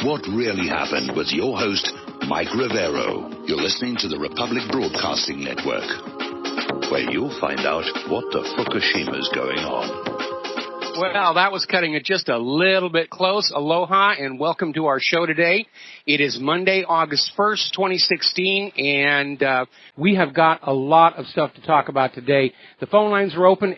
What Really Happened with your host, Mike Rivero. You're listening to the Republic Broadcasting Network, where you'll find out what the Fukushima's going on. Well, that was cutting it just a little bit close. Aloha and welcome to our show today. It is Monday, August 1st, 2016, and we have got a lot of stuff to talk about today. The phone lines are open,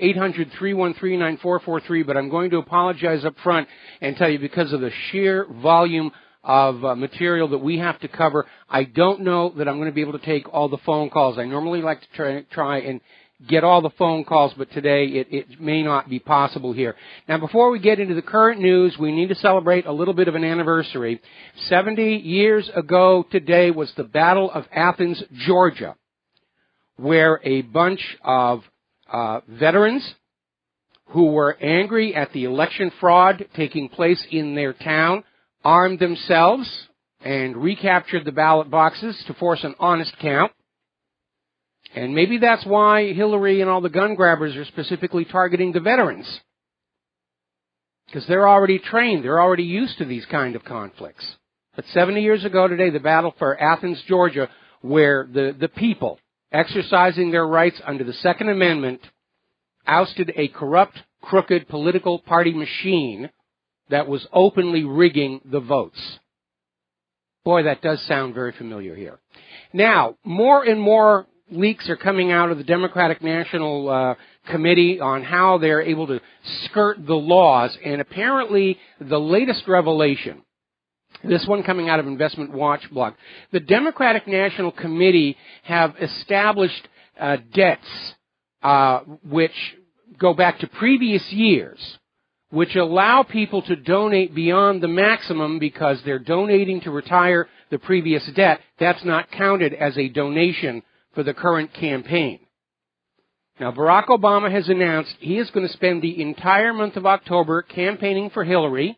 800-313-9443, but I'm going to apologize up front and tell you because of the sheer volume of material that we have to cover, I don't know that I'm going to be able to take all the phone calls. I normally like to try and get all the phone calls, but today it may not be possible here. Now, before we get into the current news, we need to celebrate a little bit of an anniversary. 70 years ago today was the Battle of Athens, Georgia, where a bunch of veterans who were angry at the election fraud taking place in their town armed themselves and recaptured the ballot boxes to force an honest count. And maybe that's why Hillary and all the gun grabbers are specifically targeting the veterans. Because they're already trained. They're already used to these kind of conflicts. But 70 years ago today, the battle for Athens, Georgia, where the people, exercising their rights under the Second Amendment, ousted a corrupt, crooked political party machine that was openly rigging the votes. Boy, that does sound very familiar here. Now, more and more leaks are coming out of the Democratic National Committee on how they're able to skirt the laws, and apparently the latest revelation, this one coming out of Investment Watch blog, the Democratic National Committee have established debts which go back to previous years, which allow people to donate beyond the maximum because they're donating to retire the previous debt. That's not counted as a donation for the current campaign. Now, Barack Obama has announced he is going to spend the entire month of October campaigning for Hillary.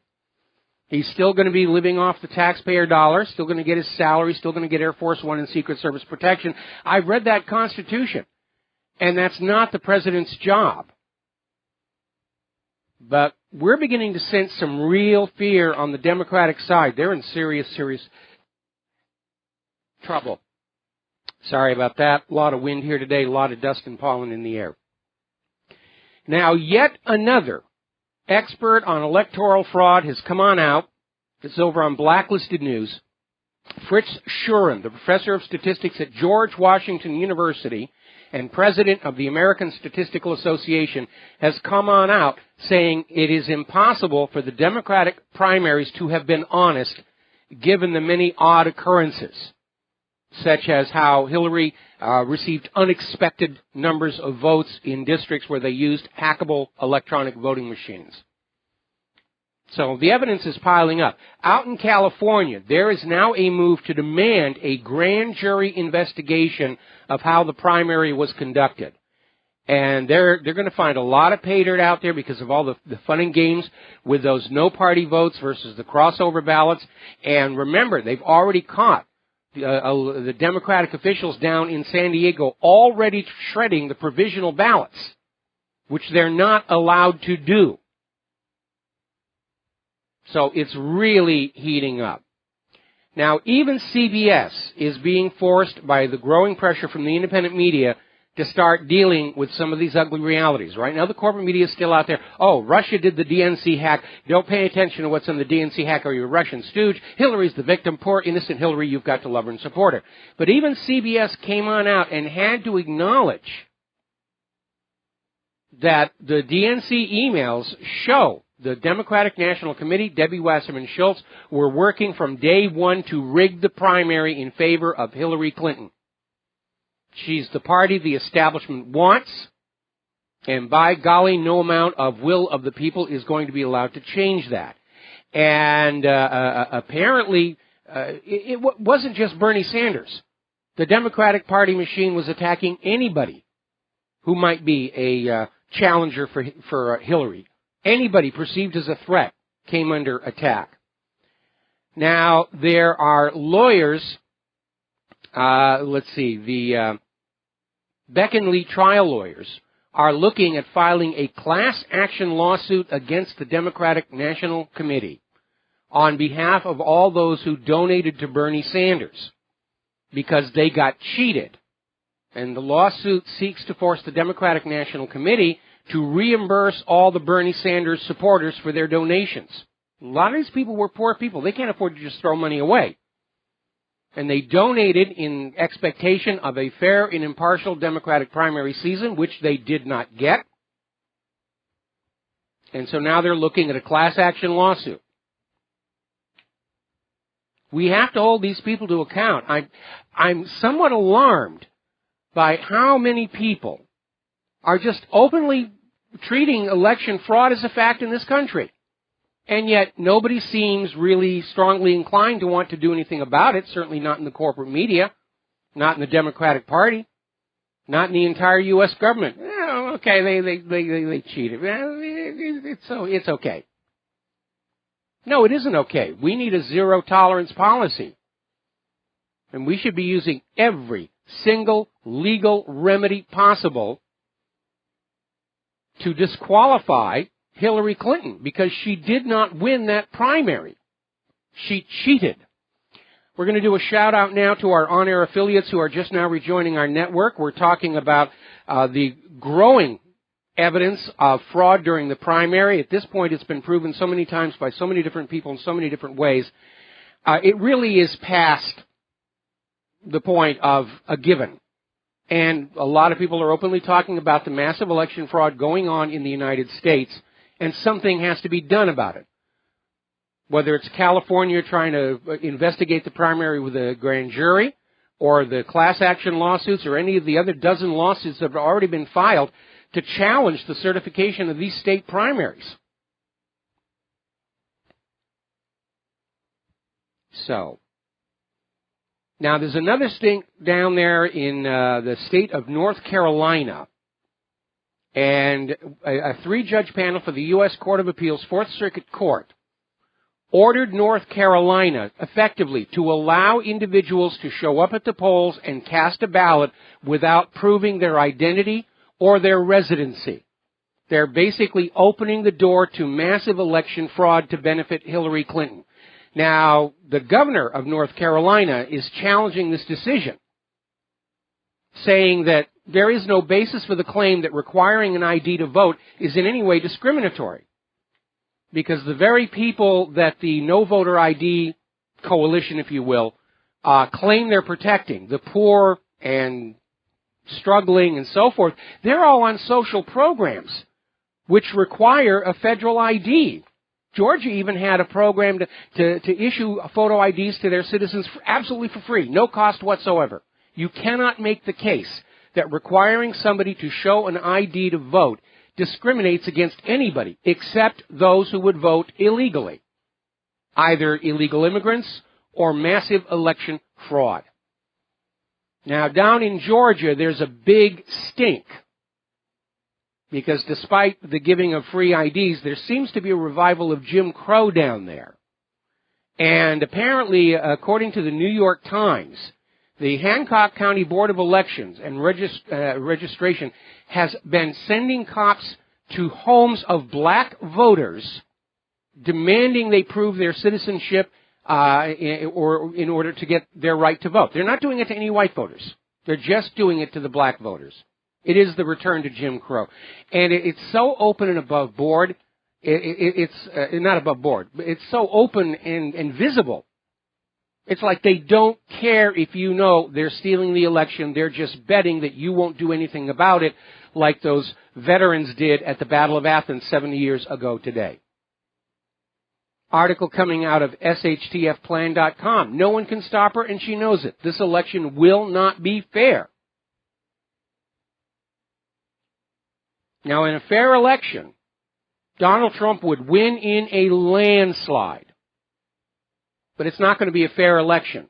He's still going to be living off the taxpayer dollar, still going to get his salary, still going to get Air Force One and Secret Service protection. I've read that Constitution, and that's not the president's job. But we're beginning to sense some real fear on the Democratic side. They're in serious trouble. Sorry about that. A lot of wind here today, a lot of dust and pollen in the air. Now, yet another expert on electoral fraud has come on out. It's over on Blacklisted News. Fritz Schuren, the professor of statistics at George Washington University and president of the American Statistical Association, has come on out saying it is impossible for the Democratic primaries to have been honest given the many odd occurrences, such as how Hillary received unexpected numbers of votes in districts where they used hackable electronic voting machines. So the evidence is piling up. Out in California, there is now a move to demand a grand jury investigation of how the primary was conducted. And they're going to find a lot of pay dirt out there because of all the fun and games with those no-party votes versus the crossover ballots. And remember, they've already caught the Democratic officials down in San Diego already shredding the provisional ballots, which they're not allowed to do. So it's really heating up. Now, even CBS is being forced by the growing pressure from the independent media to start dealing with some of these ugly realities. Right now, the corporate media is still out there. Oh, Russia did the DNC hack. Don't pay attention to what's on the DNC hack or you're a Russian stooge. Hillary's the victim. Poor innocent Hillary. You've got to love her and support her. But even CBS came on out and had to acknowledge that the DNC emails show the Democratic National Committee, Debbie Wasserman Schultz, were working from day one to rig the primary in favor of Hillary Clinton. She's the party the establishment wants, and by golly, no amount of will of the people is going to be allowed to change that. And apparently, it wasn't just Bernie Sanders. The Democratic Party machine was attacking anybody who might be a challenger for Hillary. Anybody perceived as a threat came under attack. Now, there are lawyers, the Beck and Lee trial lawyers are looking at filing a class action lawsuit against the Democratic National Committee on behalf of all those who donated to Bernie Sanders because they got cheated. And the lawsuit seeks to force the Democratic National Committee to reimburse all the Bernie Sanders supporters for their donations. A lot of these people were poor people. They can't afford to just throw money away. And they donated in expectation of a fair and impartial Democratic primary season, which they did not get. And so now they're looking at a class action lawsuit. We have to hold these people to account. I'm somewhat alarmed by how many people are just openly treating election fraud as a fact in this country. And yet nobody seems really strongly inclined to want to do anything about it, certainly not in the corporate media, not in the Democratic Party, not in the entire U.S. government. Oh, okay, they cheated. It's okay. No, it isn't okay. We need a zero-tolerance policy. And we should be using every single legal remedy possible to disqualify Hillary Clinton because she did not win that primary. She cheated. We're going to do a shout-out now to our on-air affiliates who are just now rejoining our network. We're talking about the growing evidence of fraud during the primary. At this point, it's been proven so many times by so many different people in so many different ways. It really is past the point of a given. And a lot of people are openly talking about the massive election fraud going on in the United States, and something has to be done about it. Whether it's California trying to investigate the primary with a grand jury, or the class action lawsuits, or any of the other dozen lawsuits that have already been filed to challenge the certification of these state primaries. So, now there's another state down there in the state of North Carolina, and a three-judge panel for the U.S. Court of Appeals, Fourth Circuit Court, ordered North Carolina effectively to allow individuals to show up at the polls and cast a ballot without proving their identity or their residency. They're basically opening the door to massive election fraud to benefit Hillary Clinton. Now, the governor of North Carolina is challenging this decision, saying that there is no basis for the claim that requiring an ID to vote is in any way discriminatory, because the very people that the No Voter ID coalition, if you will, claim they're protecting, the poor and struggling and so forth, they're all on social programs which require a federal ID. Georgia even had a program to issue photo IDs to their citizens absolutely for free, no cost whatsoever. You cannot make the case that requiring somebody to show an ID to vote discriminates against anybody except those who would vote illegally, either illegal immigrants or massive election fraud. Now, down in Georgia, there's a big stink, because despite the giving of free IDs, there seems to be a revival of Jim Crow down there. And apparently, according to the New York Times, the Hancock County Board of Elections and Registration has been sending cops to homes of black voters demanding they prove their citizenship or in order to get their right to vote. They're not doing it to any white voters. They're just doing it to the black voters. It is the return to Jim Crow. And it's so open and above board. It's not above board, but it's so open and visible. It's like they don't care if you know they're stealing the election. They're just betting that you won't do anything about it, like those veterans did at the Battle of Athens 70 years ago today. Article coming out of SHTFplan.com. No one can stop her, and she knows it. This election will not be fair. Now, in a fair election, Donald Trump would win in a landslide. But it's not going to be a fair election.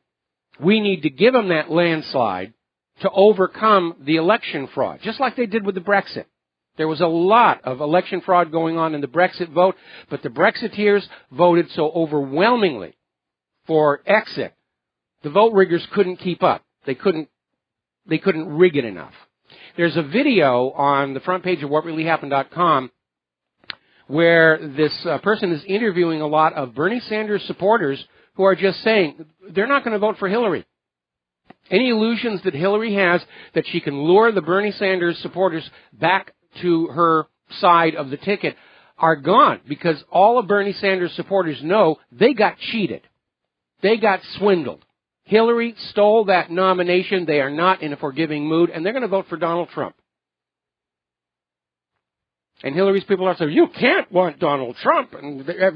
We need to give him that landslide to overcome the election fraud, just like they did with the Brexit. There was a lot of election fraud going on in the Brexit vote, but the Brexiteers voted so overwhelmingly for exit, the vote riggers couldn't keep up. They couldn't rig it enough. There's a video on the front page of WhatReallyHappened.com where this person is interviewing a lot of Bernie Sanders supporters who are just saying they're not going to vote for Hillary. Any illusions that Hillary has that she can lure the Bernie Sanders supporters back to her side of the ticket are gone, because all of Bernie Sanders supporters know they got cheated. They got swindled. Hillary stole that nomination. They are not in a forgiving mood, and they're going to vote for Donald Trump. And Hillary's people are saying, you can't want Donald Trump. And the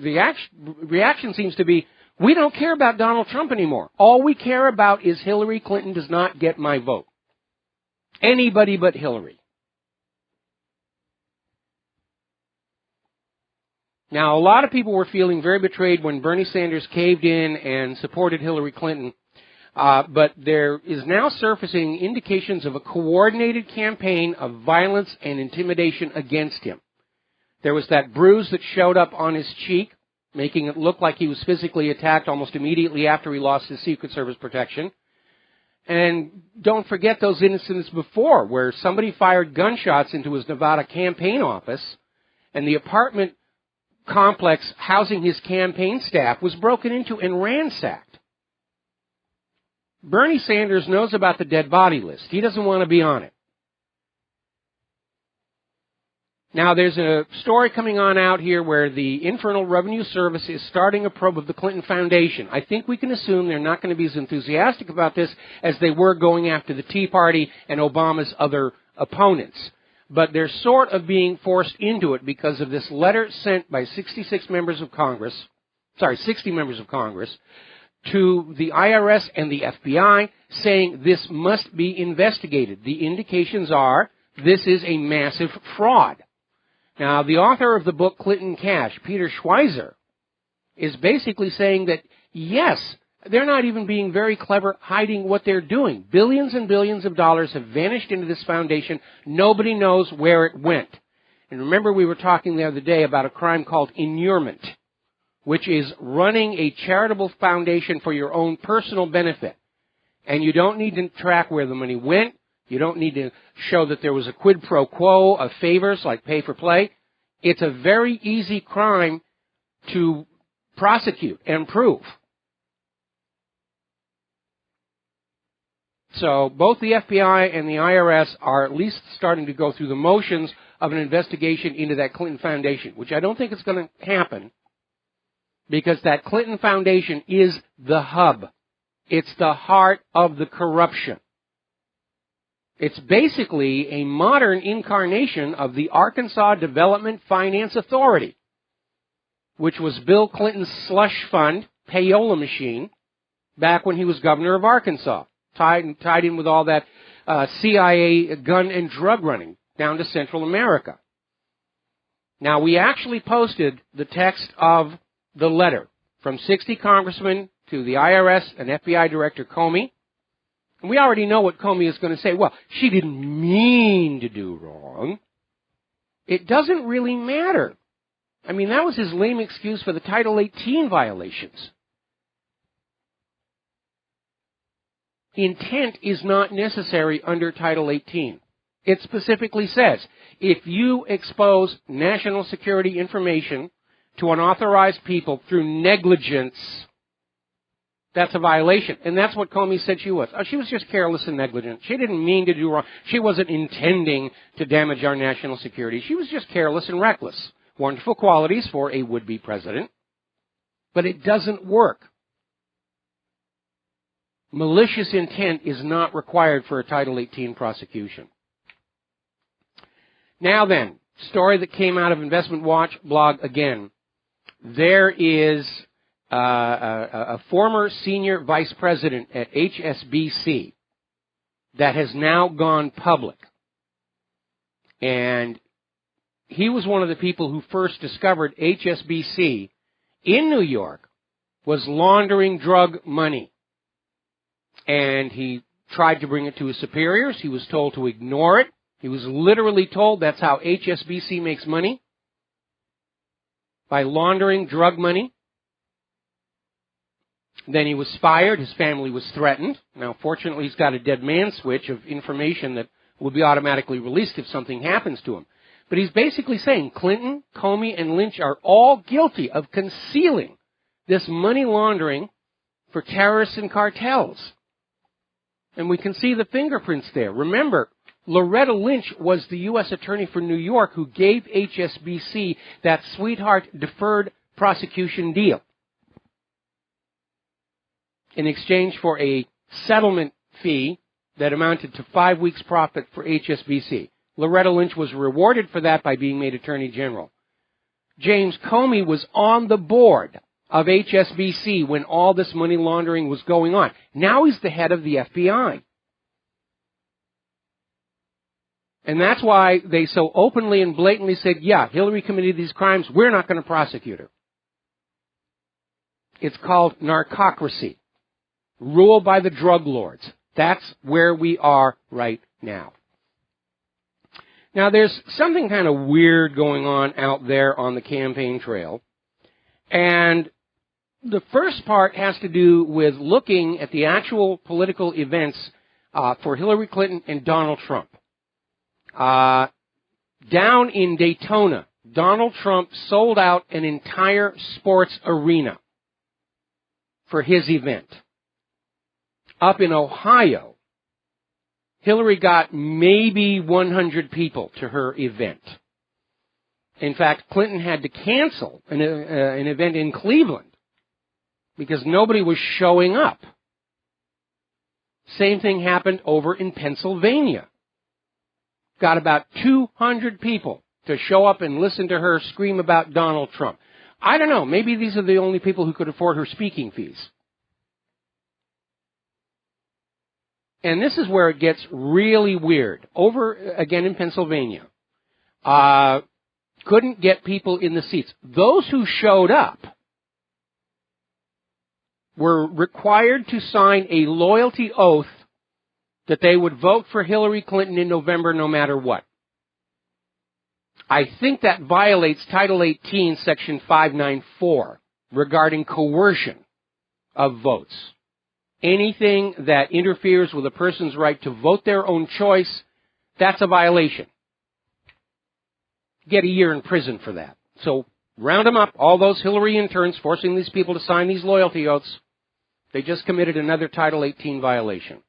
reaction seems to be, we don't care about Donald Trump anymore. All we care about is Hillary Clinton does not get my vote. Anybody but Hillary. Now, a lot of people were feeling very betrayed when Bernie Sanders caved in and supported Hillary Clinton. But there is now surfacing indications of a coordinated campaign of violence and intimidation against him. There was that bruise that showed up on his cheek, making it look like he was physically attacked almost immediately after he lost his Secret Service protection. And don't forget those incidents before, where somebody fired gunshots into his Nevada campaign office, and the apartment complex housing his campaign staff was broken into and ransacked. Bernie Sanders knows about the dead body list. He doesn't want to be on it. Now, there's a story coming on out here where the Internal Revenue Service is starting a probe of the Clinton Foundation. I think we can assume they're not going to be as enthusiastic about this as they were going after the Tea Party and Obama's other opponents. But they're sort of being forced into it because of this letter sent by 60 members of Congress to the IRS and the FBI saying this must be investigated. The indications are this is a massive fraud. Now, the author of the book Clinton Cash, Peter Schweizer, is basically saying that, yes, they're not even being very clever hiding what they're doing. Billions and billions of dollars have vanished into this foundation. Nobody knows where it went. And remember, we were talking the other day about a crime called inurement, which is running a charitable foundation for your own personal benefit. And you don't need to track where the money went. You don't need to show that there was a quid pro quo of favors like pay for play. It's a very easy crime to prosecute and prove. So both the FBI and the IRS are at least starting to go through the motions of an investigation into that Clinton Foundation, which I don't think is going to happen because that Clinton Foundation is the hub. It's the heart of the corruption. It's basically a modern incarnation of the Arkansas Development Finance Authority, which was Bill Clinton's slush fund, payola machine, back when he was governor of Arkansas, tied in with all that CIA gun and drug running down to Central America. Now, we actually posted the text of the letter from 60 congressmen to the IRS and FBI Director Comey. And we already know what Comey is going to say. Well, she didn't mean to do wrong. It doesn't really matter. I mean, that was his lame excuse for the Title 18 violations. Intent is not necessary under Title 18. It specifically says, if you expose national security information to unauthorized people through negligence, that's a violation. And that's what Comey said she was. She was just careless and negligent. She didn't mean to do wrong. She wasn't intending to damage our national security. She was just careless and reckless. Wonderful qualities for a would-be president. But it doesn't work. Malicious intent is not required for a Title 18 prosecution. Now then, story that came out of Investment Watch blog again. There is a former senior vice president at HSBC that has now gone public. And he was one of the people who first discovered HSBC in New York was laundering drug money. And he tried to bring it to his superiors. He was told to ignore it. He was literally told that's how HSBC makes money, by laundering drug money. Then he was fired. His family was threatened. Now, fortunately, he's got a dead man switch of information that will be automatically released if something happens to him. But he's basically saying Clinton, Comey, and Lynch are all guilty of concealing this money laundering for terrorists and cartels. And we can see the fingerprints there. Remember, Loretta Lynch was the U.S. Attorney for New York who gave HSBC that sweetheart deferred prosecution deal in exchange for a settlement fee that amounted to 5 weeks' profit for HSBC. Loretta Lynch was rewarded for that by being made Attorney General. James Comey was on the board of HSBC when all this money laundering was going on. Now he's the head of the FBI. And that's why they so openly and blatantly said, yeah, Hillary committed these crimes, we're not going to prosecute her. It's called narcocracy, ruled by the drug lords. That's where we are right now. Now, there's something kind of weird going on out there on the campaign trail. And the first part has to do with looking at the actual political events for Hillary Clinton and Donald Trump. Down in Daytona, Donald Trump sold out an entire sports arena for his event. Up in Ohio, Hillary got maybe 100 people to her event. In fact, Clinton had to cancel an event in Cleveland because nobody was showing up. Same thing happened over in Pennsylvania. Got about 200 people to show up and listen to her scream about Donald Trump. I don't know, maybe these are the only people who could afford her speaking fees. And this is where it gets really weird. Over, again, in Pennsylvania, couldn't get people in the seats. Those who showed up were required to sign a loyalty oath that they would vote for Hillary Clinton in November no matter what. I think that violates Title 18, Section 594, regarding coercion of votes. Anything that interferes with a person's right to vote their own choice, that's a violation. Get a year in prison for that. So round them up, all those Hillary interns forcing these people to sign these loyalty oaths. They just committed another Title 18 violation.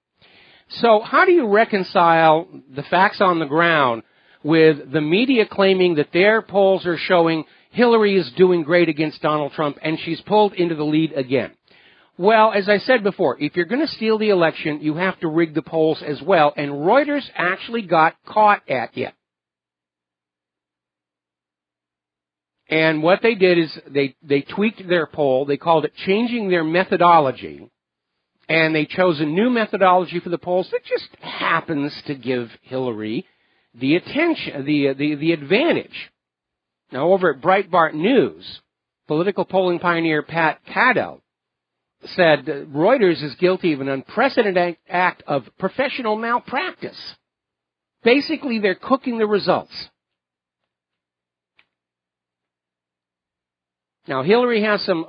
So how do you reconcile the facts on the ground with the media claiming that their polls are showing Hillary is doing great against Donald Trump and she's pulled into the lead again? Well, as I said before, if you're going to steal the election, you have to rig the polls as well, and Reuters actually got caught at it. And what they did is they tweaked their poll. They called it changing their methodology, and they chose a new methodology for the polls that just happens to give Hillary the attention, the advantage. Now, over at Breitbart News, political polling pioneer Pat Cadell said Reuters is guilty of an unprecedented act of professional malpractice. Basically, they're cooking the results. Now, Hillary has some,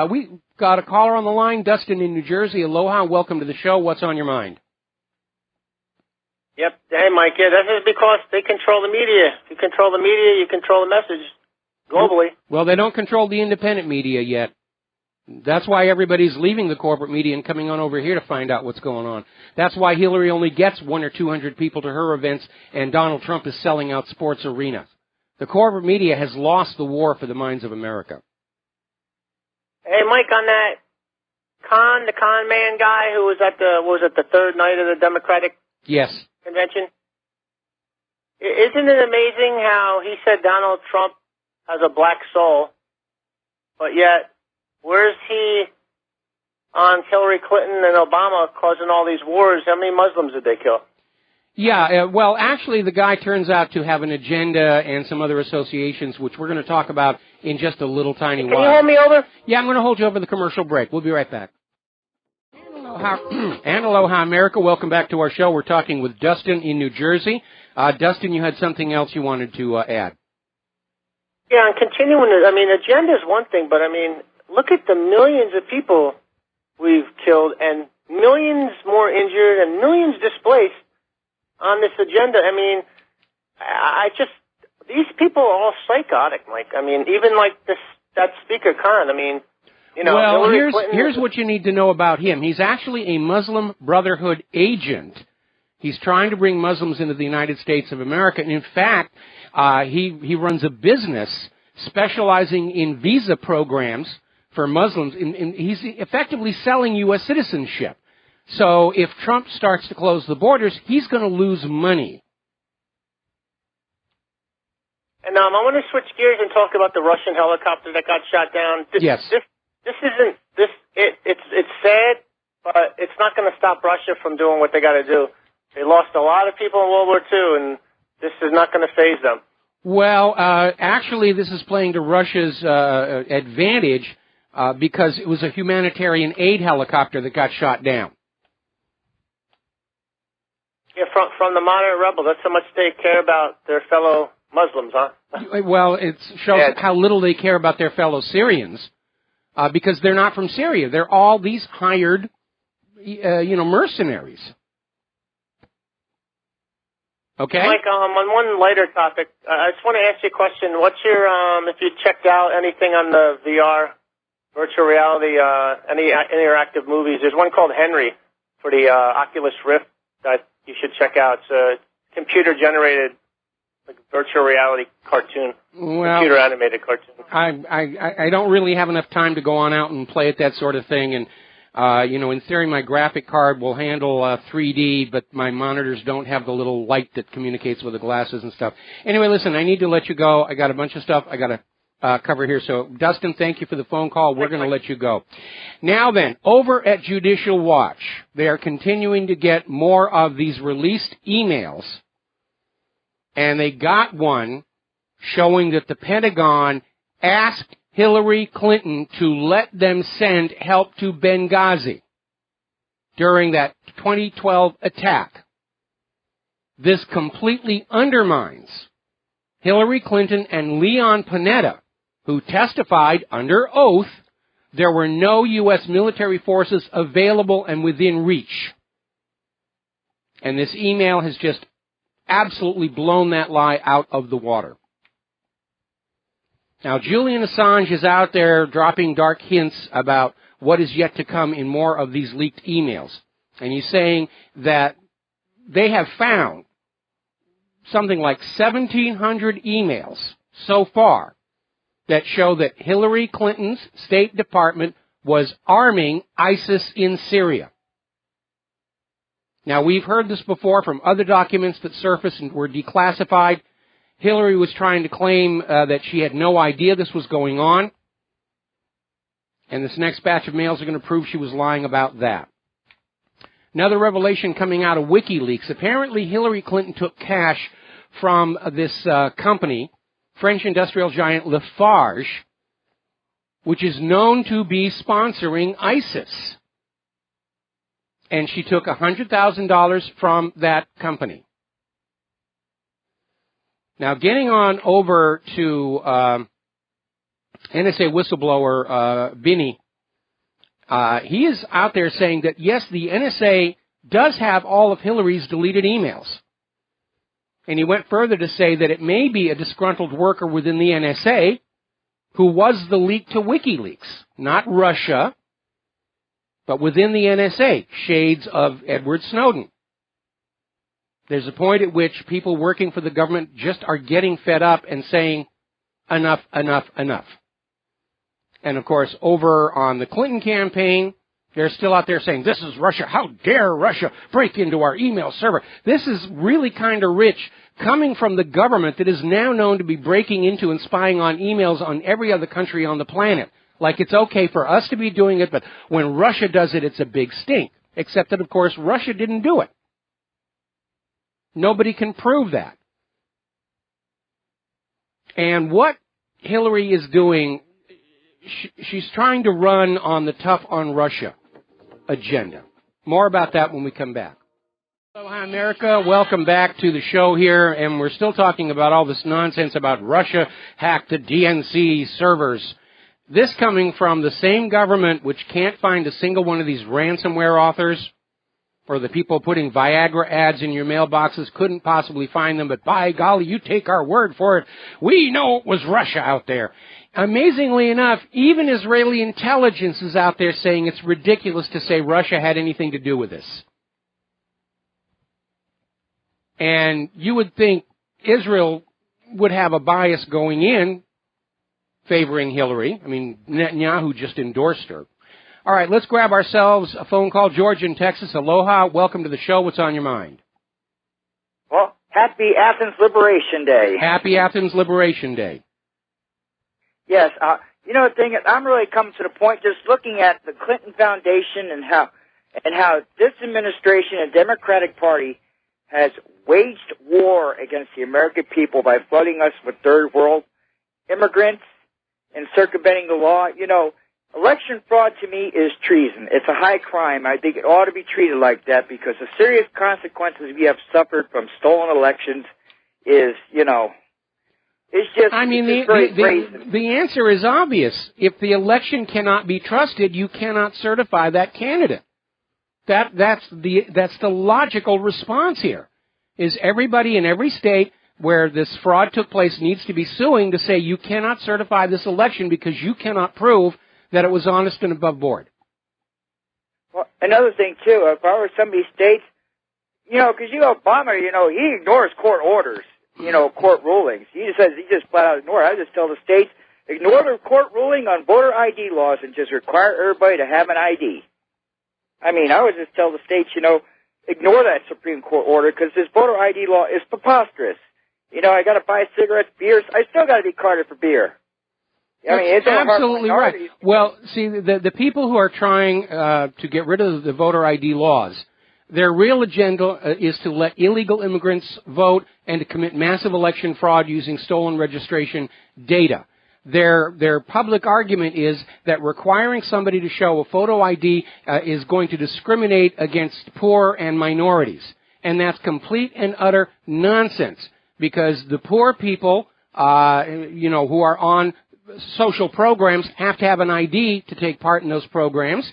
we got a caller on the line, Dustin in New Jersey. Aloha, welcome to the show. What's on your mind? Yep. Hey, Mike, yeah, that is because they control the media. If you control the media, you control the message globally. Well, they don't control the independent media yet. That's why everybody's leaving the corporate media and coming on over here to find out what's going on. That's why Hillary only gets 100 or 200 people to her events and Donald Trump is selling out sports arenas. The corporate media has lost the war for the minds of America. Hey, Mike, on that the con man guy who was at the third night of the Democratic convention? Isn't it amazing how he said Donald Trump has a black soul, but yet where's he on Hillary Clinton and Obama causing all these wars? How many Muslims did they kill? Yeah, well, actually, the guy turns out to have an agenda and some other associations, which we're going to talk about in just a little tiny while. Can you hold me over? Yeah, I'm going to hold you over the commercial break. We'll be right back. And aloha, America. Welcome back to our show. We're talking with Dustin in New Jersey. Dustin, you had something else you wanted to add. Yeah, and continuing it, agenda is one thing, but, look at the millions of people we've killed and millions more injured and millions displaced on this agenda. these people are all psychotic, Mike. I mean, even like that Speaker Khan. I mean, you know. Well, Hillary here's what you need to know about him. He's actually a Muslim Brotherhood agent. He's trying to bring Muslims into the United States of America. And in fact, he runs a business specializing in visa programs for Muslims. He's effectively selling U.S. citizenship. So if Trump starts to close the borders, he's going to lose money. And I want to switch gears and talk about the Russian helicopter that got shot down. Yes. It's sad, but it's not going to stop Russia from doing what they got to do. They lost a lot of people in World War II, and this is not going to faze them. Well, actually, this is playing to Russia's advantage because it was a humanitarian aid helicopter that got shot down. Yeah, from the moderate rebel. That's how much they care about their fellow Muslims, huh? Well, it shows how little they care about their fellow Syrians because they're not from Syria. They're all these hired, mercenaries. Okay. Mike, on one lighter topic, I just want to ask you a question. What's your, if you checked out anything on the VR, virtual reality, any interactive movies? There's one called Henry for the Oculus Rift that you should check out. It's a computer-generated, like, virtual reality cartoon, computer-animated cartoon. I don't really have enough time to go on out and play at that sort of thing, and in theory, my graphic card will handle 3D, but my monitors don't have the little light that communicates with the glasses and stuff. Anyway, listen, I need to let you go. I got a bunch of stuff I got to cover here. So, Dustin, thank you for the phone call. We're going to let you go. Now then, over at Judicial Watch, they are continuing to get more of these released emails, and they got one showing that the Pentagon asked Hillary Clinton to let them send help to Benghazi during that 2012 attack. This completely undermines Hillary Clinton and Leon Panetta, who testified under oath there were no U.S. military forces available and within reach. And this email has just absolutely blown that lie out of the water. Now, Julian Assange is out there dropping dark hints about what is yet to come in more of these leaked emails. And he's saying that they have found something like 1,700 emails so far that show that Hillary Clinton's State Department was arming ISIS in Syria. Now, we've heard this before from other documents that surfaced and were declassified. Hillary was trying to claim that she had no idea this was going on. And this next batch of mails are going to prove she was lying about that. Another revelation coming out of WikiLeaks. Apparently, Hillary Clinton took cash from this company, French industrial giant Lafarge, which is known to be sponsoring ISIS. And she took $100,000 from that company. Now, getting on over to NSA whistleblower Binney, he is out there saying that, yes, the NSA does have all of Hillary's deleted emails. And he went further to say that it may be a disgruntled worker within the NSA who was the leak to WikiLeaks, not Russia, but within the NSA, shades of Edward Snowden. There's a point at which people working for the government just are getting fed up and saying, enough, enough, enough. And, of course, over on the Clinton campaign, they're still out there saying, this is Russia. How dare Russia break into our email server? This is really kind of rich coming from the government that is now known to be breaking into and spying on emails on every other country on the planet. Like it's okay for us to be doing it, but when Russia does it, it's a big stink. Except that, of course, Russia didn't do it. Nobody can prove that. And what Hillary is doing, she's trying to run on the tough on Russia agenda. More about that when we come back. Hello, hi, America. Welcome back to the show here. And we're still talking about all this nonsense about Russia hacked the DNC servers. This coming from the same government which can't find a single one of these ransomware authors or the people putting Viagra ads in your mailboxes couldn't possibly find them, but by golly, you take our word for it. We know it was Russia out there. Amazingly enough, even Israeli intelligence is out there saying it's ridiculous to say Russia had anything to do with this. And you would think Israel would have a bias going in favoring Hillary. I mean, Netanyahu just endorsed her. All right, let's grab ourselves a phone call. George in Texas, aloha. Welcome to the show. What's on your mind? Well, happy Athens Liberation Day. Happy Athens Liberation Day. Yes, the thing is, I'm really coming to the point just looking at the Clinton Foundation and how this administration and Democratic Party has waged war against the American people by flooding us with third world immigrants and circumventing the law. Election fraud to me is treason. It's a high crime. I think it ought to be treated like that because the serious consequences we have suffered from stolen elections is, it's just, the answer is obvious. If the election cannot be trusted, you cannot certify that candidate. That's the logical response here. Is everybody in every state where this fraud took place needs to be suing to say you cannot certify this election because you cannot prove that it was honest and above board. Well, another thing, too, if I were some of these states, because Obama, he ignores court orders, court rulings. He just flat out ignore it. I just tell the states, ignore the court ruling on voter ID laws and just require everybody to have an ID. I would just tell the states, ignore that Supreme Court order because this voter ID law is preposterous. I got to buy cigarettes, beers. I still got to be carded for beer. It's absolutely right. Well, see, the people who are trying to get rid of the voter ID laws, their real agenda is to let illegal immigrants vote and to commit massive election fraud using stolen registration data. Their public argument is that requiring somebody to show a photo ID is going to discriminate against poor and minorities. And that's complete and utter nonsense because the poor people, who are on social programs have to have an ID to take part in those programs.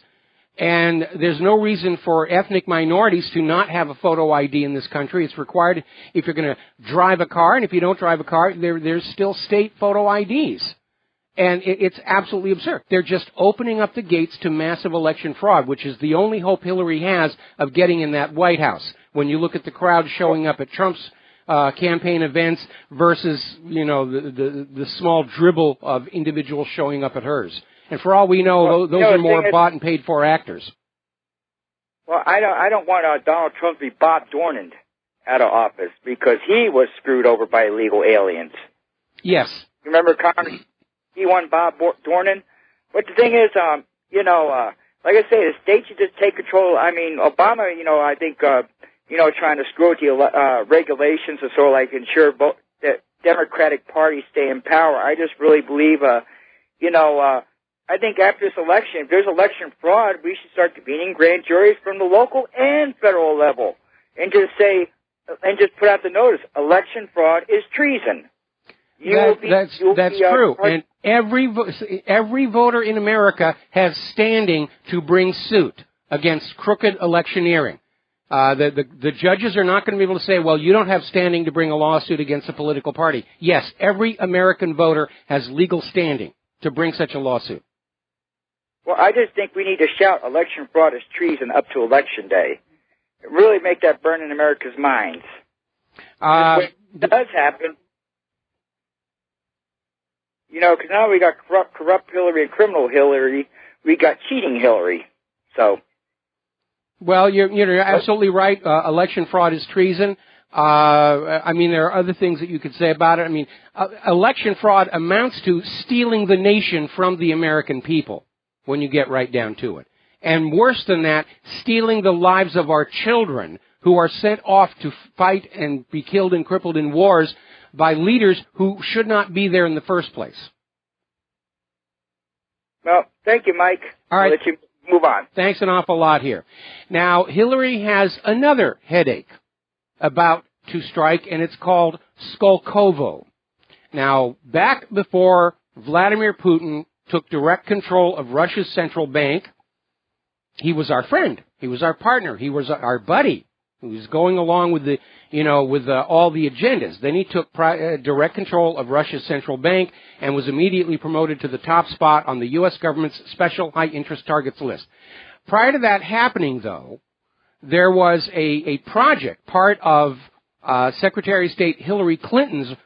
And there's no reason for ethnic minorities to not have a photo ID in this country. It's required if you're going to drive a car, and if you don't drive a car, there's still state photo IDs. And it's absolutely absurd. They're just opening up the gates to massive election fraud, which is the only hope Hillary has of getting in that White House. When you look at the crowd showing up at Trump's campaign events versus, the small dribble of individuals showing up at hers. And for all we know, those are more bought and paid for actors. Well, I don't want Donald Trump to be Bob Dornan out of office because he was screwed over by illegal aliens. Yes. Remember Congress? He won Bob Dornan. But the thing is, like I say, the states should just take control. Obama, I think, trying to screw with the regulations to sort of ensure that Democratic Party stay in power. I just really believe, I think after this election, if there's election fraud, we should start convening grand juries from the local and federal level and just put out the notice, election fraud is treason. That's true. And every voter in America has standing to bring suit against crooked electioneering. The judges are not going to be able to say, well, you don't have standing to bring a lawsuit against a political party. Yes, every American voter has legal standing to bring such a lawsuit. Well, I just think we need to shout election fraud is treason up to Election Day. Really make that burn in America's minds. When it does happen, because now we got corrupt Hillary and criminal Hillary, we got cheating Hillary. So. Well, you're absolutely right. Election fraud is treason. There are other things that you could say about it. Election fraud amounts to stealing the nation from the American people when you get right down to it. And worse than that, stealing the lives of our children who are sent off to fight and be killed and crippled in wars by leaders who should not be there in the first place. Well, thank you, Mike. All right. I'll let you move on. Thanks an awful lot here. Now, Hillary has another headache about to strike, and it's called Skolkovo. Now, back before Vladimir Putin took direct control of Russia's central bank, he was our friend. He was our partner. He was our buddy. He was going along with all the agendas. Then he took direct control of Russia's central bank and was immediately promoted to the top spot on the U.S. government's special high-interest targets list. Prior to that happening, though, there was a project, part of Secretary of State Hillary Clinton's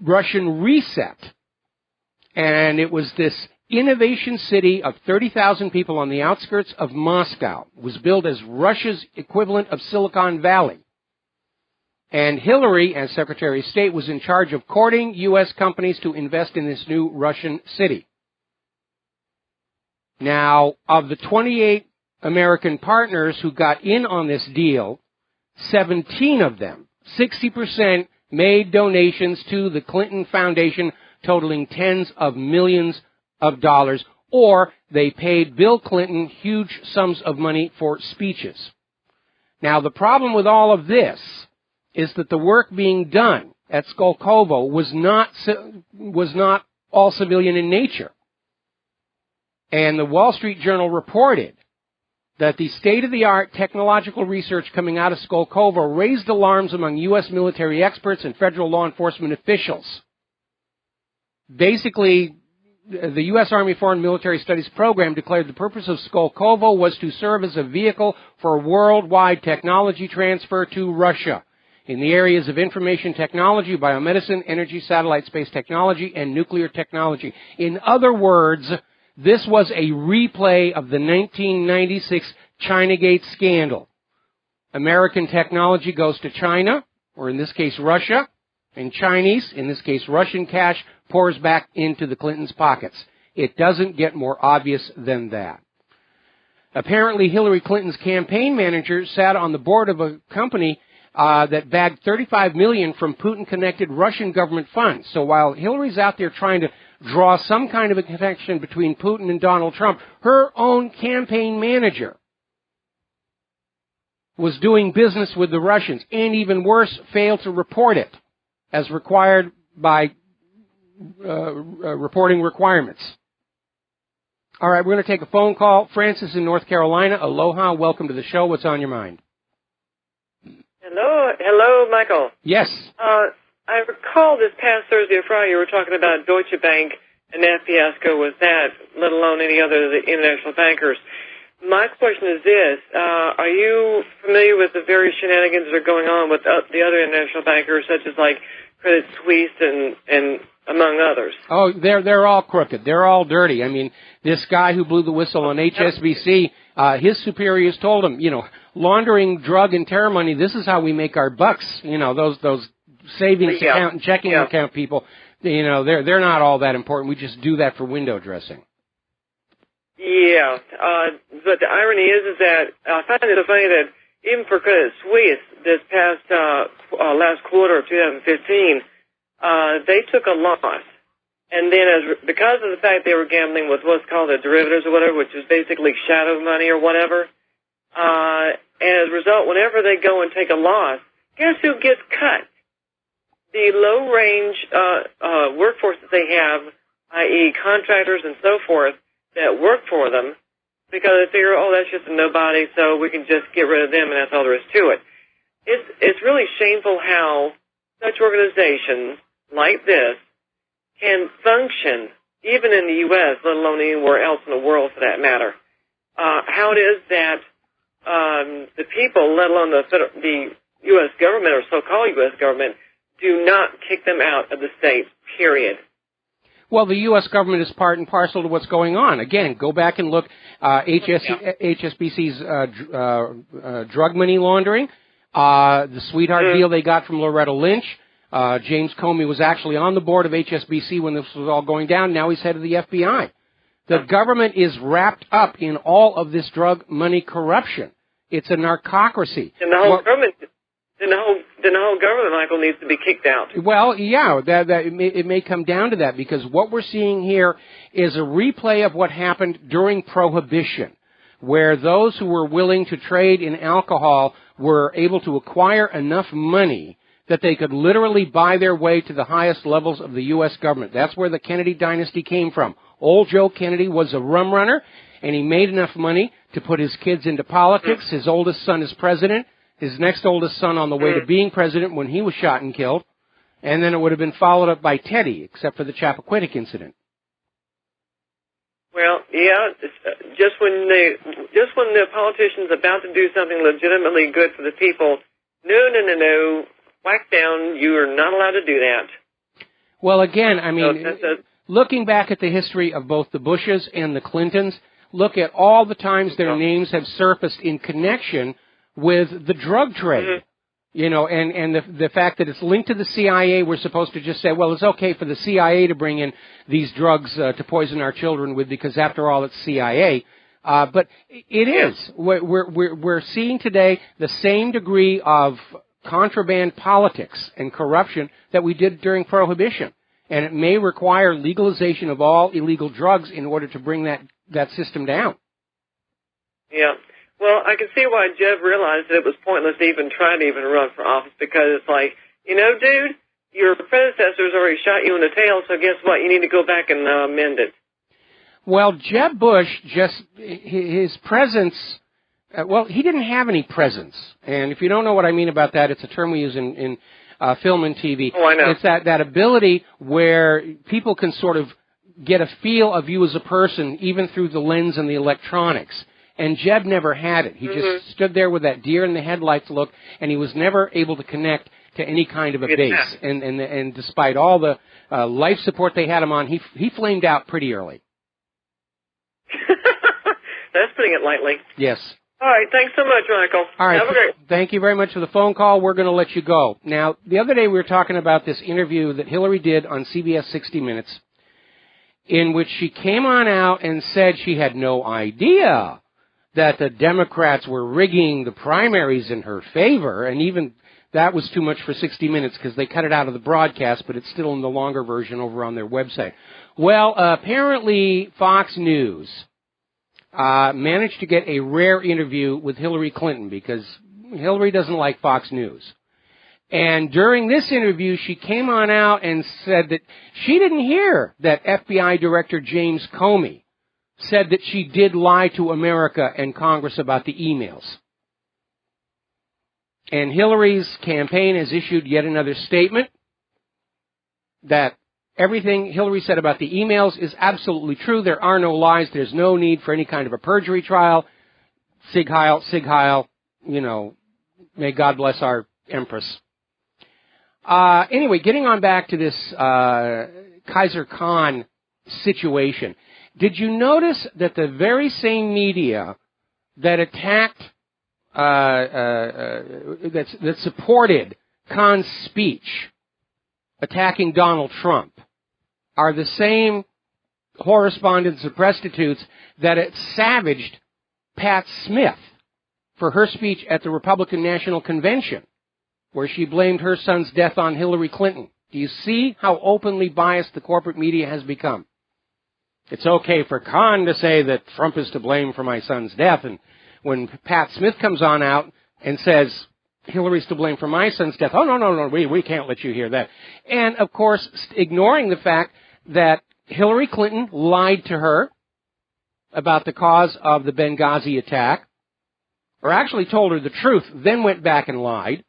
Russian reset. And it was this innovation city of 30,000 people on the outskirts of Moscow. It was billed as Russia's equivalent of Silicon Valley. And Hillary, as Secretary of State, was in charge of courting U.S. companies to invest in this new Russian city. Now, of the 28 American partners who got in on this deal, 17 of them, 60%, made donations to the Clinton Foundation totaling tens of millions of dollars, or they paid Bill Clinton huge sums of money for speeches. Now, the problem with all of this is that the work being done at Skolkovo was not all civilian in nature. And the Wall Street Journal reported that the state-of-the-art technological research coming out of Skolkovo raised alarms among U.S. military experts and federal law enforcement officials. Basically, the U.S. Army Foreign Military Studies program declared the purpose of Skolkovo was to serve as a vehicle for worldwide technology transfer to Russia in the areas of information technology, biomedicine, energy, satellite space technology, and nuclear technology. In other words, this was a replay of the 1996 Chinagate scandal. American technology goes to China, or in this case Russia, and Chinese, in this case Russian cash, pours back into the Clintons' pockets. It doesn't get more obvious than that. Apparently, Hillary Clinton's campaign manager sat on the board of a company that bagged $35 million from Putin-connected Russian government funds. So while Hillary's out there trying to draw some kind of a connection between Putin and Donald Trump, her own campaign manager was doing business with the Russians, and even worse, failed to report it as required by reporting requirements. All right, we're going to take a phone call. Francis in North Carolina. Aloha. Welcome to the show. What's on your mind? Hello, Michael. Yes. I recall this past Thursday or Friday you were talking about Deutsche Bank and that fiasco with that, let alone any other of the international bankers. My question is this. Are you familiar with the various shenanigans that are going on with the other international bankers, such as like Credit Suisse and among others? Oh, they're all crooked. They're all dirty. I mean, this guy who blew the whistle on HSBC, his superiors told him, laundering drug and terror money, this is how we make our bucks. Those savings account and checking account people, they're not all that important. We just do that for window dressing. Yeah, but the irony is that I find it so funny that even for Credit Suisse, this past last quarter of 2015, they took a loss. And then because of the fact they were gambling with what's called the derivatives or whatever, which is basically shadow money or whatever, and as a result, whenever they go and take a loss, guess who gets cut? The low-range workforce that they have, i.e. contractors and so forth, that work for them, because they figure, that's just a nobody, so we can just get rid of them, and that's all there is to it. It's really shameful how such organizations like this can function, even in the U.S., let alone anywhere else in the world for that matter. How it is that the people, let alone the U.S. government or so-called U.S. government, do not kick them out of the state, period. Well, the U.S. government is part and parcel to what's going on. Again, go back and look HSBC's drug money laundering, the sweetheart deal they got from Loretta Lynch. James Comey was actually on the board of HSBC when this was all going down. Now he's head of the FBI. The government is wrapped up in all of this drug money corruption. It's a narcocracy. And the whole government... Then the whole government, Michael, needs to be kicked out. Well, yeah, it may come down to that, because what we're seeing here is a replay of what happened during Prohibition, where those who were willing to trade in alcohol were able to acquire enough money that they could literally buy their way to the highest levels of the U.S. government. That's where the Kennedy dynasty came from. Old Joe Kennedy was a rum runner, and he made enough money to put his kids into politics. His oldest son is president. His next oldest son on the way to being president when he was shot and killed. And then it would have been followed up by Teddy, except for the Chappaquiddick incident. Well, yeah, just when the politician's about to do something legitimately good for the people, no, whack down, you are not allowed to do that. Well, again, I mean, looking back at the history of both the Bushes and the Clintons, look at all the times their names have surfaced in connection with the drug trade. You know, and the fact that it's linked to the CIA, we're supposed to just say, well, it's okay for the CIA to bring in these drugs to poison our children with, because after all, it's CIA. But it is. We're seeing today the same degree of contraband politics and corruption that we did during Prohibition. And it may require legalization of all illegal drugs in order to bring that system down. Yeah. Well, I can see why Jeb realized that it was pointless to even try to even run for office, because it's like, you know, dude, your predecessors already shot you in the tail, so guess what? You need to go back and amend it. Well, Jeb Bush, his presence, he didn't have any presence. And if you don't know what I mean about that, it's a term we use in film and TV. Oh, I know. It's that ability where people can sort of get a feel of you as a person, even through the lens and the electronics. And Jeb never had it. He just stood there with that deer in the headlights look, and he was never able to connect to any kind of a base. And despite all the life support they had him on, he flamed out pretty early. That's putting it lightly. Yes. All right. Thanks so much, Michael. All right. Have a great. Thank you very much for the phone call. We're going to let you go. Now, the other day we were talking about this interview that Hillary did on CBS 60 Minutes, in which she came on out and said she had no idea that the Democrats were rigging the primaries in her favor, and even that was too much for 60 Minutes because they cut it out of the broadcast, but it's still in the longer version over on their website. Well, apparently Fox News managed to get a rare interview with Hillary Clinton, because Hillary doesn't like Fox News. And during this interview, she came on out and said that she didn't hear that FBI Director James Comey said that she did lie to America and Congress about the emails. And Hillary's campaign has issued yet another statement that everything Hillary said about the emails is absolutely true. There are no lies. There's no need for any kind of a perjury trial. Sig Heil, Sig Heil, you know, may God bless our Empress. Anyway, getting on back to this Kaiser Khan situation. Did you notice that the very same media that attacked, that supported Khan's speech attacking Donald Trump are the same correspondents of prostitutes that it savaged Pat Smith for her speech at the Republican National Convention, where she blamed her son's death on Hillary Clinton? Do you see how openly biased the corporate media has become? It's okay for Khan to say that Trump is to blame for my son's death, and when Pat Smith comes on out and says Hillary's to blame for my son's death, oh, no, we can't let you hear that. And, of course, ignoring the fact that Hillary Clinton lied to her about the cause of the Benghazi attack, or actually told her the truth, then went back and lied.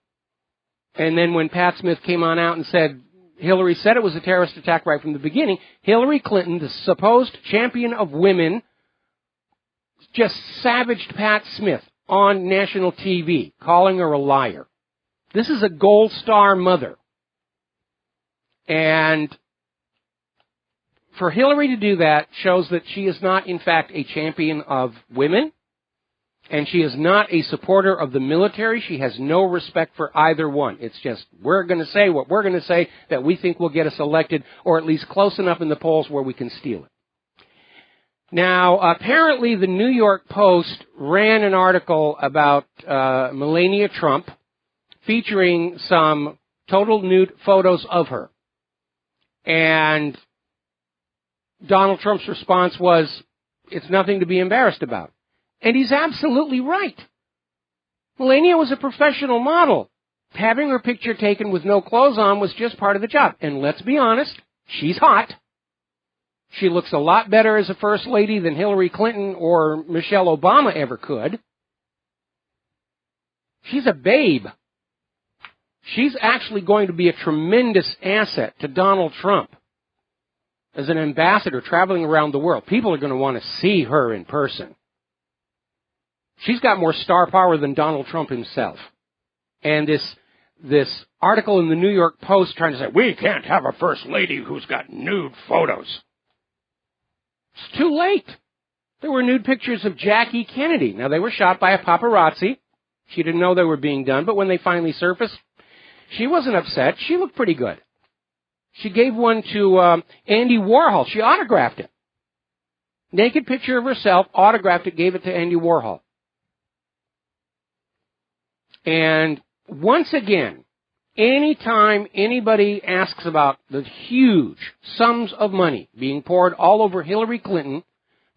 And then when Pat Smith came on out and said Hillary said it was a terrorist attack right from the beginning, Hillary Clinton, the supposed champion of women, just savaged Pat Smith on national TV, calling her a liar. This is a gold star mother. And for Hillary to do that shows that she is not, in fact, a champion of women, and she is not a supporter of the military. She has no respect for either one. It's just, we're going to say what we're going to say that we think will get us elected, or at least close enough in the polls where we can steal it. Now, apparently the New York Post ran an article about Melania Trump featuring some total nude photos of her. And Donald Trump's response was, it's nothing to be embarrassed about. And he's absolutely right. Melania was a professional model. Having her picture taken with no clothes on was just part of the job. And let's be honest, she's hot. She looks a lot better as a first lady than Hillary Clinton or Michelle Obama ever could. She's a babe. She's actually going to be a tremendous asset to Donald Trump as an ambassador traveling around the world. People are going to want to see her in person. She's got more star power than Donald Trump himself. And this article in the New York Post trying to say, we can't have a first lady who's got nude photos. It's too late. There were nude pictures of Jackie Kennedy. Now, they were shot by a paparazzi. She didn't know they were being done, but when they finally surfaced, she wasn't upset. She looked pretty good. She gave one to Andy Warhol. She autographed it. Naked picture of herself, autographed it, gave it to Andy Warhol. And once again, anytime anybody asks about the huge sums of money being poured all over Hillary Clinton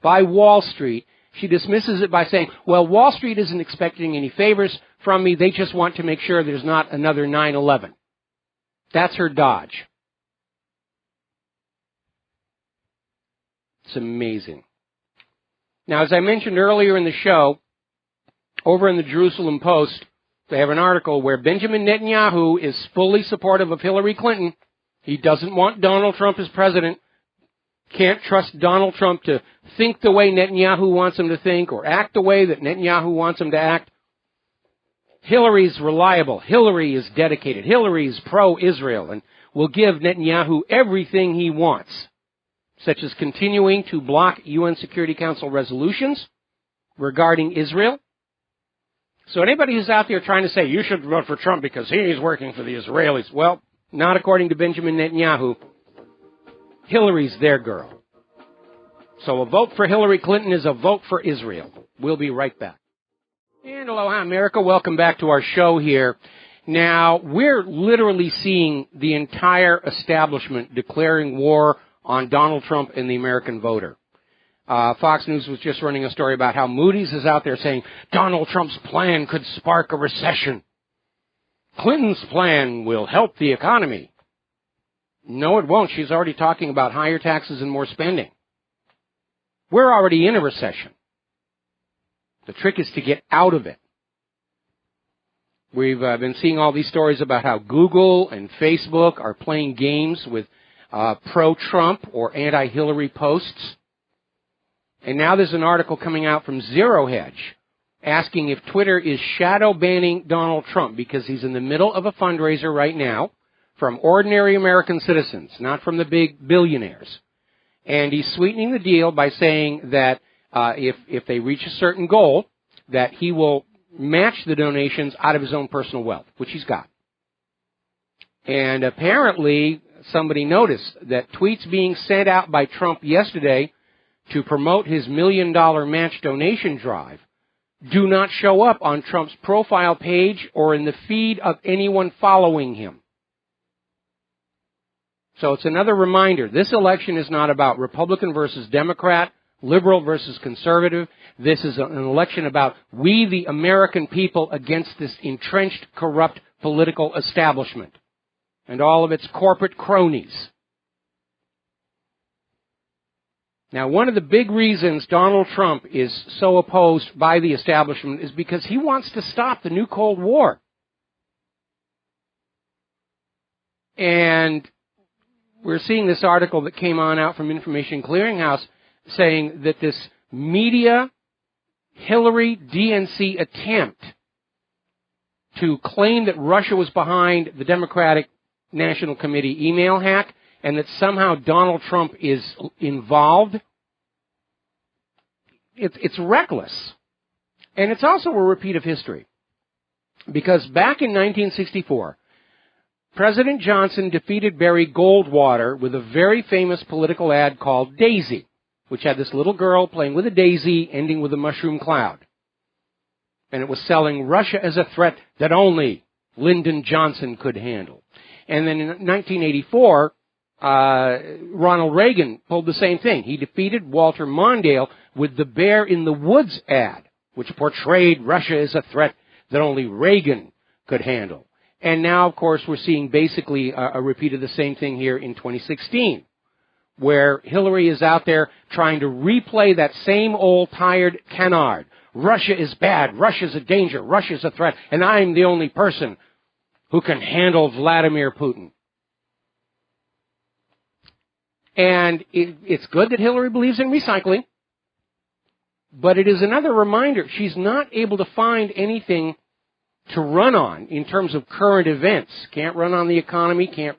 by Wall Street, she dismisses it by saying, well, Wall Street isn't expecting any favors from me. They just want to make sure there's not another 9/11. That's her dodge. It's amazing. Now, as I mentioned earlier in the show, over in the Jerusalem Post, they have an article where Benjamin Netanyahu is fully supportive of Hillary Clinton. He doesn't want Donald Trump as president. Can't trust Donald Trump to think the way Netanyahu wants him to think or act the way that Netanyahu wants him to act. Hillary's reliable. Hillary is dedicated. Hillary's pro-Israel and will give Netanyahu everything he wants, such as continuing to block UN Security Council resolutions regarding Israel. So anybody who's out there trying to say, you should vote for Trump because he's working for the Israelis, well, not according to Benjamin Netanyahu. Hillary's their girl. So a vote for Hillary Clinton is a vote for Israel. We'll be right back. And aloha, America. Welcome back to our show here. Now, we're literally seeing the entire establishment declaring war on Donald Trump and the American voter. Fox News was just running a story about how Moody's is out there saying Donald Trump's plan could spark a recession. Clinton's plan will help the economy. No, it won't. She's already talking about higher taxes and more spending. We're already in a recession. The trick is to get out of it. We've been seeing all these stories about how Google and Facebook are playing games with pro-Trump or anti-Hillary posts. And now there's an article coming out from Zero Hedge asking if Twitter is shadow banning Donald Trump because he's in the middle of a fundraiser right now from ordinary American citizens, not from the big billionaires. And he's sweetening the deal by saying that if they reach a certain goal, that he will match the donations out of his own personal wealth, which he's got. And apparently somebody noticed that tweets being sent out by Trump yesterday to promote his $1 million match donation drive do not show up on Trump's profile page or in the feed of anyone following him. So it's another reminder, this election is not about Republican versus Democrat, liberal versus conservative. This is an election about we, the American people, against this entrenched, corrupt political establishment and all of its corporate cronies. Now, one of the big reasons Donald Trump is so opposed by the establishment is because he wants to stop the new Cold War. And we're seeing this article that came out from Information Clearinghouse saying that this media Hillary DNC attempt to claim that Russia was behind the Democratic National Committee email hack and that somehow Donald Trump is involved, it's reckless. And it's also a repeat of history. Because back in 1964, President Johnson defeated Barry Goldwater with a very famous political ad called Daisy, which had this little girl playing with a daisy ending with a mushroom cloud. And it was selling Russia as a threat that only Lyndon Johnson could handle. And then in 1984, Ronald Reagan pulled the same thing. He defeated Walter Mondale with the Bear in the Woods ad, which portrayed Russia as a threat that only Reagan could handle. And now, of course, we're seeing basically a repeat of the same thing here in 2016, where Hillary is out there trying to replay that same old tired canard. Russia is bad, Russia's a danger, Russia's a threat, and I'm the only person who can handle Vladimir Putin. And it's good that Hillary believes in recycling, but it is another reminder she's not able to find anything to run on in terms of current events. Can't run on the economy, can't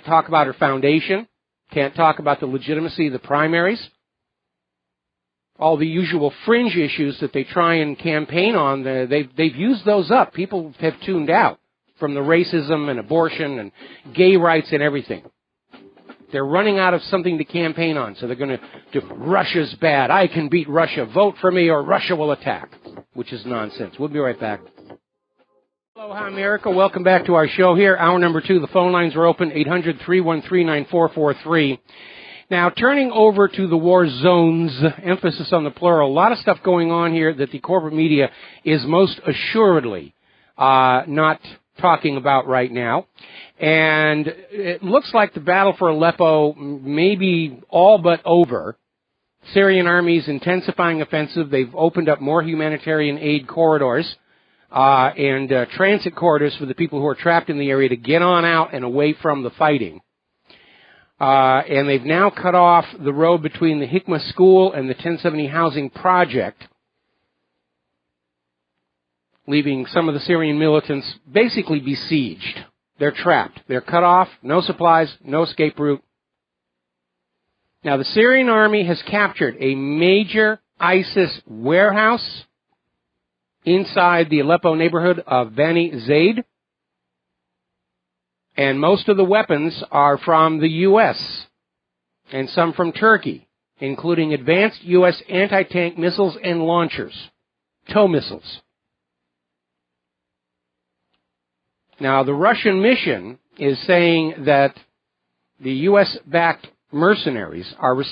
talk about her foundation, can't talk about the legitimacy of the primaries. All the usual fringe issues that they try and campaign on, they've used those up. People have tuned out from the racism and abortion and gay rights and everything. They're running out of something to campaign on, so they're going to do Russia's bad. I can beat Russia. Vote for me or Russia will attack, which is nonsense. We'll be right back. Aloha, America. Welcome back to our show here. Hour number 2. The phone lines are open, 800-313-9443. Now, turning over to the war zones, emphasis on the plural, a lot of stuff going on here that the corporate media is most assuredly not talking about right now. And it looks like the battle for Aleppo may be all but over. Syrian armies intensifying offensive. They've opened up more humanitarian aid corridors and transit corridors for the people who are trapped in the area to get on out and away from the fighting. And they've now cut off the road between the Hikma School and the 1070 Housing Project, leaving some of the Syrian militants basically besieged. They're trapped. They're cut off. No supplies, no escape route. Now, the Syrian army has captured a major ISIS warehouse inside the Aleppo neighborhood of Bani Zaid. And most of the weapons are from the U.S. and some from Turkey, including advanced U.S. anti-tank missiles and launchers, tow missiles. Now, the Russian mission is saying that the U.S.-backed mercenaries are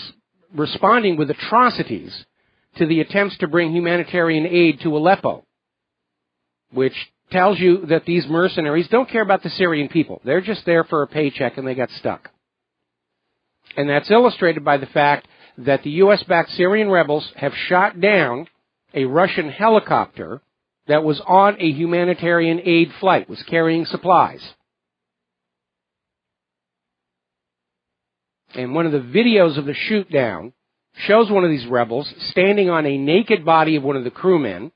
responding with atrocities to the attempts to bring humanitarian aid to Aleppo, which tells you that these mercenaries don't care about the Syrian people. They're just there for a paycheck and they got stuck. And that's illustrated by the fact that the U.S.-backed Syrian rebels have shot down a Russian helicopter that was on a humanitarian aid flight, was carrying supplies. And one of the videos of the shoot down shows one of these rebels standing on a naked body of one of the crewmen.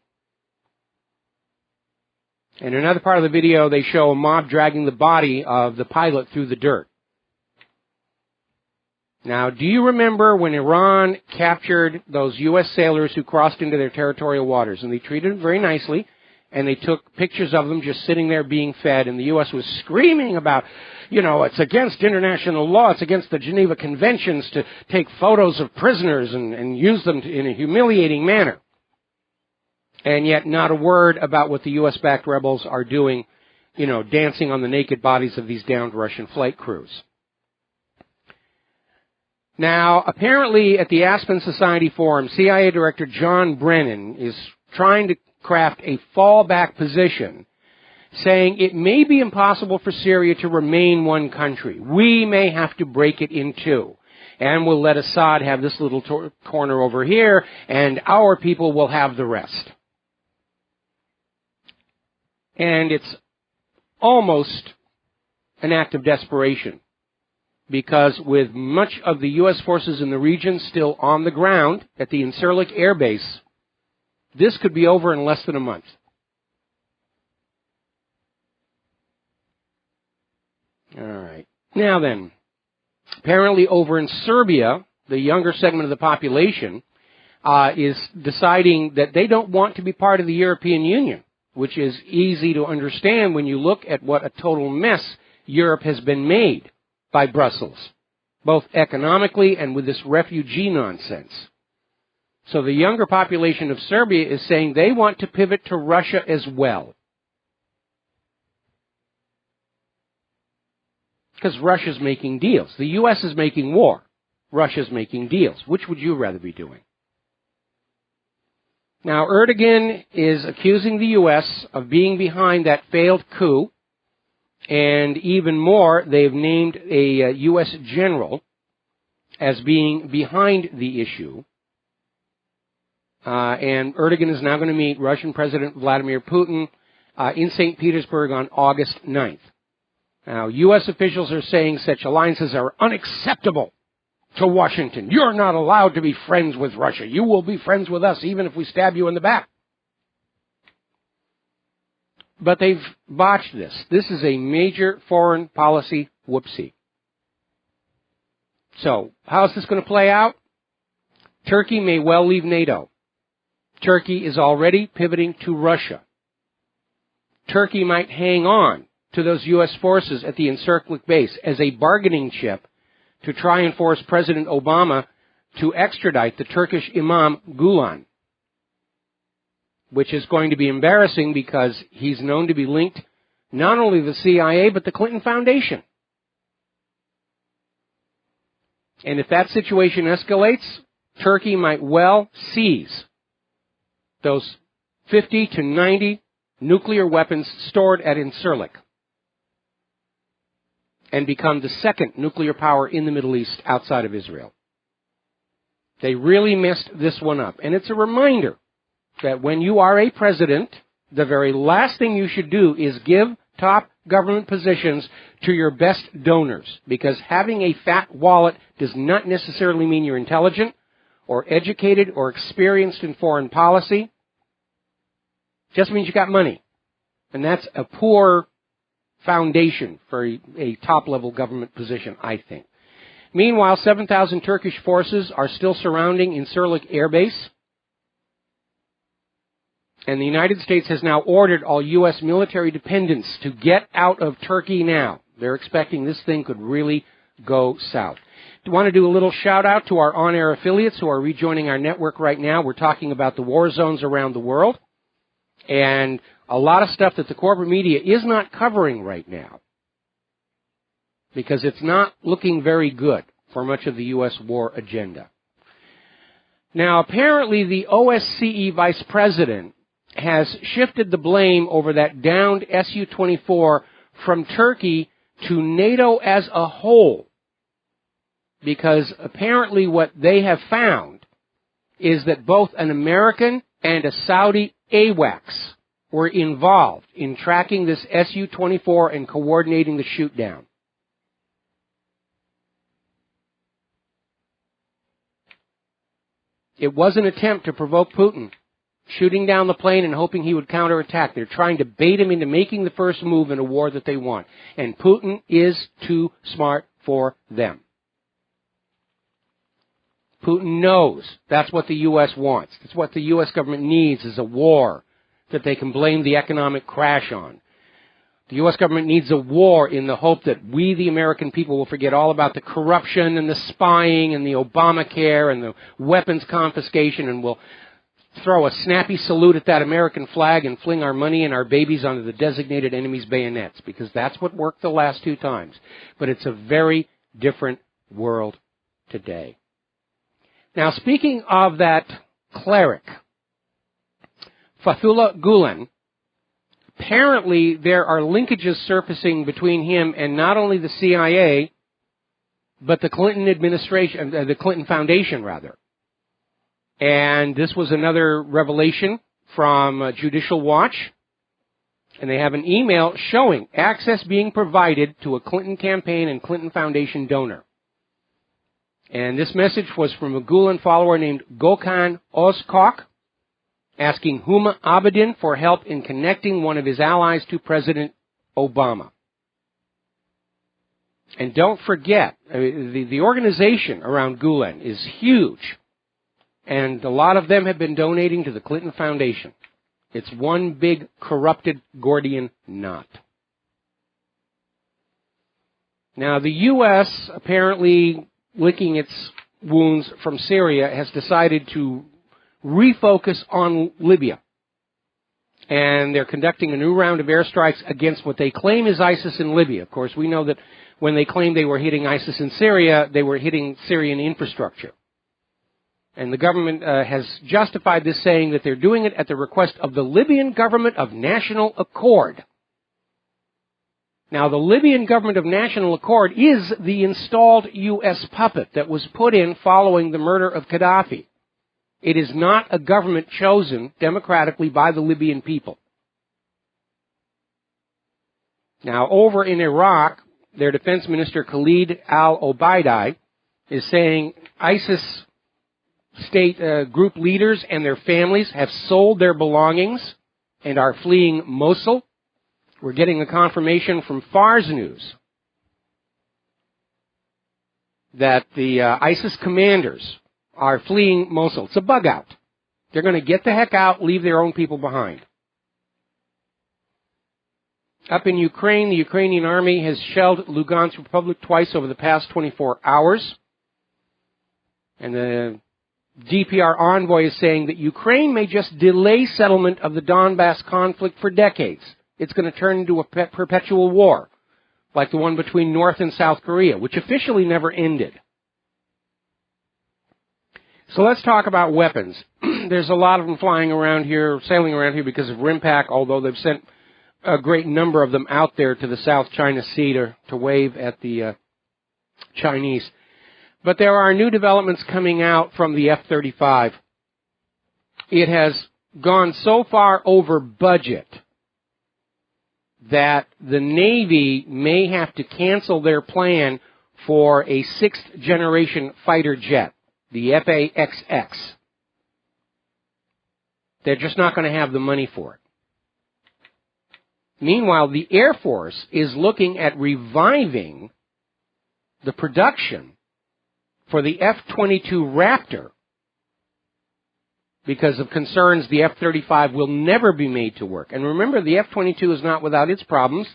And in another part of the video, they show a mob dragging the body of the pilot through the dirt. Now, do you remember when Iran captured those U.S. sailors who crossed into their territorial waters? And they treated them very nicely, and they took pictures of them just sitting there being fed, and the U.S. was screaming about, it's against international law, it's against the Geneva Conventions to take photos of prisoners and use them in a humiliating manner. And yet not a word about what the U.S.-backed rebels are doing, dancing on the naked bodies of these downed Russian flight crews. Now, apparently at the Aspen Society Forum, CIA Director John Brennan is trying to craft a fallback position, saying it may be impossible for Syria to remain one country. We may have to break it in two. And we'll let Assad have this little corner over here, and our people will have the rest. And it's almost an act of desperation, because with much of the U.S. forces in the region still on the ground at the Incirlik Air Base, this could be over in less than a month. All right. Now then, apparently over in Serbia, the younger segment of the population is deciding that they don't want to be part of the European Union, which is easy to understand when you look at what a total mess Europe has been made by Brussels, both economically and with this refugee nonsense. So the younger population of Serbia is saying they want to pivot to Russia as well. Because Russia's making deals. The U.S. is making war. Russia's making deals. Which would you rather be doing? Now, Erdogan is accusing the U.S. of being behind that failed coup. And even more, they've named a U.S. general as being behind the issue. And Erdogan is now going to meet Russian President Vladimir Putin in St. Petersburg on August 9th. Now, U.S. officials are saying such alliances are unacceptable to Washington. You're not allowed to be friends with Russia. You will be friends with us even if we stab you in the back. But they've botched this. This is a major foreign policy whoopsie. So, how's this going to play out? Turkey may well leave NATO. Turkey is already pivoting to Russia. Turkey might hang on to those U.S. forces at the Incirlik base as a bargaining chip to try and force President Obama to extradite the Turkish Imam Gulen, which is going to be embarrassing because he's known to be linked not only to the CIA but the Clinton Foundation. And if that situation escalates, Turkey might well seize those 50 to 90 nuclear weapons stored at Incirlik and become the second nuclear power in the Middle East outside of Israel. They really messed this one up. And it's a reminder that when you are a president, the very last thing you should do is give top government positions to your best donors, because having a fat wallet does not necessarily mean you're intelligent or educated or experienced in foreign policy. It just means you got money. And that's a poor foundation for a top-level government position, I think. Meanwhile, 7,000 Turkish forces are still surrounding Incirlik Air Base. And the United States has now ordered all U.S. military dependents to get out of Turkey now. They're expecting this thing could really go south. I want to do a little shout-out to our on-air affiliates who are rejoining our network right now. We're talking about the war zones around the world. And a lot of stuff that the corporate media is not covering right now, because it's not looking very good for much of the U.S. war agenda. Now, apparently the OSCE vice president has shifted the blame over that downed Su-24 from Turkey to NATO as a whole, because apparently what they have found is that both an American and a Saudi AWACS were involved in tracking this Su-24 and coordinating the shoot-down. It was an attempt to provoke Putin, shooting down the plane and hoping he would counterattack. They're trying to bait him into making the first move in a war that they want. And Putin is too smart for them. Putin knows that's what the U.S. wants. That's what the U.S. government needs, is a war that they can blame the economic crash on. The U.S. government needs a war in the hope that we, the American people, will forget all about the corruption and the spying and the Obamacare and the weapons confiscation, and will throw a snappy salute at that American flag and fling our money and our babies onto the designated enemy's bayonets, because that's what worked the last two times. But it's a very different world today. Now, speaking of that cleric, Fethullah Gulen, apparently there are linkages surfacing between him and not only the CIA, but the Clinton administration, the Clinton Foundation, rather. And this was another revelation from Judicial Watch. And they have an email showing access being provided to a Clinton campaign and Clinton Foundation donor. And this message was from a Gulen follower named Gökhan Özkok, asking Huma Abedin for help in connecting one of his allies to President Obama. And don't forget, the organization around Gulen is huge, and a lot of them have been donating to the Clinton Foundation. It's one big corrupted Gordian knot. Now, the U.S., apparently licking its wounds from Syria, has decided to refocus on Libya. And they're conducting a new round of airstrikes against what they claim is ISIS in Libya. Of course, we know that when they claimed they were hitting ISIS in Syria, they were hitting Syrian infrastructure. And the government has justified this, saying that they're doing it at the request of the Libyan government of national accord. Now, the Libyan government of national accord is the installed U.S. puppet that was put in following the murder of Gaddafi. It is not a government chosen democratically by the Libyan people. Now, over in Iraq, their defense minister Khalid al-Obaidi is saying ISIS state group leaders and their families have sold their belongings and are fleeing Mosul. We're getting a confirmation from Fars News that the ISIS commanders are fleeing Mosul. It's a bug out. They're going to get the heck out, leave their own people behind. Up in Ukraine, the Ukrainian army has shelled Lugansk Republic twice over the past 24 hours. And the DPR envoy is saying that Ukraine may just delay settlement of the Donbass conflict for decades. It's going to turn into a perpetual war, like the one between North and South Korea, which officially never ended. So let's talk about weapons. There's a lot of them flying around here, sailing around here because of RIMPAC, although they've sent a great number of them out there to the South China Sea to wave at the Chinese. But there are new developments coming out from the F-35. It has gone so far over budget that the Navy may have to cancel their plan for a sixth-generation fighter jet, the F/A-XX. They're just not going to have the money for it. Meanwhile, the Air Force is looking at reviving the production for the F-22 Raptor because of concerns the F-35 will never be made to work. And remember, the F-22 is not without its problems.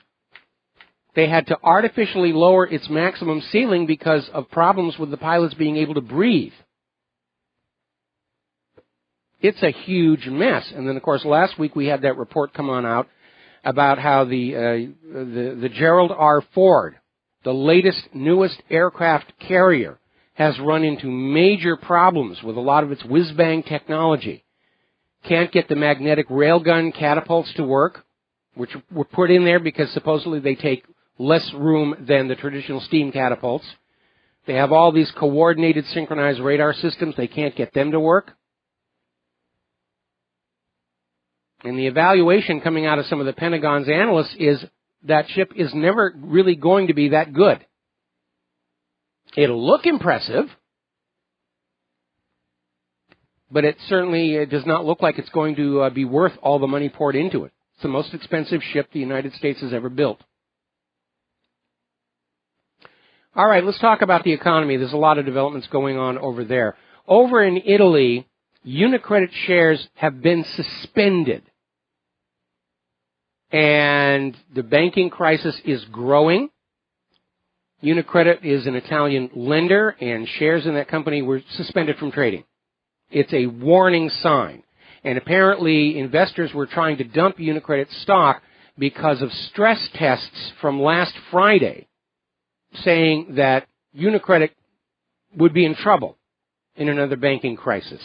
They had to artificially lower its maximum ceiling because of problems with the pilots being able to breathe. It's a huge mess. And then, of course, last week we had that report come on out about how the Gerald R. Ford, the latest, newest aircraft carrier, has run into major problems with a lot of its whiz-bang technology. Can't get the magnetic railgun catapults to work, which were put in there because supposedly they take less room than the traditional steam catapults. They have all these coordinated synchronized radar systems. They can't get them to work. And the evaluation coming out of some of the Pentagon's analysts is that ship is never really going to be that good. It'll look impressive, but it certainly does not look like it's going to be worth all the money poured into it. It's the most expensive ship the United States has ever built. All right, let's talk about the economy. There's a lot of developments going on over there. Over in Italy, Unicredit shares have been suspended, and the banking crisis is growing. Unicredit is an Italian lender, and shares in that company were suspended from trading. It's a warning sign. And apparently investors were trying to dump Unicredit stock because of stress tests from last Friday saying that Unicredit would be in trouble in another banking crisis.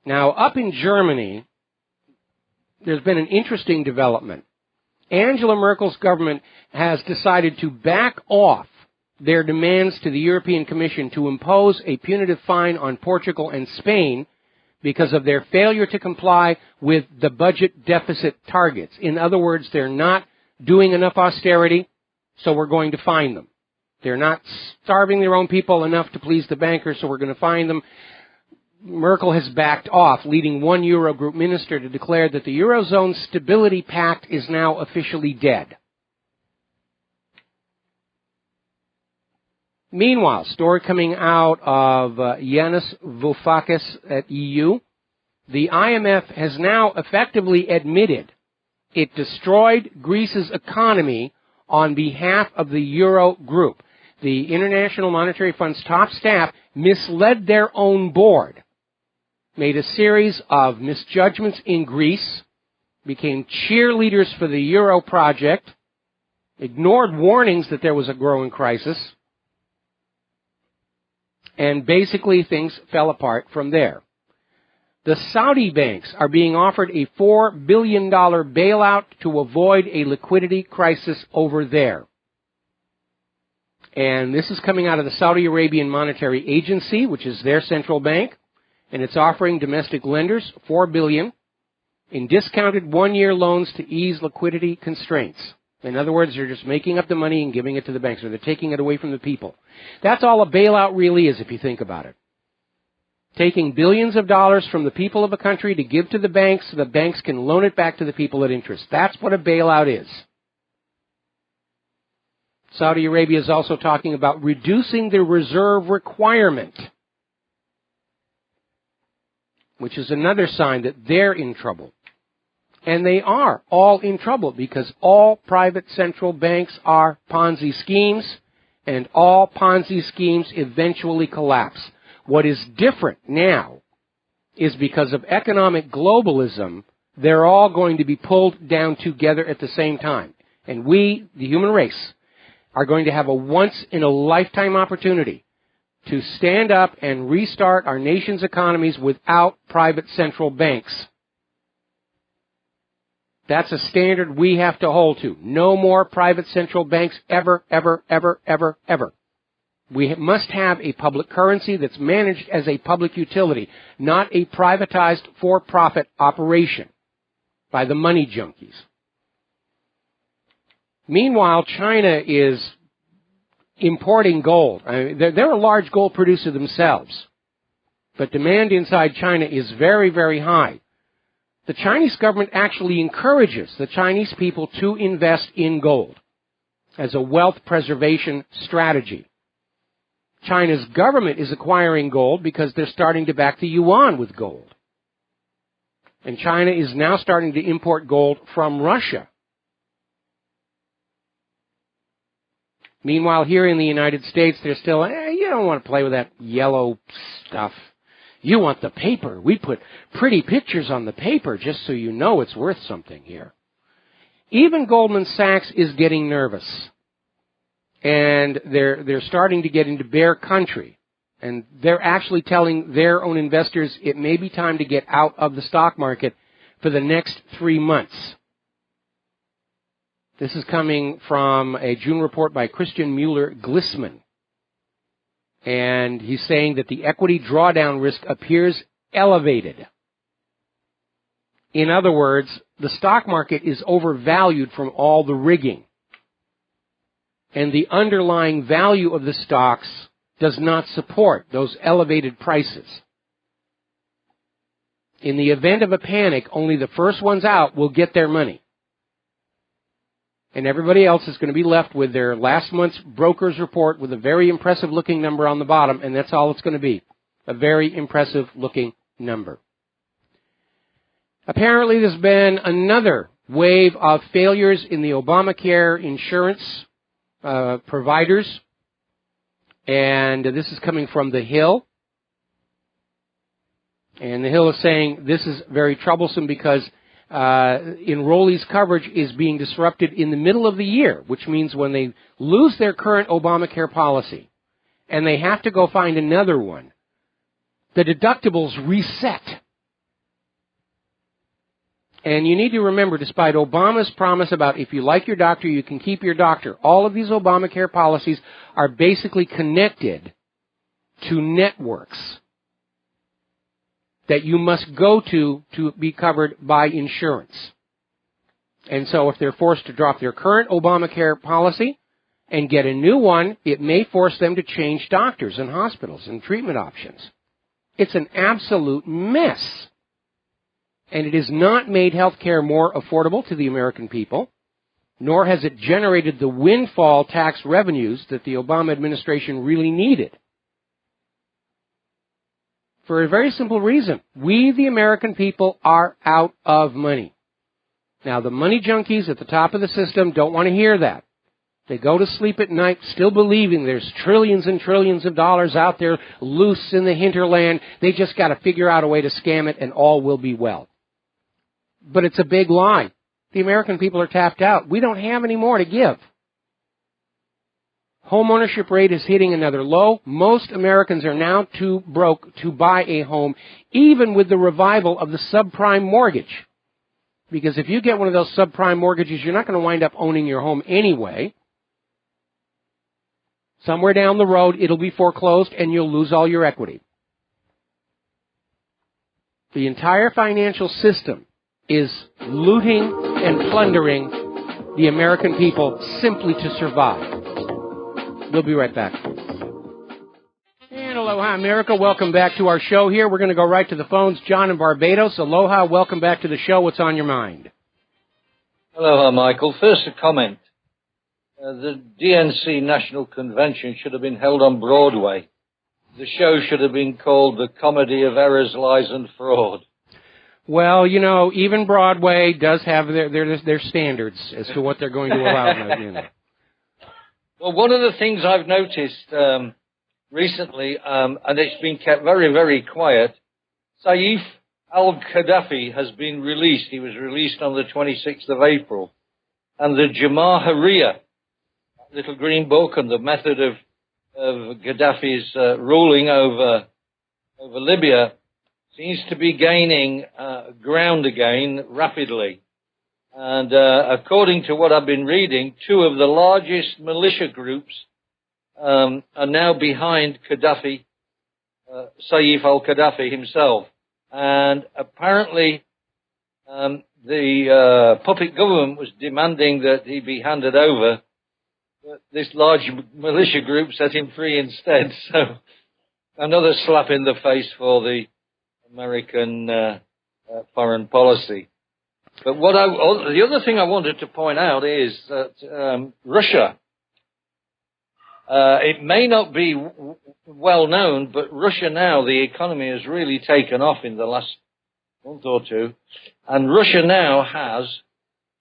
Now, up in Germany, there's been an interesting development. Angela Merkel's government has decided to back off their demands to the European Commission to impose a punitive fine on Portugal and Spain because of their failure to comply with the budget deficit targets. In other words, they're not doing enough austerity, so we're going to fine them. They're not starving their own people enough to please the bankers, so we're going to fine them. Merkel has backed off, leading one Eurogroup minister to declare that the Eurozone Stability Pact is now officially dead. Meanwhile, story coming out of Yanis Varoufakis at EU, the IMF has now effectively admitted it destroyed Greece's economy on behalf of the Euro group. The International Monetary Fund's top staff misled their own board, made a series of misjudgments in Greece, became cheerleaders for the Euro project, ignored warnings that there was a growing crisis, and basically things fell apart from there. The Saudi banks are being offered a $4 billion bailout to avoid a liquidity crisis over there. And this is coming out of the Saudi Arabian Monetary Agency, which is their central bank, and it's offering domestic lenders $4 billion in discounted one-year loans to ease liquidity constraints. In other words, they're just making up the money and giving it to the banks, or they're taking it away from the people. That's all a bailout really is, if you think about it. Taking billions of dollars from the people of a country to give to the banks so the banks can loan it back to the people at interest. That's what a bailout is. Saudi Arabia is also talking about reducing the reserve requirement, which is another sign that they're in trouble. And they are all in trouble because all private central banks are Ponzi schemes, and all Ponzi schemes eventually collapse. What is different now is because of economic globalism, they're all going to be pulled down together at the same time. And we, the human race, are going to have a once-in-a-lifetime opportunity to stand up and restart our nation's economies without private central banks. That's a standard we have to hold to. No more private central banks ever, ever, ever, ever, ever. We must have a public currency that's managed as a public utility, not a privatized for-profit operation by the money junkies. Meanwhile, China is importing gold. They're a large gold producer themselves, but demand inside China is very, very high. The Chinese government actually encourages the Chinese people to invest in gold as a wealth preservation strategy. China's government is acquiring gold because they're starting to back the yuan with gold. And China is now starting to import gold from Russia. Meanwhile, here in the United States, they're still, you don't want to play with that yellow stuff. You want the paper. We put pretty pictures on the paper just so you know it's worth something here. Even Goldman Sachs is getting nervous. And they're starting to get into bear country. And they're actually telling their own investors it may be time to get out of the stock market for the next 3 months. This is coming from a June report by Christian Mueller-Glissman. And he's saying that the equity drawdown risk appears elevated. In other words, the stock market is overvalued from all the rigging. And the underlying value of the stocks does not support those elevated prices. In the event of a panic, only the first ones out will get their money. And everybody else is going to be left with their last month's broker's report with a very impressive looking number on the bottom, and that's all it's going to be. A very impressive looking number. Apparently there's been another wave of failures in the Obamacare insurance providers, and this is coming from The Hill. And The Hill is saying this is very troublesome because enrollees' coverage is being disrupted in the middle of the year, which means when they lose their current Obamacare policy and they have to go find another one, the deductibles reset. And you need to remember, despite Obama's promise about if you like your doctor, you can keep your doctor, all of these Obamacare policies are basically connected to networks that you must go to be covered by insurance. And so if they're forced to drop their current Obamacare policy and get a new one, it may force them to change doctors and hospitals and treatment options. It's an absolute mess. And it has not made health care more affordable to the American people, nor has it generated the windfall tax revenues that the Obama administration really needed. For a very simple reason. We, the American people, are out of money. Now, the money junkies at the top of the system don't want to hear that. They go to sleep at night still believing there's trillions and trillions of dollars out there loose in the hinterland. They just got to figure out a way to scam it and all will be well. But it's a big lie. The American people are tapped out. We don't have any more to give. Home ownership rate is hitting another low. Most Americans are now too broke to buy a home, even with the revival of the subprime mortgage. Because if you get one of those subprime mortgages, you're not going to wind up owning your home anyway. Somewhere down the road, it'll be foreclosed and you'll lose all your equity. The entire financial system is looting and plundering the American people simply to survive. We'll be right back. And aloha, America. Welcome back to our show here. We're going to go right to the phones. John in Barbados. Aloha. Welcome back to the show. What's on your mind? Aloha, Michael. First, a comment. The DNC National Convention should have been held on Broadway. The show should have been called The Comedy of Errors, Lies, and Fraud. Well, you know, even Broadway does have their standards as to what they're going to allow. You know. Well, one of the things I've noticed recently, and it's been kept very, very quiet, Saif al-Gaddafi has been released. He was released on the 26th of April. And the Jamahiriya, little green book and the method of Gaddafi's ruling over Libya, seems to be gaining ground again rapidly. And according to what I've been reading, two of the largest militia groups are now behind Gaddafi, Saif al-Gaddafi himself. And apparently the puppet government was demanding that he be handed over. But this large militia group set him free instead. So another slap in the face for the American foreign policy. But the other thing I wanted to point out is that Russia, it may not be well known, but Russia now, the economy has really taken off in the last month or two. And Russia now has,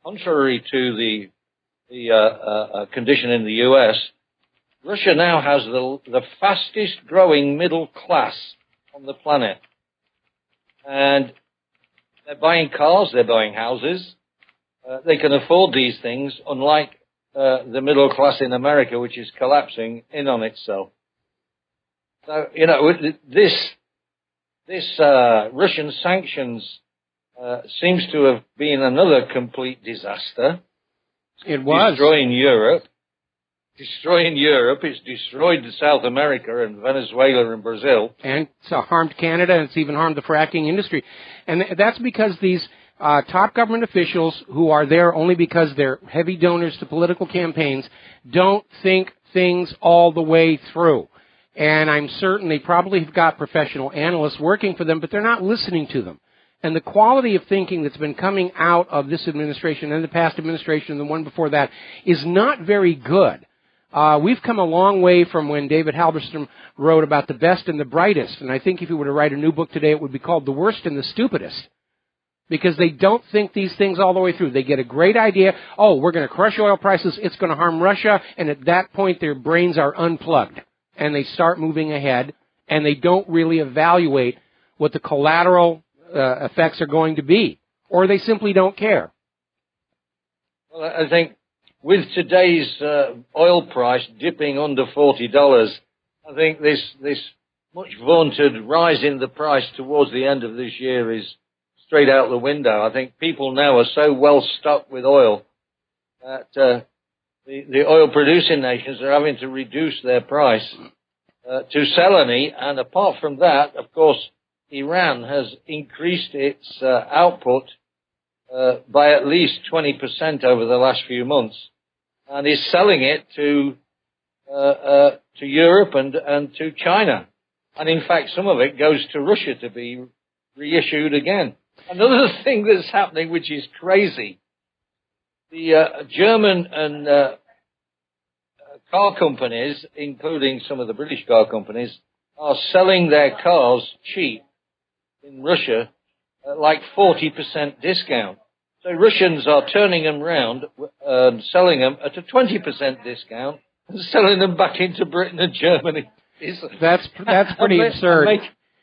contrary to the condition in the U.S., Russia now has the fastest growing middle class on the planet. And they're buying cars, they're buying houses. They can afford these things, unlike the middle class in America, which is collapsing in on itself. So, you know, this Russian sanctions seems to have been another complete disaster. It was. Destroying Europe. It's destroyed South America and Venezuela and Brazil. And it's harmed Canada, and it's even harmed the fracking industry. And that's because these top government officials, who are there only because they're heavy donors to political campaigns, don't think things all the way through. And I'm certain they probably have got professional analysts working for them, but they're not listening to them. And the quality of thinking that's been coming out of this administration and the past administration and the one before that is not very good. We've come a long way from when David Halberstam wrote about the best and the brightest. And I think if he were to write a new book today, it would be called The Worst and the Stupidest. Because they don't think these things all the way through. They get a great idea. Oh, we're going to crush oil prices. It's going to harm Russia. And at that point, their brains are unplugged. And they start moving ahead. And they don't really evaluate what the collateral effects are going to be. Or they simply don't care. Well, I think with today's oil price dipping under $40, I think this much vaunted rise in the price towards the end of this year is straight out the window. I think people now are so well stocked with oil that the oil-producing nations are having to reduce their price to sell any. And apart from that, of course, Iran has increased its output by at least 20% over the last few months, and is selling it to Europe and to China. And in fact, some of it goes to Russia to be reissued again. Another thing that's happening, which is crazy, the German and car companies, including some of the British car companies, are selling their cars cheap in Russia at like 40% discount. So Russians are turning them round and selling them at a 20% discount and selling them back into Britain and Germany. That's pretty absurd.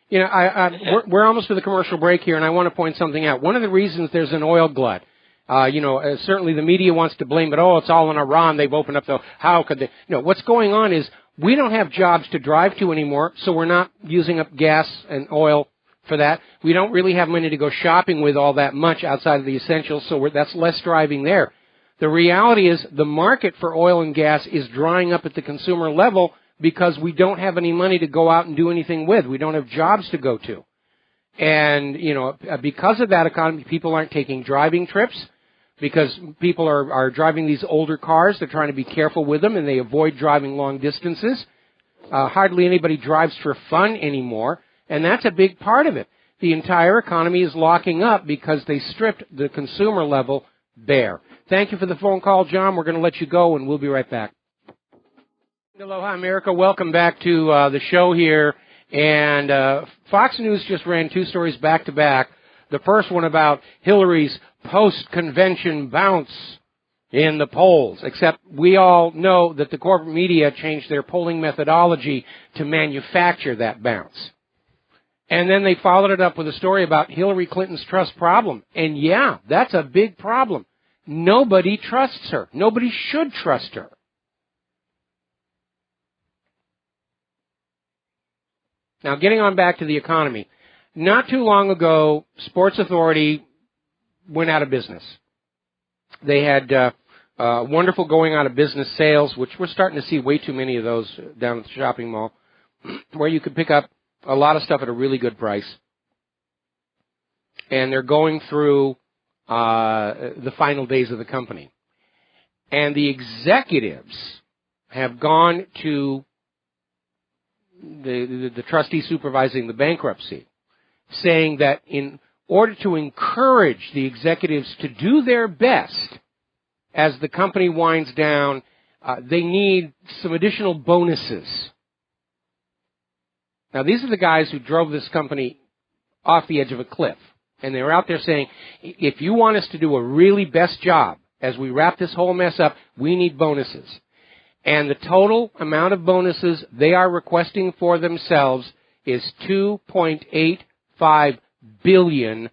You know, we're almost to the commercial break here, and I want to point something out. One of the reasons there's an oil glut, Certainly the media wants to blame it. Oh, it's all in Iran. They've opened up how could they? No, what's going on is we don't have jobs to drive to anymore, so we're not using up gas and oil for that. We don't really have money to go shopping with all that much outside of the essentials, so that's less driving there. The reality is the market for oil and gas is drying up at the consumer level because we don't have any money to go out and do anything with. We don't have jobs to go to. And, because of that economy, people aren't taking driving trips because people are driving these older cars. They're trying to be careful with them, and they avoid driving long distances. Hardly anybody drives for fun anymore, and that's a big part of it. The entire economy is locking up because they stripped the consumer level bare. Thank you for the phone call, John. We're going to let you go, and we'll be right back. Aloha, America. Welcome back to the show here. And Fox News just ran two stories back-to-back. The first one about Hillary's post-convention bounce in the polls, except we all know that the corporate media changed their polling methodology to manufacture that bounce. And then they followed it up with a story about Hillary Clinton's trust problem. And yeah, that's a big problem. Nobody trusts her. Nobody should trust her. Now, getting on back to the economy. Not too long ago, Sports Authority went out of business. They had wonderful going out of business sales, which we're starting to see way too many of those down at the shopping mall, where you could pick up a lot of stuff at a really good price. And they're going through the final days of the company. And the executives have gone to the trustee supervising the bankruptcy, saying that in order to encourage the executives to do their best as the company winds down, they need some additional bonuses. Now, these are the guys who drove this company off the edge of a cliff. And they were out there saying, if you want us to do a really best job as we wrap this whole mess up, we need bonuses. And the total amount of bonuses they are requesting for themselves is $2.85 billion.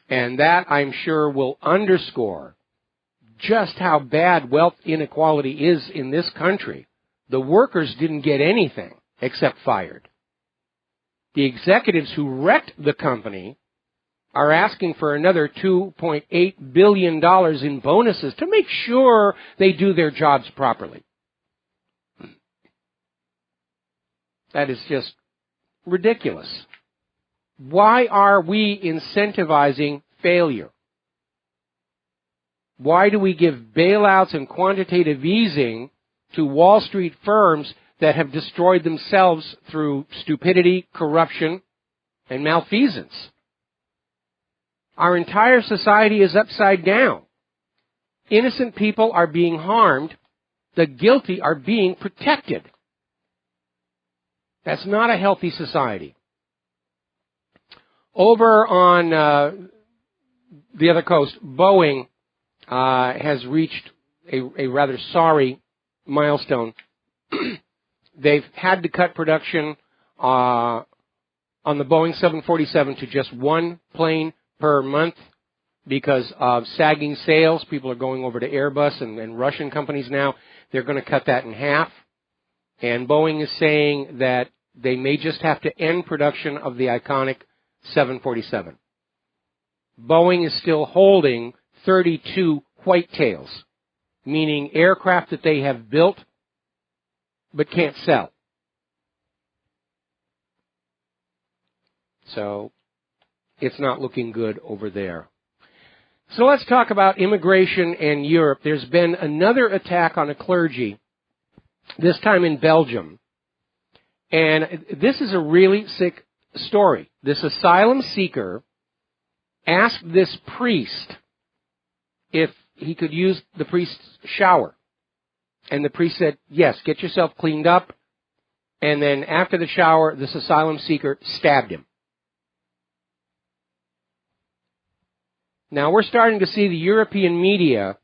And that, I'm sure, will underscore just how bad wealth inequality is in this country. The workers didn't get anything except fired. The executives who wrecked the company are asking for another $2.8 billion in bonuses to make sure they do their jobs properly. That is just ridiculous. Why are we incentivizing failure? Why do we give bailouts and quantitative easing to Wall Street firms that have destroyed themselves through stupidity, corruption, and malfeasance? Our entire society is upside down. Innocent people are being harmed. The guilty are being protected. That's not a healthy society. Over on the other coast, Boeing has reached a rather sorry milestone. They've had to cut production on the Boeing 747 to just one plane per month because of sagging sales. People are going over to Airbus and Russian companies now. They're going to cut that in half. And Boeing is saying that they may just have to end production of the iconic 747. Boeing is still holding 32 whitetails, meaning aircraft that they have built but can't sell. So it's not looking good over there. So let's talk about immigration and Europe. There's been another attack on a clergy, this time in Belgium. And this is a really sick story. This asylum seeker asked this priest if he could use the priest's shower. And the priest said, yes, get yourself cleaned up. And then after the shower, this asylum seeker stabbed him. Now, we're starting to see the European media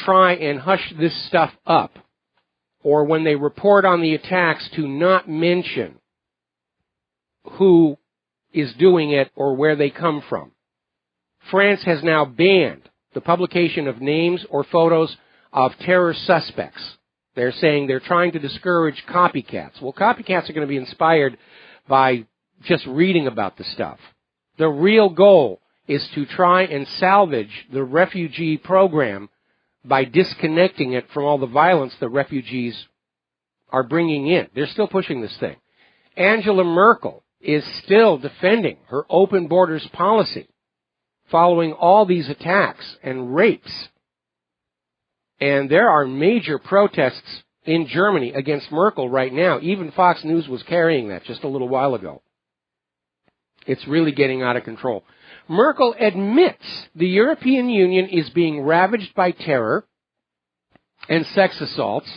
try and hush this stuff up, or when they report on the attacks, to not mention who is doing it or where they come from. France has now banned the publication of names or photos of terror suspects. They're saying they're trying to discourage copycats. Well, copycats are going to be inspired by just reading about the stuff. The real goal is to try and salvage the refugee program by disconnecting it from all the violence the refugees are bringing in. They're still pushing this thing. Angela Merkel is still defending her open borders policy following all these attacks and rapes. And there are major protests in Germany against Merkel right now. Even Fox News was carrying that just a little while ago. It's really getting out of control. Merkel admits the European Union is being ravaged by terror and sex assaults,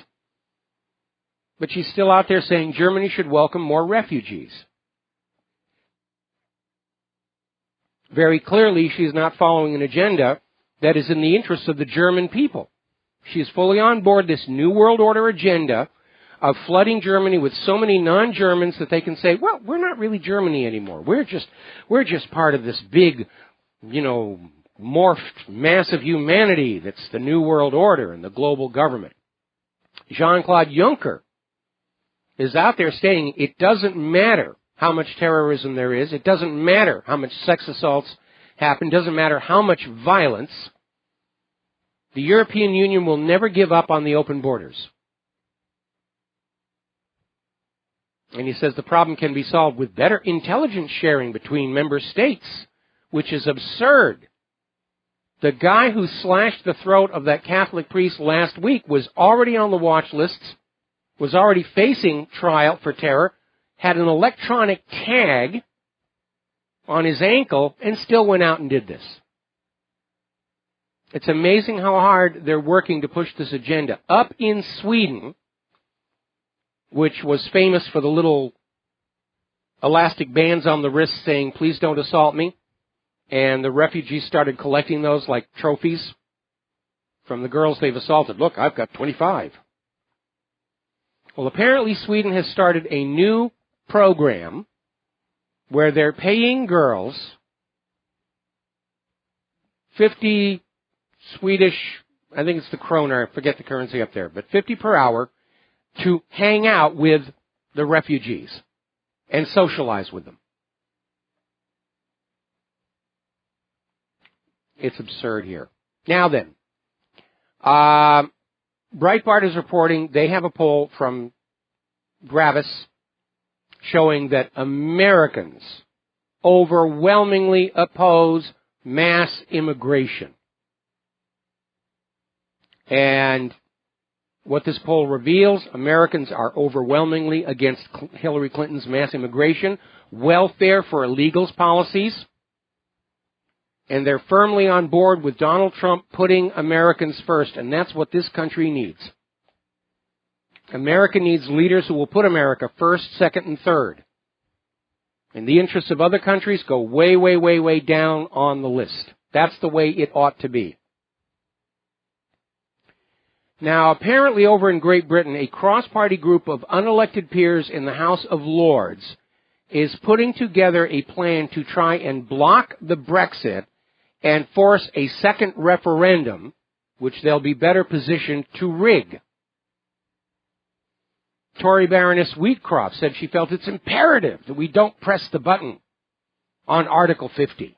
but she's still out there saying Germany should welcome more refugees. Very clearly, she's not following an agenda that is in the interests of the German people. She's fully on board this New World Order agenda of flooding Germany with so many non-Germans that they can say, well, we're not really Germany anymore. We're just part of this big, morphed mass of humanity that's the New World Order and the global government. Jean-Claude Juncker is out there saying it doesn't matter how much terrorism there is. It doesn't matter how much sex assaults happen. It doesn't matter how much violence. The European Union will never give up on the open borders. And he says the problem can be solved with better intelligence sharing between member states, which is absurd. The guy who slashed the throat of that Catholic priest last week was already on the watch lists, was already facing trial for terror, had an electronic tag on his ankle, and still went out and did this. It's amazing how hard they're working to push this agenda. Up in Sweden, which was famous for the little elastic bands on the wrist saying, please don't assault me, and the refugees started collecting those like trophies from the girls they've assaulted. Look, I've got 25. Well, apparently Sweden has started a new program where they're paying girls 50 Swedish, I think it's the kroner, I forget the currency up there, but 50 per hour to hang out with the refugees and socialize with them. It's absurd here. Now then, Breitbart is reporting, they have a poll from Gravis showing that Americans overwhelmingly oppose mass immigration. And what this poll reveals, Americans are overwhelmingly against Hillary Clinton's mass immigration, welfare for illegals policies, and they're firmly on board with Donald Trump putting Americans first, and that's what this country needs. America needs leaders who will put America first, second, and third. And the interests of other countries go way, way, way, way down on the list. That's the way it ought to be. Now, apparently over in Great Britain, a cross-party group of unelected peers in the House of Lords is putting together a plan to try and block the Brexit and force a second referendum, which they'll be better positioned to rig. Tory Baroness Wheatcroft said she felt it's imperative that we don't press the button on Article 50.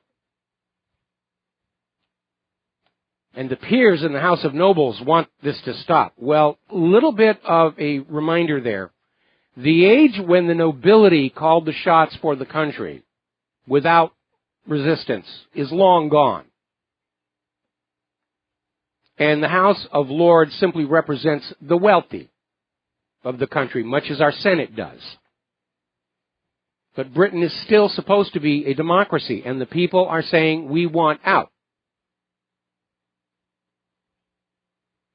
And the peers in the House of Nobles want this to stop. Well, a little bit of a reminder there. The age when the nobility called the shots for the country without resistance is long gone. And the House of Lords simply represents the wealthy of the country, much as our Senate does. But Britain is still supposed to be a democracy, and the people are saying we want out.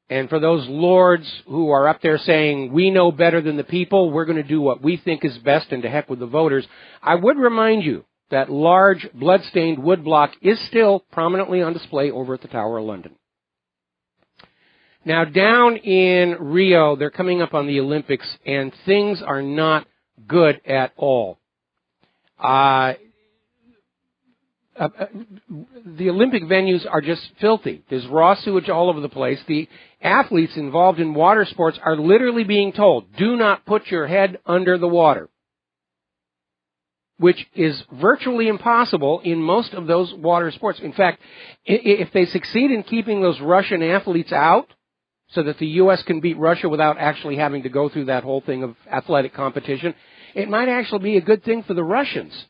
And for those lords who are up there saying, we know better than the people, we're going to do what we think is best, and to heck with the voters, I would remind you that large blood-stained woodblock is still prominently on display over at the Tower of London. Now, down in Rio, they're coming up on the Olympics, and things are not good at all. the Olympic venues are just filthy. There's raw sewage all over the place. The athletes involved in water sports are literally being told, do not put your head under the water, which is virtually impossible in most of those water sports. In fact, if they succeed in keeping those Russian athletes out so that the U.S. can beat Russia without actually having to go through that whole thing of athletic competition, it might actually be a good thing for the Russians.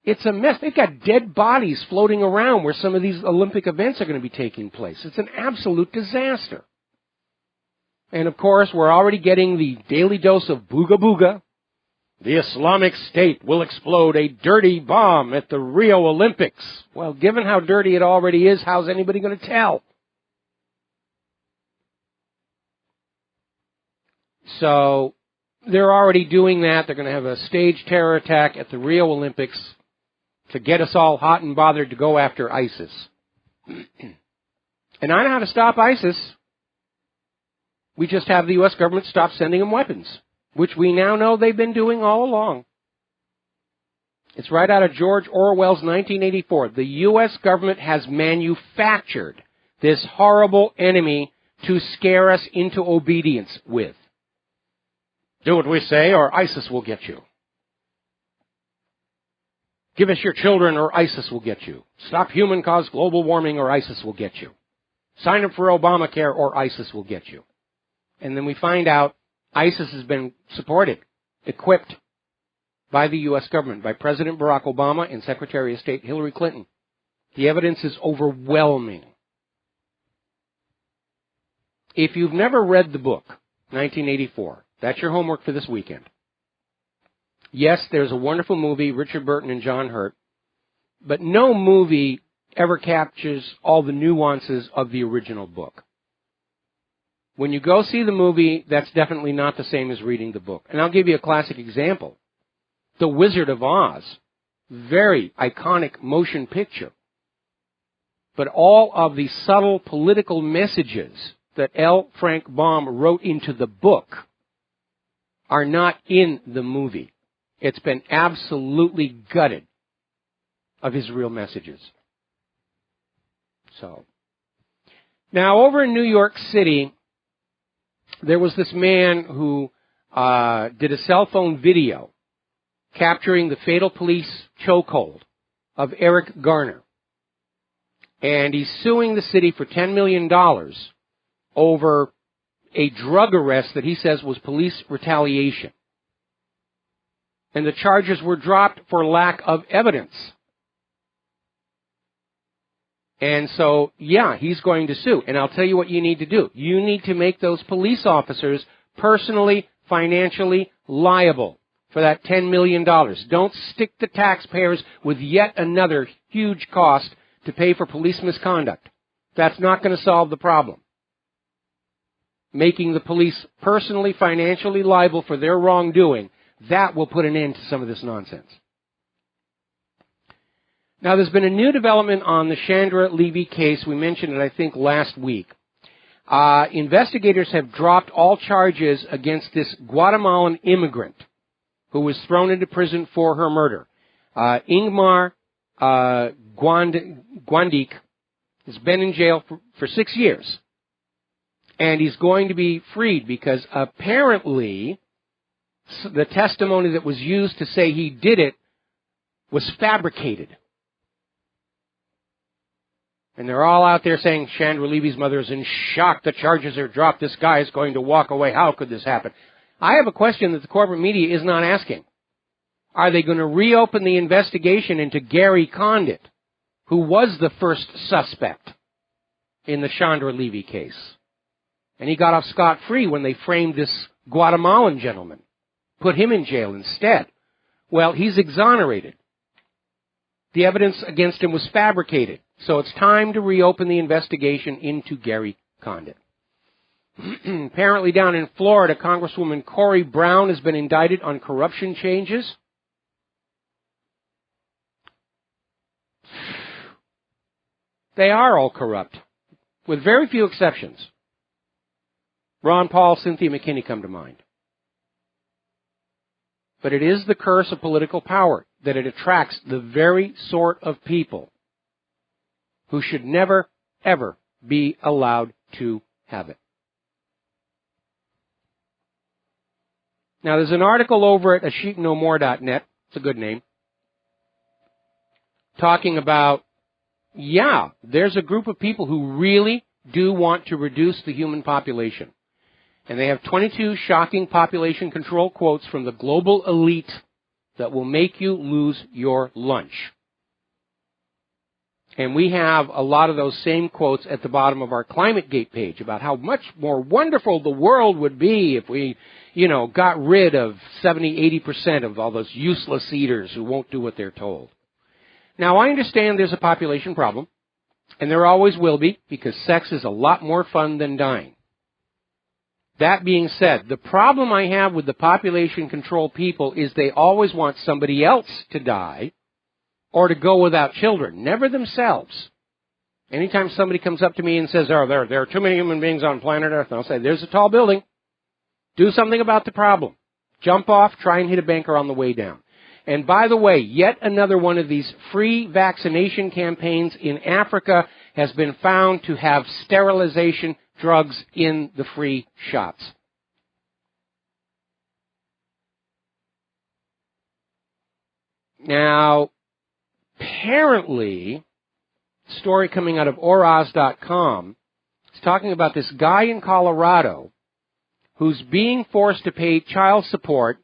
It's a mess. They've got dead bodies floating around where some of these Olympic events are going to be taking place. It's an absolute disaster. And, of course, we're already getting the daily dose of booga booga. The Islamic State will explode a dirty bomb at the Rio Olympics. Well, given how dirty it already is, how's anybody going to tell? So they're already doing that. They're going to have a staged terror attack at the Rio Olympics to get us all hot and bothered to go after ISIS. And I know how to stop ISIS. We just have the U.S. government stop sending them weapons, which we now know they've been doing all along. It's right out of George Orwell's 1984. The U.S. government has manufactured this horrible enemy to scare us into obedience with. Do what we say or ISIS will get you. Give us your children or ISIS will get you. Stop human-caused global warming or ISIS will get you. Sign up for Obamacare or ISIS will get you. And then we find out ISIS has been supported, equipped by the U.S. government, by President Barack Obama and Secretary of State Hillary Clinton. The evidence is overwhelming. If you've never read the book, 1984, that's your homework for this weekend. Yes, there's a wonderful movie, Richard Burton and John Hurt, but no movie ever captures all the nuances of the original book. When you go see the movie, that's definitely not the same as reading the book. And I'll give you a classic example. The Wizard of Oz, very iconic motion picture. But all of the subtle political messages that L. Frank Baum wrote into the book are not in the movie. It's been absolutely gutted of his real messages. So, now over in New York City, there was this man who did a cell phone video capturing the fatal police chokehold of Eric Garner. And he's suing the city for $10 million over a drug arrest that he says was police retaliation. And the charges were dropped for lack of evidence. And so, yeah, he's going to sue. And I'll tell you what you need to do. You need to make those police officers personally, financially liable for that $10 million. Don't stick the taxpayers with yet another huge cost to pay for police misconduct. That's not going to solve the problem. Making the police personally, financially liable for their wrongdoing, that will put an end to some of this nonsense. Now, there's been a new development on the Chandra Levy case. We mentioned it, I think, last week. Investigators have dropped all charges against this Guatemalan immigrant who was thrown into prison for her murder. Ingmar Guandic has been in jail for 6 years. And he's going to be freed because apparently the testimony that was used to say he did it was fabricated. And they're all out there saying Chandra Levy's mother is in shock. The charges are dropped. This guy is going to walk away. How could this happen? I have a question that the corporate media is not asking. Are they going to reopen the investigation into Gary Condit, who was the first suspect in the Chandra Levy case? And he got off scot-free when they framed this Guatemalan gentleman, put him in jail instead. Well, he's exonerated. The evidence against him was fabricated. So it's time to reopen the investigation into Gary Condit. Apparently down in Florida, Congresswoman Corey Brown has been indicted on corruption charges. They are all corrupt, with very few exceptions. Ron Paul, Cynthia McKinney come to mind. But it is the curse of political power. that it attracts the very sort of people who should never, ever be allowed to have it. Now, there's an article over at asheepnomore.net, it's a good name, talking about, yeah, there's a group of people who really do want to reduce the human population. And they have 22 shocking population control quotes from the global elite that will make you lose your lunch. And we have a lot of those same quotes at the bottom of our ClimateGate page about how much more wonderful the world would be if we, got rid of 70, 80% of all those useless eaters who won't do what they're told. Now, I understand there's a population problem, and there always will be, because sex is a lot more fun than dying. That being said, the problem I have with the population control people is they always want somebody else to die or to go without children, never themselves. Anytime somebody comes up to me and says, oh, there are too many human beings on planet Earth, and I'll say, there's a tall building. Do something about the problem. Jump off, try and hit a banker on the way down. And by the way, yet another one of these free vaccination campaigns in Africa has been found to have sterilization drugs in the free shots. Now, apparently, a story coming out of Oraz.com is talking about this guy in Colorado who's being forced to pay child support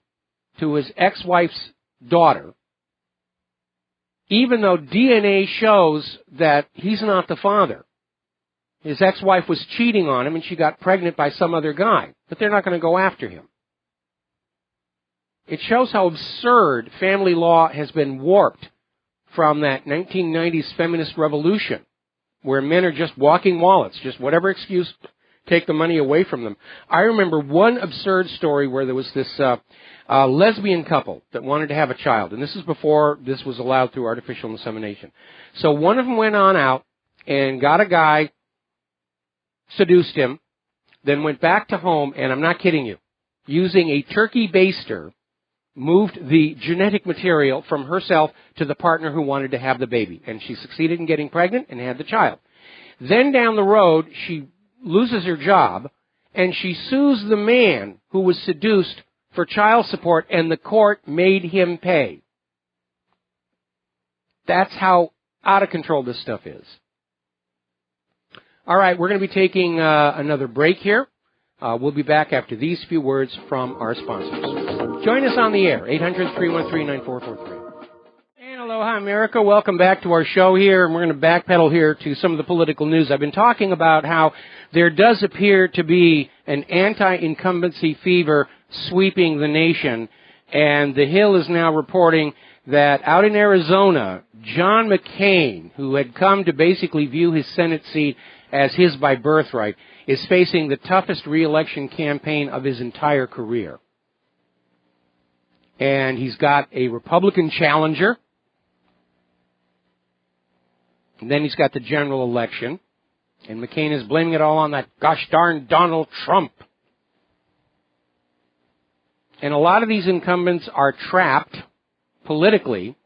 to his ex-wife's daughter, even though DNA shows that he's not the father. His ex-wife was cheating on him and she got pregnant by some other guy, but they're not going to go after him. It shows how absurd family law has been warped from that 1990s feminist revolution, where men are just walking wallets, just whatever excuse, take the money away from them. I remember one absurd story where there was this lesbian couple that wanted to have a child, and this is before this was allowed through artificial insemination. So one of them went on out and got a guy, seduced him, then went back to home, and I'm not kidding you, using a turkey baster, moved the genetic material from herself to the partner who wanted to have the baby. And she succeeded in getting pregnant and had the child. Then down the road, she loses her job, and she sues the man who was seduced for child support, and the court made him pay. That's how out of control this stuff is. All right, we're going to be taking another break here. We'll be back after these few words from our sponsors. Join us on the air, 800-313-9443. And aloha, America. Welcome back to our show here, and we're going to backpedal here to some of the political news. I've been talking about how there does appear to be an anti-incumbency fever sweeping the nation, and The Hill is now reporting that out in Arizona, John McCain, who had come to basically view his Senate seat as his by birthright, is facing the toughest re-election campaign of his entire career. And he's got a Republican challenger. And then he's got the general election. And McCain is blaming it all on that gosh darn Donald Trump. And a lot of these incumbents are trapped politically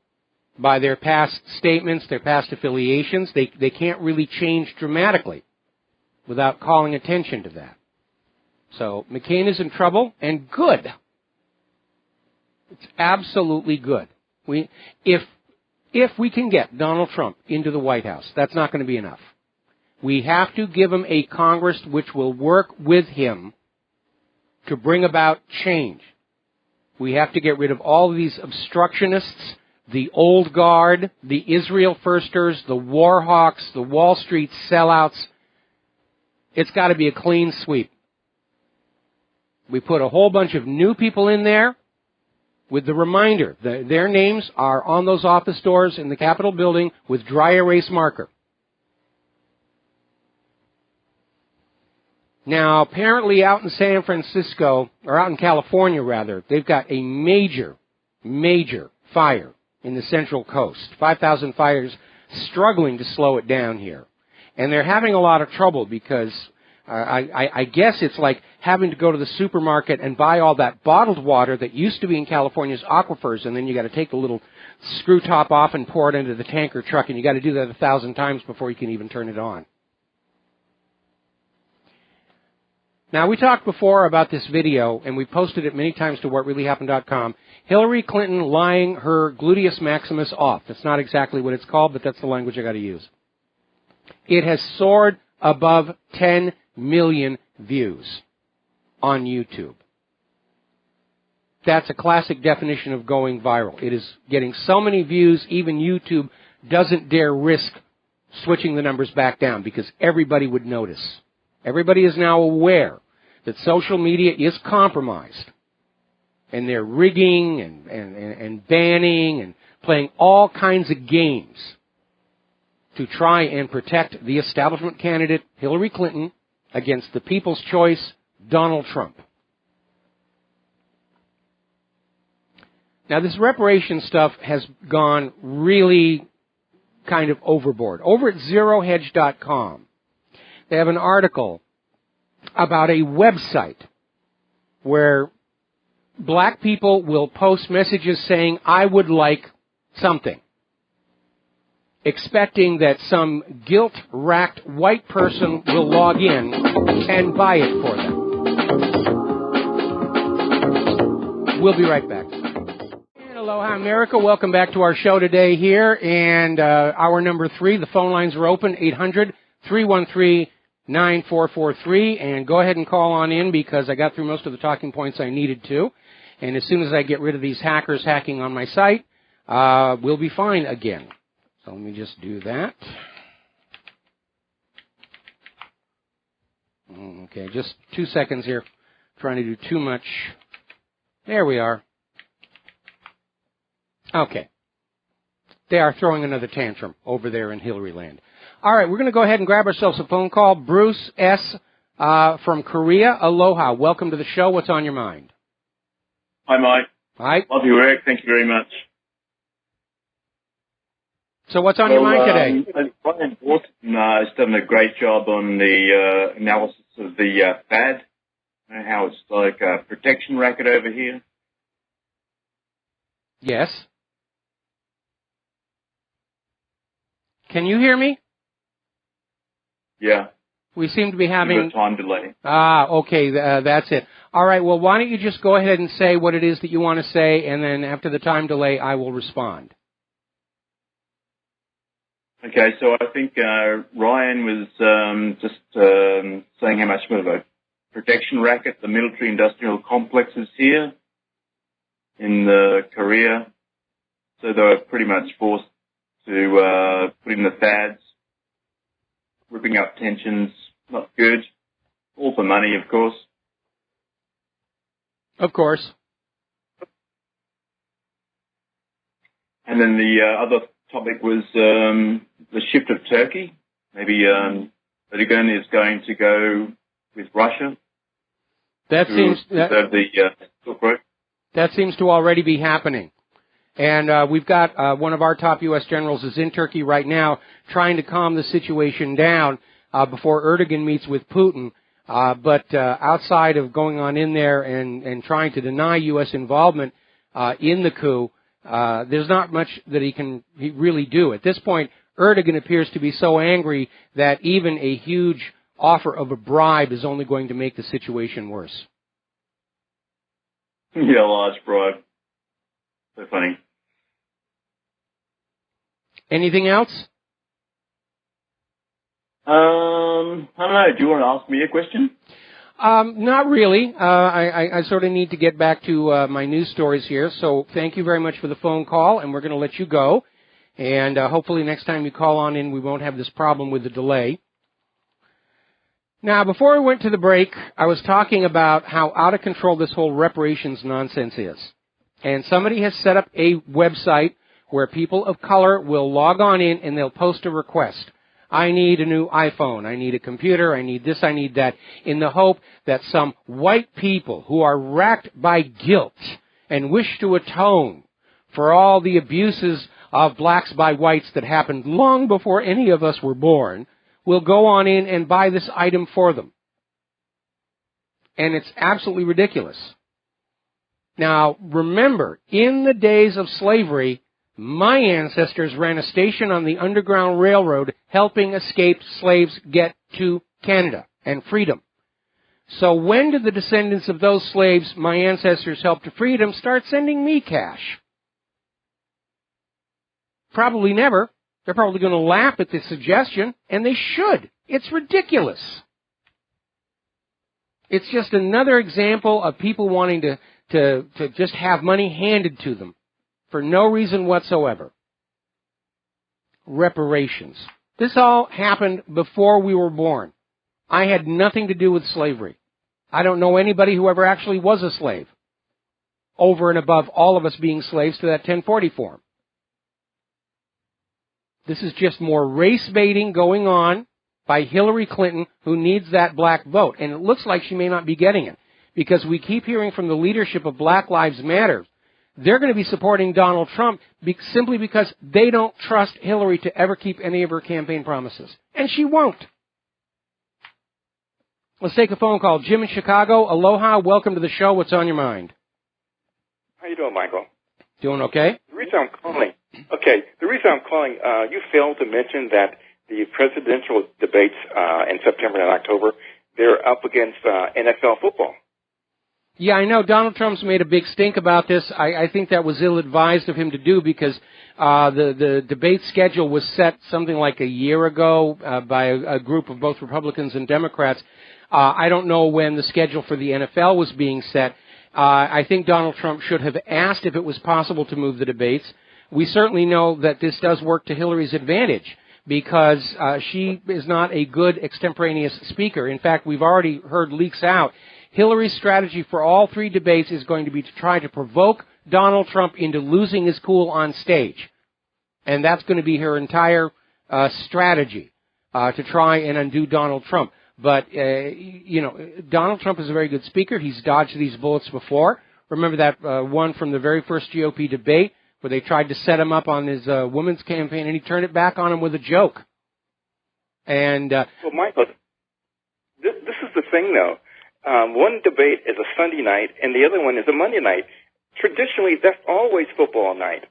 by their past statements, their past affiliations. They can't really change dramatically without calling attention to that. So McCain is in trouble, and good. It's absolutely good. If we can get Donald Trump into the White House, that's not going to be enough. We have to give him a Congress which will work with him to bring about change. We have to get rid of all of these obstructionists, the old guard, the Israel firsters, the war hawks, the Wall Street sellouts. It's got to be a clean sweep. We put a whole bunch of new people in there with the reminder that their names are on those office doors in the Capitol building with dry erase marker. Now, apparently out in San Francisco, or out in California rather, they've got a major fire in the Central Coast. 5,000 fires, struggling to slow it down here. And they're having a lot of trouble because I guess it's like having to go to the supermarket and buy all that bottled water that used to be in California's aquifers, and then you got to take the little screw top off and pour it into the tanker truck, and you got to do that 1,000 times before you can even turn it on. Now, we talked before about this video, and we posted it many times to WhatReallyHappened.com. Hillary Clinton lying her gluteus maximus off. That's not exactly what it's called, but that's the language I got to use. It has soared above 10 million views on YouTube. That's a classic definition of going viral. It is getting so many views, even YouTube doesn't dare risk switching the numbers back down because everybody would notice. Everybody is now aware that social media is compromised. And they're rigging and banning and playing all kinds of games to try and protect the establishment candidate, Hillary Clinton, against the people's choice, Donald Trump. Now, this reparation stuff has gone really kind of overboard. Over at ZeroHedge.com, they have an article about a website where black people will post messages saying, I would like something, expecting that some guilt-racked white person will log in and buy it for them. We'll be right back. And aloha, America. Welcome back to our show today here. And hour number 3, the phone lines are open, 800-313-9443. And go ahead and call on in because I got through most of the talking points I needed to. And as soon as I get rid of these hackers hacking on my site, we'll be fine again. So let me just do that. Okay, just 2 seconds here. Trying to do too much. There we are. Okay. They are throwing another tantrum over there in Hillary land. All right, we're going to go ahead and grab ourselves a phone call. Bruce S. From Korea. Aloha. Welcome to the show. What's on your mind? Hi, Mike. Hi. Love your work. Thank you very much. So what's on your mind today? Brian Borton has done a great job on the analysis of the FAD, and how it's like a protection racket over here. Yes. Can you hear me? Yeah. We seem to be having... time delay. Okay, that's it. All right, well, why don't you just go ahead and say what it is that you want to say, and then after the time delay, I will respond. Okay, so I think Ryan was just saying how much of a protection racket the military-industrial complex is here in Korea. So they were pretty much forced to put in the FADs, ripping up tensions, not good. All for money, of course. Of course. And then the other topic was the shift of Turkey. Maybe Erdogan is going to go with Russia. That seems to already be happening. And we've got one of our top U.S. generals is in Turkey right now trying to calm the situation down before Erdogan meets with Putin. But outside of going on in there and trying to deny U.S. involvement in the coup, there's not much that he can really do. At this point, Erdogan appears to be so angry that even a huge offer of a bribe is only going to make the situation worse. Yeah, large bribe. So funny. Anything else? I don't know. Do you want to ask me a question? Not really. I sort of need to get back to my news stories here. So thank you very much for the phone call, and we're going to let you go. And hopefully next time you call on in, we won't have this problem with the delay. Now, before we went to the break, I was talking about how out of control this whole reparations nonsense is. And somebody has set up a website where people of color will log on in and they'll post a request. I need a new iPhone, I need a computer, I need this, I need that, in the hope that some white people who are racked by guilt and wish to atone for all the abuses of blacks by whites that happened long before any of us were born will go on in and buy this item for them. and it's absolutely ridiculous. Now, remember, in the days of slavery, my ancestors ran a station on the Underground Railroad helping escaped slaves get to Canada and freedom. So when did the descendants of those slaves my ancestors helped to freedom start sending me cash? Probably never. They're probably going to laugh at this suggestion, and they should. It's ridiculous. It's just another example of people wanting to just have money handed to them for no reason whatsoever. Reparations. This all happened before we were born. I had nothing to do with slavery. I don't know anybody who ever actually was a slave, over and above all of us being slaves to that 1040 form. This is just more race baiting going on by Hillary Clinton, who needs that black vote. And it looks like she may not be getting it, because we keep hearing from the leadership of Black Lives Matter, they're going to be supporting Donald Trump simply because they don't trust Hillary to ever keep any of her campaign promises. And she won't. Let's take a phone call. Jim in Chicago, aloha, welcome to the show. What's on your mind? How you doing, Michael? Doing okay? The reason I'm calling, you failed to mention that the presidential debates in September and October, they're up against NFL football. Yeah, I know. Donald Trump's made a big stink about this. I think that was ill-advised of him to do, because the debate schedule was set something like a year ago by a group of both Republicans and Democrats. I don't know when the schedule for the NFL was being set. I think Donald Trump should have asked if it was possible to move the debates. We certainly know that this does work to Hillary's advantage, because she is not a good extemporaneous speaker. In fact, we've already heard leaks out. Hillary's strategy for all three debates is going to be to try to provoke Donald Trump into losing his cool on stage. And that's going to be her entire strategy, to try and undo Donald Trump. But, Donald Trump is a very good speaker. He's dodged these bullets before. Remember that one from the very first GOP debate where they tried to set him up on his women's campaign, and he turned it back on him with a joke. And well, Michael, this is the thing, though. One debate is a Sunday night, and the other one is a Monday night. Traditionally, that's always football night.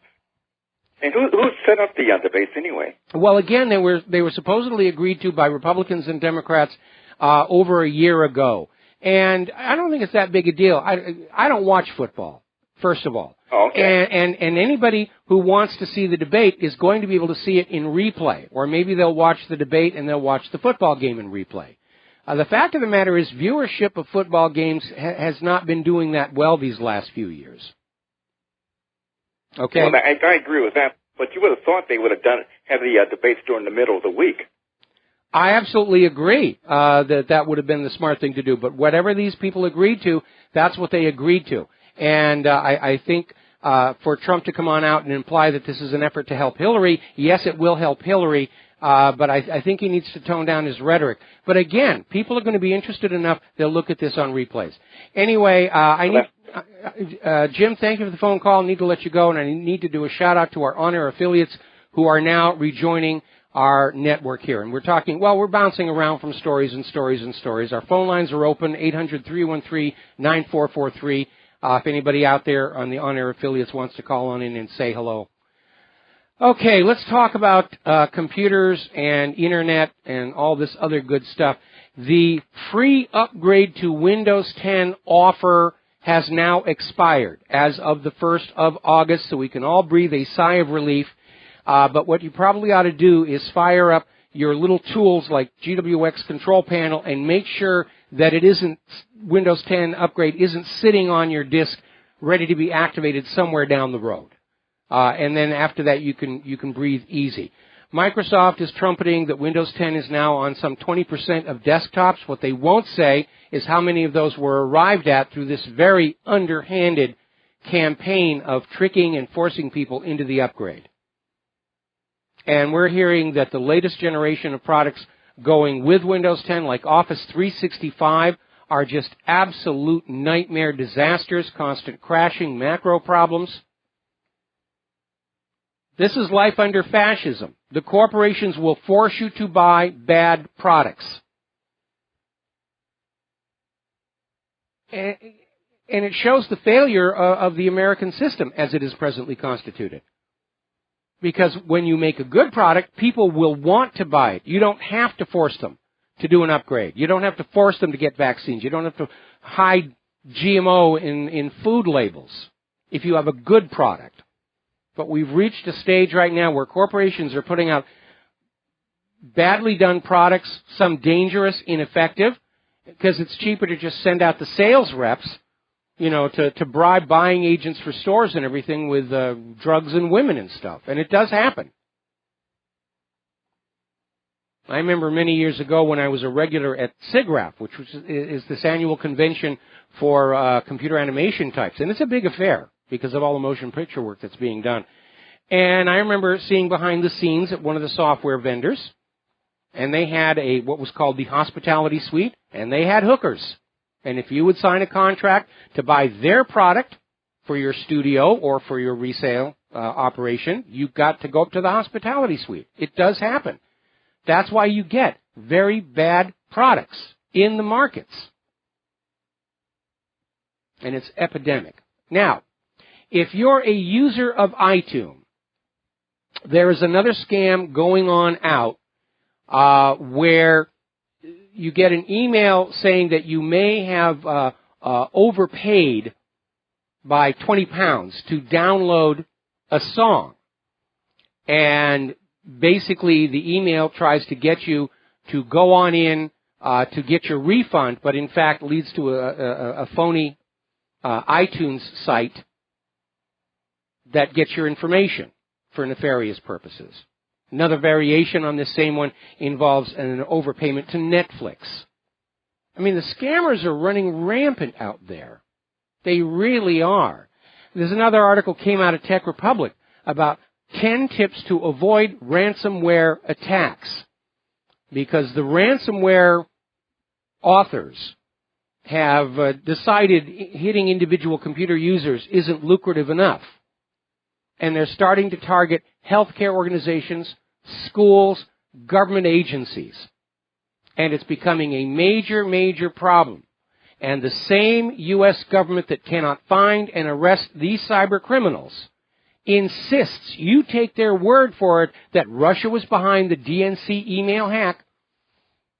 And who set up the debates anyway? Well, again, they were supposedly agreed to by Republicans and Democrats over a year ago. And I don't think it's that big a deal. I don't watch football, first of all. Oh, okay. And anybody who wants to see the debate is going to be able to see it in replay. Or maybe they'll watch the debate and they'll watch the football game in replay. The fact of the matter is viewership of football games has not been doing that well these last few years. Okay. Well, I agree with that, but you would have thought they would have had the debates during the middle of the week. I absolutely agree that would have been the smart thing to do. But whatever these people agreed to, that's what they agreed to. And I think for Trump to come on out and imply that this is an effort to help Hillary, yes, it will help Hillary. But I think he needs to tone down his rhetoric. But again, people are going to be interested enough, they'll look at this on replays. Anyway, Jim, thank you for the phone call. I need to let you go, and I need to do a shout-out to our on-air affiliates who are now rejoining our network here. And we're bouncing around from stories and stories and stories. Our phone lines are open, 800-313-9443. If anybody out there on the on-air affiliates wants to call on in and say hello. Okay, let's talk about computers and Internet and all this other good stuff. The free upgrade to Windows 10 offer has now expired as of the 1st of August, so we can all breathe a sigh of relief. But what you probably ought to do is fire up your little tools like GWX Control Panel and make sure that it isn't, Windows 10 upgrade isn't sitting on your disk ready to be activated somewhere down the road. And then after that, you can breathe easy. Microsoft is trumpeting that Windows 10 is now on some 20% of desktops. What they won't say is how many of those were arrived at through this very underhanded campaign of tricking and forcing people into the upgrade. And we're hearing that the latest generation of products going with Windows 10, like Office 365, are just absolute nightmare disasters, constant crashing, macro problems. This is life under fascism. The corporations will force you to buy bad products. And it shows the failure of the American system as it is presently constituted. Because when you make a good product, people will want to buy it. You don't have to force them to do an upgrade. You don't have to force them to get vaccines. You don't have to hide GMO in food labels if you have a good product. But we've reached a stage right now where corporations are putting out badly done products, some dangerous, ineffective, because it's cheaper to just send out the sales reps, to bribe buying agents for stores and everything with drugs and women and stuff. And it does happen. I remember many years ago when I was a regular at SIGGRAPH, which is this annual convention for computer animation types. And it's a big affair because of all the motion picture work that's being done. And I remember seeing behind the scenes at one of the software vendors, and they had what was called the hospitality suite, and they had hookers. And if you would sign a contract to buy their product for your studio or for your resale operation, you got to go up to the hospitality suite. It does happen. That's why you get very bad products in the markets. And it's epidemic. Now, if you're a user of iTunes, there is another scam going on out where you get an email saying that you may have overpaid by £20 to download a song. And basically the email tries to get you to go on in to get your refund, but in fact leads to a phony iTunes site that gets your information for nefarious purposes. Another variation on this same one involves an overpayment to Netflix. I mean, the scammers are running rampant out there. They really are. There's another article came out of Tech Republic about 10 tips to avoid ransomware attacks, because the ransomware authors have decided hitting individual computer users isn't lucrative enough. And they're starting to target healthcare organizations, schools, government agencies. And it's becoming a major, major problem. And the same U.S. government that cannot find and arrest these cyber criminals insists you take their word for it that Russia was behind the DNC email hack.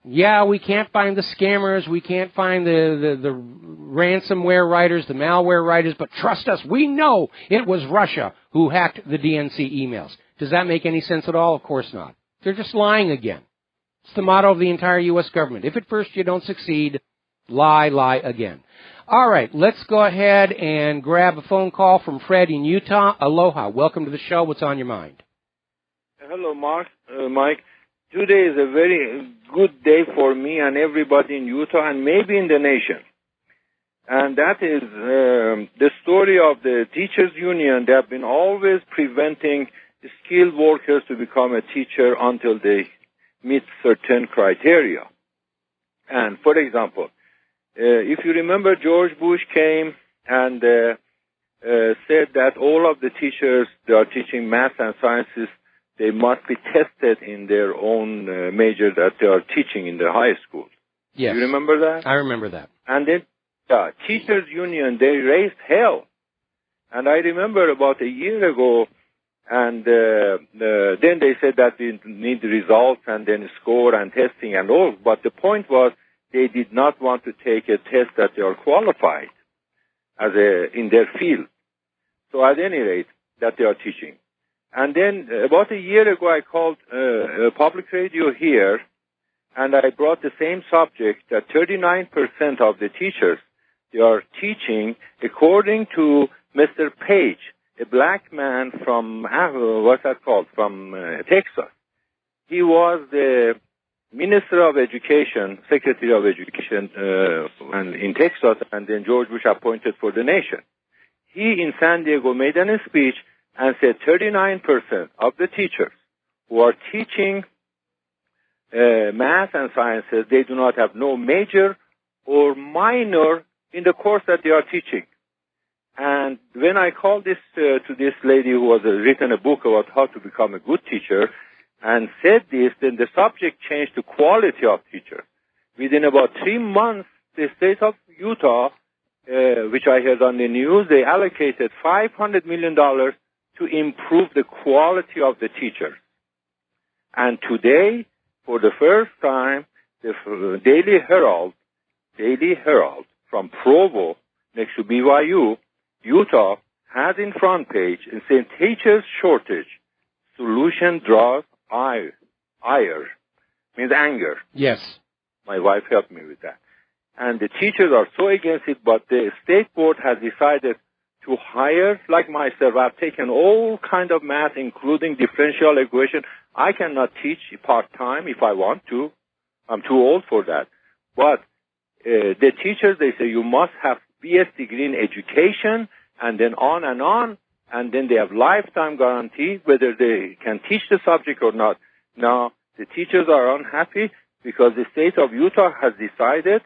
Yeah, we can't find the scammers, we can't find the ransomware writers, the malware writers, but trust us, we know it was Russia who hacked the DNC emails. Does that make any sense at all? Of course not. They're just lying again. It's the motto of the entire U.S. government. If at first you don't succeed, lie, lie again. All right, let's go ahead and grab a phone call from Fred in Utah. Aloha. Welcome to the show. What's on your mind? Hello, Mike. Today is a very good day for me and everybody in Utah and maybe in the nation. And that is the story of the teachers union. They have been always preventing skilled workers to become a teacher until they meet certain criteria. And for example, if you remember, George Bush came and said that all of the teachers that are teaching math and sciences, they must be tested in their own major that they are teaching in the high school. Yes. You remember that? I remember that. And then teachers union, they raised hell. And I remember about a year ago, and then they said that we need results and then score and testing and all. But the point was they did not want to take a test that they are qualified in their field. So at any rate, that they are teaching. And then about a year ago, I called public radio here, and I brought the same subject, that 39% of the teachers, they are teaching according to Mr. Page, a black man from, from Texas. He was the Minister of Education, Secretary of Education in Texas, and then George Bush appointed for the nation. He, in San Diego, made a speech and said 39% of the teachers who are teaching math and sciences, they do not have no major or minor in the course that they are teaching. And when I called this to this lady who has written a book about how to become a good teacher and said this, then the subject changed to quality of teachers. Within about 3 months, the state of Utah which I heard on the news, they allocated $500 million to improve the quality of the teachers. And today, for the first time, the Daily Herald from Provo, next to BYU, Utah, has in front page and saying teachers shortage, solution draws ire, means anger. Yes. My wife helped me with that. And the teachers are so against it, but the state board has decided to hire, like myself. I've taken all kind of math, including differential equation. I cannot teach part-time if I want to. I'm too old for that. But the teachers, they say you must have BS degree in education, and then on, and then they have lifetime guarantee whether they can teach the subject or not. Now, the teachers are unhappy because the state of Utah has decided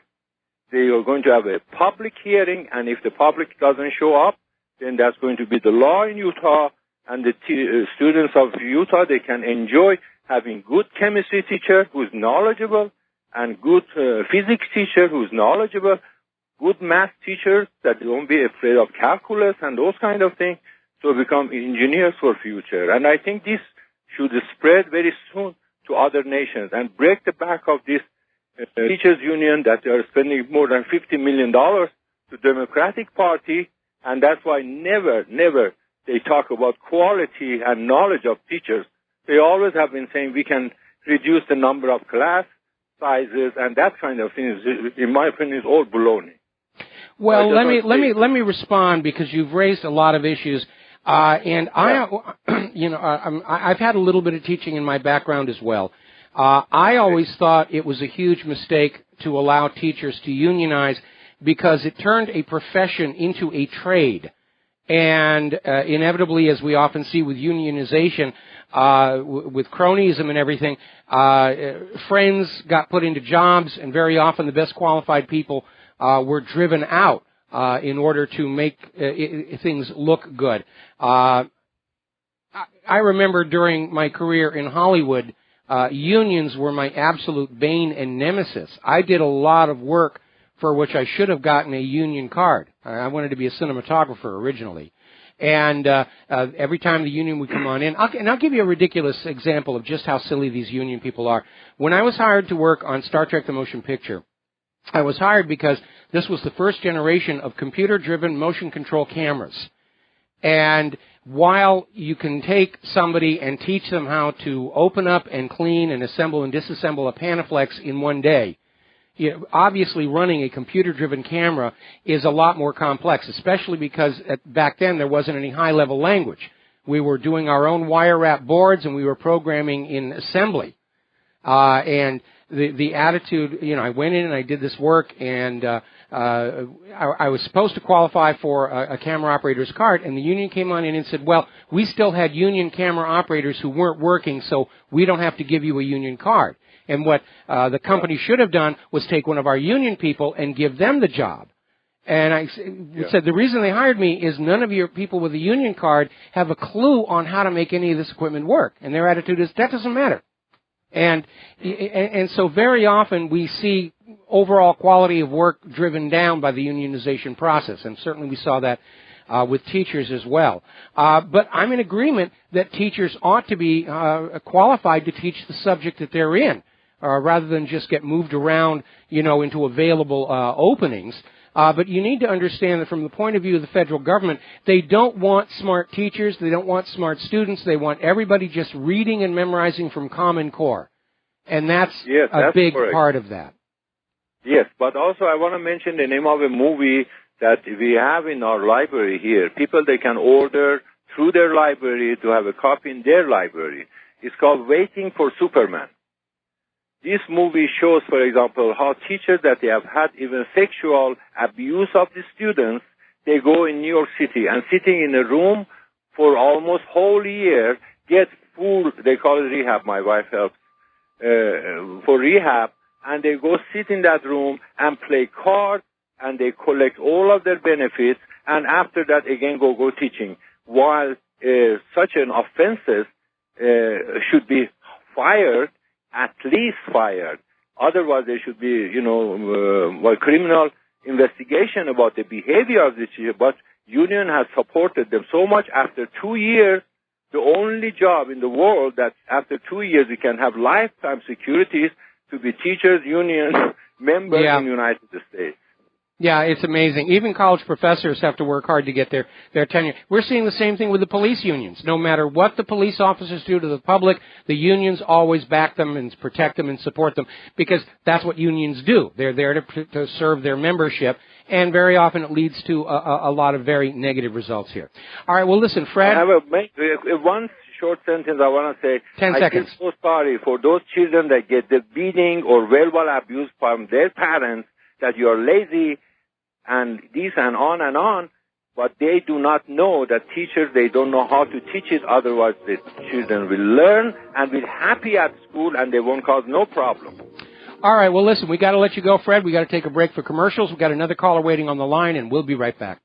they are going to have a public hearing, and if the public doesn't show up, then that's going to be the law in Utah, and the students of Utah, they can enjoy having good chemistry teacher who's knowledgeable, and good physics teacher who's knowledgeable, good math teachers that don't be afraid of calculus and those kind of things, to become engineers for future. And I think this should spread very soon to other nations and break the back of this teachers union that they are spending more than $50 million to Democratic Party, and that's why never they talk about quality and knowledge of teachers. They always have been saying we can reduce the number of class sizes and that kind of thing. In my opinion, is all baloney. Well, let me respond, because you've raised a lot of issues, and I've had a little bit of teaching in my background as well. I always thought it was a huge mistake to allow teachers to unionize, because it turned a profession into a trade. And inevitably, as we often see with unionization, with cronyism and everything, friends got put into jobs, and very often the best qualified people were driven out in order to make things look good. I remember during my career in Hollywood, unions were my absolute bane and nemesis. I did a lot of work for which I should have gotten a union card. I wanted to be a cinematographer originally. And every time the union would come on in, I'll give you a ridiculous example of just how silly these union people are. When I was hired to work on Star Trek the Motion Picture, I was hired because this was the first generation of computer-driven motion control cameras. And while you can take somebody and teach them how to open up and clean and assemble and disassemble a Panaflex in one day, obviously running a computer-driven camera is a lot more complex, especially because back then there wasn't any high-level language. We were doing our own wire wrap boards, and we were programming in assembly. And the attitude, I went in and I did this work, and I was supposed to qualify for a camera operator's card, and the union came on in and said, well, we still had union camera operators who weren't working, so we don't have to give you a union card. And what the company should have done was take one of our union people and give them the job. And I said, the reason they hired me is none of your people with a union card have a clue on how to make any of this equipment work. And their attitude is, that doesn't matter. And so very often we see overall quality of work driven down by the unionization process. And certainly we saw that with teachers as well. But I'm in agreement that teachers ought to be qualified to teach the subject that they're in, rather than just get moved around, into available openings. But you need to understand that from the point of view of the federal government, they don't want smart teachers, they don't want smart students, they want everybody just reading and memorizing from Common Core. And that's a big part of that. Yes, but also I want to mention the name of a movie that we have in our library here. People, they can order through their library to have a copy in their library. It's called Waiting for Superman. This movie shows, for example, how teachers that they have had even sexual abuse of the students, they go in New York City and sitting in a room for almost whole year, get full, they call it rehab, my wife helps, for rehab, and they go sit in that room and play cards, and they collect all of their benefits, and after that again go teaching. While such an offenses should be fired, at least fired. Otherwise, they should be, criminal investigation about the behavior of the teacher, but union has supported them so much. After 2 years, the only job in the world that after 2 years you can have lifetime security is to be teachers union member in the United States. Yeah, it's amazing. Even college professors have to work hard to get their tenure. We're seeing the same thing with the police unions. No matter what the police officers do to the public, the unions always back them and protect them and support them because that's what unions do. They're there to serve their membership, and very often it leads to a lot of very negative results here. All right, well, listen, Fred. I have one short sentence I want to say. 10 seconds. I feel so sorry for those children that get the beating or verbal abuse from their parents, that you are lazy and this and on, but they do not know that teachers, they don't know how to teach it, otherwise the children will learn and be happy at school and they won't cause no problem. All right, well, listen, we got to let you go, Fred. We got to take a break for commercials. We've got another caller waiting on the line, and we'll be right back.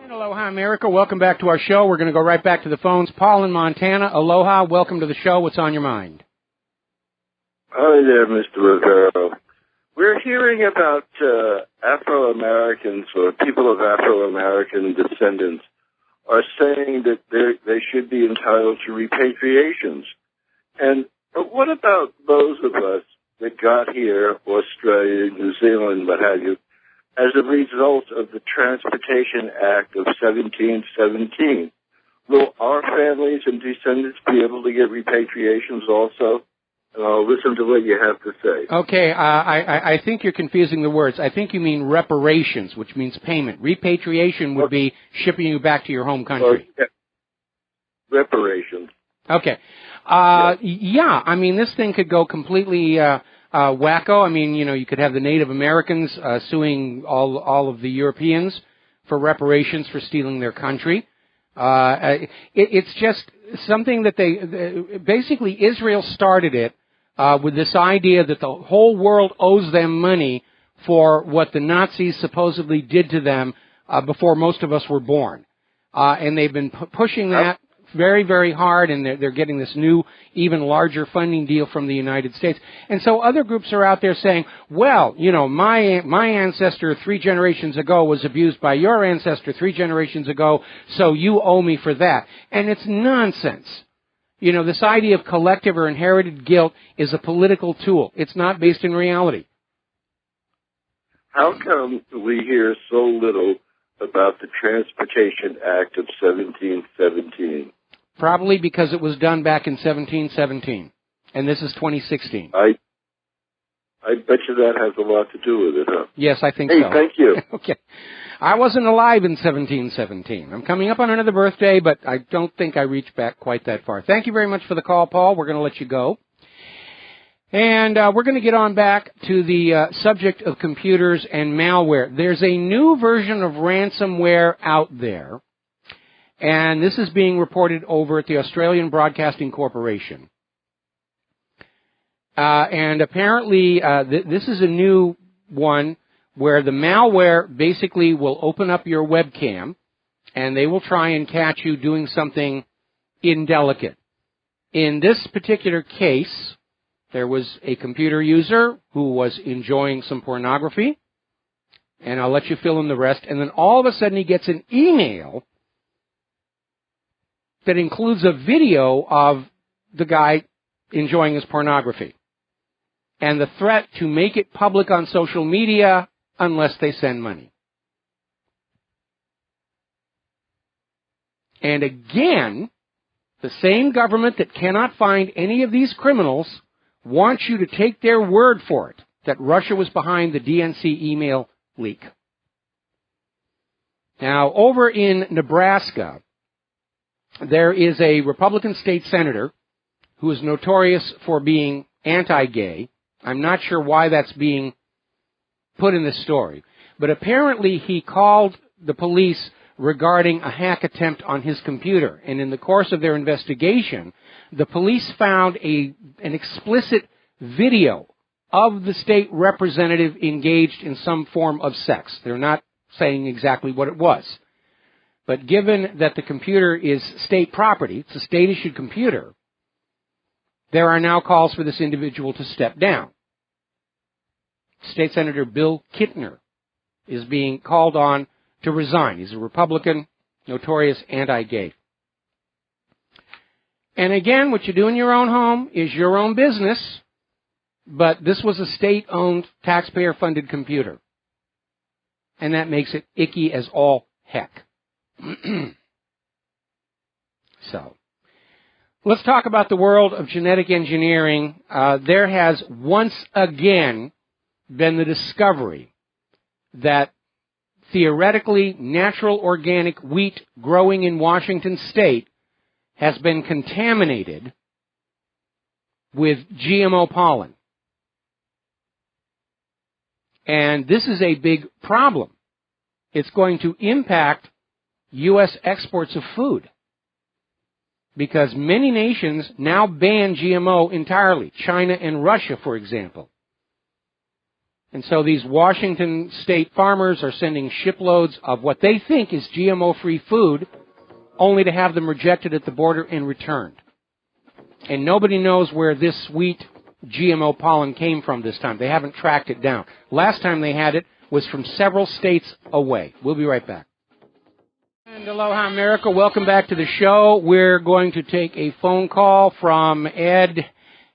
And aloha, America. Welcome back to our show. We're going to go right back to the phones. Paul in Montana, aloha. Welcome to the show. What's on your mind? Hi there, Mr. Rivero. We're hearing about Afro-Americans or people of Afro-American descendants are saying that they should be entitled to repatriations. And what about those of us that got here, Australia, New Zealand, what have you, as a result of the Transportation Act of 1717? Will our families and descendants be able to get repatriations also? Listen to what you have to say. Okay, I think you're confusing the words. I think you mean reparations, which means payment. Repatriation would be shipping you back to your home country. Yeah. Reparations. Okay. Yeah, I mean, this thing could go completely wacko. I mean, you know, you could have the Native Americans suing all of the Europeans for reparations for stealing their country. It's just something that basically Israel started it with this idea that the whole world owes them money for what the Nazis supposedly did to them before most of us were born. And they've been pushing that very, very hard, and they're getting this new, even larger funding deal from the United States. And so other groups are out there saying, well, you know, my ancestor 3 generations ago was abused by your ancestor 3 generations ago, so you owe me for that. And it's nonsense. You know, this idea of collective or inherited guilt is a political tool. It's not based in reality. How come we hear so little about the Transportation Act of 1717? Probably because it was done back in 1717, and this is 2016. I bet you that has a lot to do with it, huh? Yes, I think so. Hey, thank you. Okay. I wasn't alive in 1717. I'm coming up on another birthday, but I don't think I reached back quite that far. Thank you very much for the call, Paul. We're going to let you go. And we're going to get on back to the subject of computers and malware. There's a new version of ransomware out there, and this is being reported over at the Australian Broadcasting Corporation. And apparently this is a new one where the malware basically will open up your webcam, and they will try and catch you doing something indelicate. In this particular case, there was a computer user who was enjoying some pornography, and I'll let you fill in the rest, and then all of a sudden he gets an email that includes a video of the guy enjoying his pornography, and the threat to make it public on social media unless they send money. And again, the same government that cannot find any of these criminals wants you to take their word for it that Russia was behind the DNC email leak. Now, over in Nebraska, there is a Republican state senator who is notorious for being anti-gay. I'm not sure why that's being put in this story, but apparently he called the police regarding a hack attempt on his computer, and in the course of their investigation, the police found an explicit video of the state representative engaged in some form of sex. They're not saying exactly what it was. But given that the computer is state property, it's a state-issued computer, there are now calls for this individual to step down. State Senator Bill Kittner is being called on to resign. He's a Republican, notorious anti-gay. And again, what you do in your own home is your own business, but this was a state-owned, taxpayer-funded computer. And that makes it icky as all heck. So, let's talk about the world of genetic engineering. There has once again been the discovery that theoretically natural organic wheat growing in Washington state has been contaminated with GMO pollen. And this is a big problem. It's going to impact U.S. exports of food because many nations now ban GMO entirely, China and Russia, for example. And so these Washington state farmers are sending shiploads of what they think is GMO-free food only to have them rejected at the border and returned. And nobody knows where this sweet GMO pollen came from this time. They haven't tracked it down. Last time they had it was from several states away. We'll be right back. And aloha, America. Welcome back to the show. We're going to take a phone call from Ed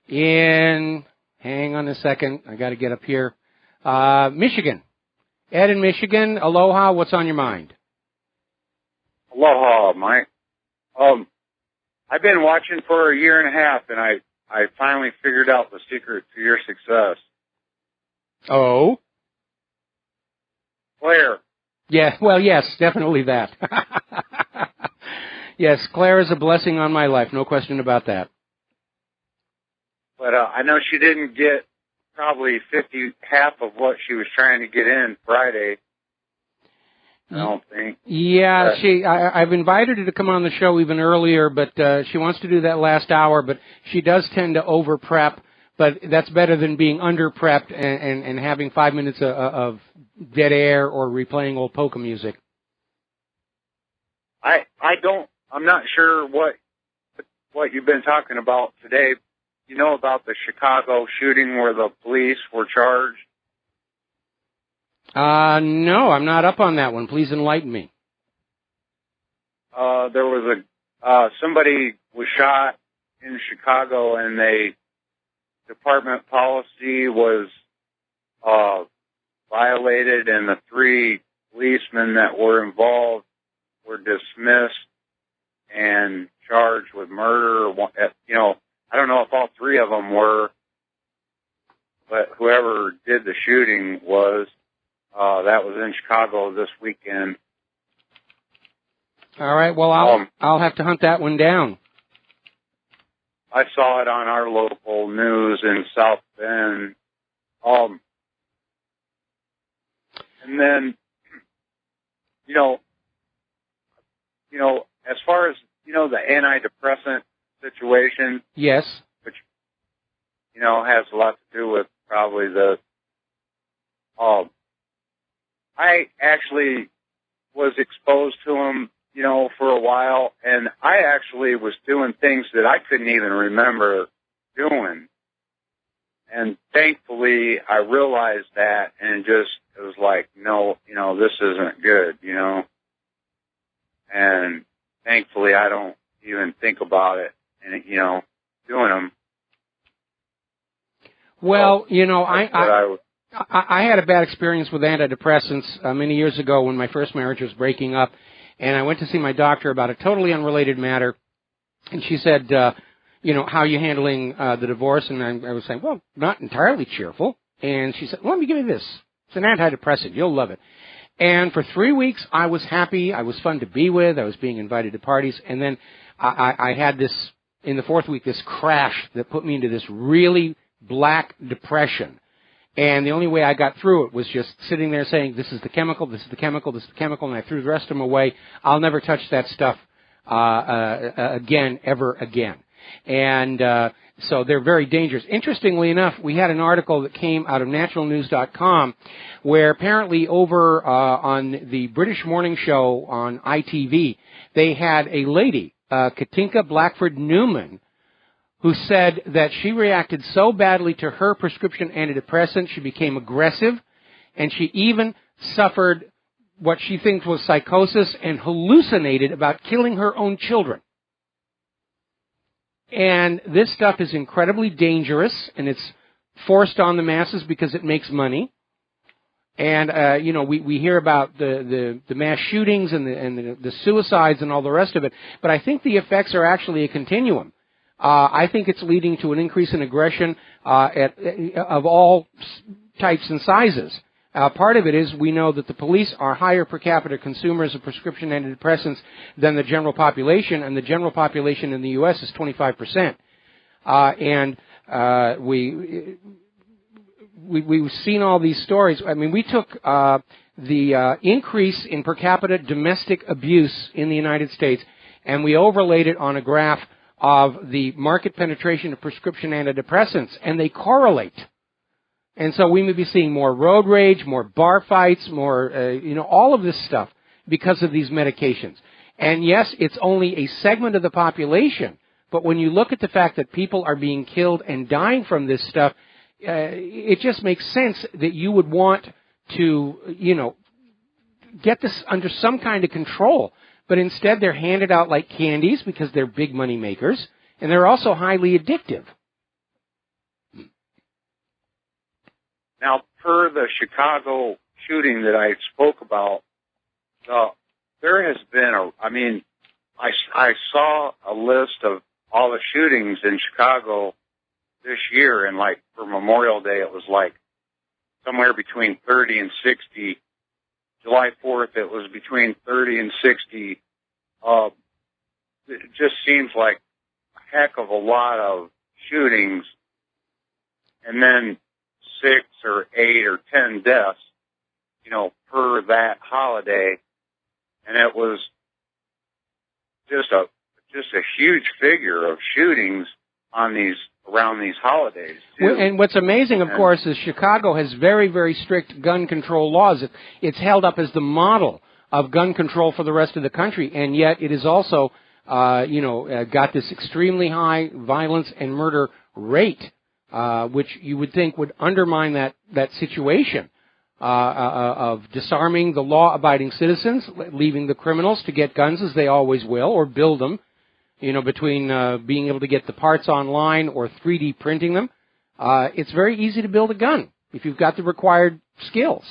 in, hang on a second, I got to get up here, Michigan. Ed in Michigan, aloha, what's on your mind? Aloha, Mike. I've been watching for a year and a half, and I finally figured out the secret to your success. Oh? Claire. Yeah, well, yes, definitely that. Yes, Claire is a blessing on my life, no question about that. But I know she didn't get probably half of what she was trying to get in Friday. I don't think. Yeah, I've invited her to come on the show even earlier, but she wants to do that last hour, but she does tend to over-prep, but that's better than being under-prepped and having 5 minutes of dead air or replaying old polka music. I'm not sure what you've been talking about today. You know about the Chicago shooting where the police were charged? No, I'm not up on that one. Please enlighten me. There was somebody was shot in Chicago, and department policy was violated, and the 3 policemen that were involved were dismissed and charged with murder. You know, I don't know if all 3 of them were, but whoever did the shooting was. That was in Chicago this weekend. All right. Well, I'll have to hunt that one down. I saw it on our local news in South Bend. And then, you know, as far as, the antidepressant situation. Yes. Which, has a lot to do with probably I actually was exposed to them, for a while, and I actually was doing things that I couldn't even remember doing. And thankfully, I realized that, and it was like, no, this isn't good, And thankfully, I don't even think about it, and, doing them. Well, I had a bad experience with antidepressants many years ago when my first marriage was breaking up, and I went to see my doctor about a totally unrelated matter, and she said, how are you handling the divorce? And I was saying, well, not entirely cheerful. And she said, well, let me give you this. It's an antidepressant. You'll love it. And for 3 weeks, I was happy. I was fun to be with. I was being invited to parties. And then I had this, in the 4th week, this crash that put me into this really black depression. And the only way I got through it was just sitting there saying, this is the chemical, this is the chemical, this is the chemical, and I threw the rest of them away. I'll never touch that stuff again, ever again. And so they're very dangerous. Interestingly enough, we had an article that came out of naturalnews.com where apparently over on the British morning show on ITV, they had a lady, Katinka Blackford-Newman, who said that she reacted so badly to her prescription antidepressant, she became aggressive, and she even suffered what she thinks was psychosis and hallucinated about killing her own children. And this stuff is incredibly dangerous, and it's forced on the masses because it makes money. And, we hear about the mass shootings and the suicides and all the rest of it. But I think the effects are actually a continuum. I think it's leading to an increase in aggression of all types and sizes. Part of it is we know that the police are higher per capita consumers of prescription antidepressants than the general population, and the general population in the U.S. is 25%. We've seen all these stories. I mean, we took the increase in per capita domestic abuse in the United States, and we overlaid it on a graph of the market penetration of prescription antidepressants, and they correlate. And so we may be seeing more road rage, more bar fights, more, all of this stuff because of these medications. And yes, it's only a segment of the population, but when you look at the fact that people are being killed and dying from this stuff, it just makes sense that you would want to, get this under some kind of control. But instead, they're handed out like candies because they're big money makers, and they're also highly addictive. Now, per the Chicago shooting that I spoke about, there has been I saw a list of all the shootings in Chicago this year, and like for Memorial Day, it was like somewhere between 30 and 60. July 4th, it was between 30 and 60. It just seems like a heck of a lot of shootings, and then 6 or 8 or 10 deaths, per that holiday, and it was just a huge figure of shootings around these holidays, too. Well, and what's amazing, of course, is Chicago has very, very strict gun control laws. It's held up as the model of gun control for the rest of the country, and yet it is also, got this extremely high violence and murder rate, which you would think would undermine that situation of disarming the law-abiding citizens, leaving the criminals to get guns as they always will, or build them. Between being able to get the parts online or 3D printing them, it's very easy to build a gun if you've got the required skills.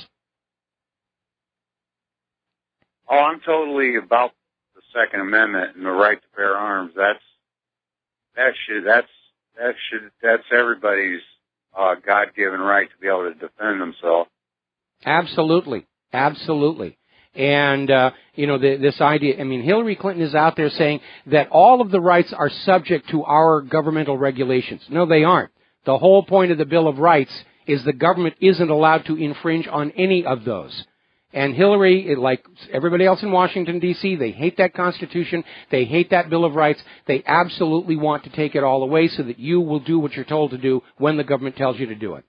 Oh, I'm totally about the Second Amendment and the right to bear arms. That's everybody's God-given right to be able to defend themselves. Absolutely, absolutely. And, this idea, Hillary Clinton is out there saying that all of the rights are subject to our governmental regulations. No, they aren't. The whole point of the Bill of Rights is the government isn't allowed to infringe on any of those. And Hillary, like everybody else in Washington, D.C., they hate that Constitution. They hate that Bill of Rights. They absolutely want to take it all away so that you will do what you're told to do when the government tells you to do it.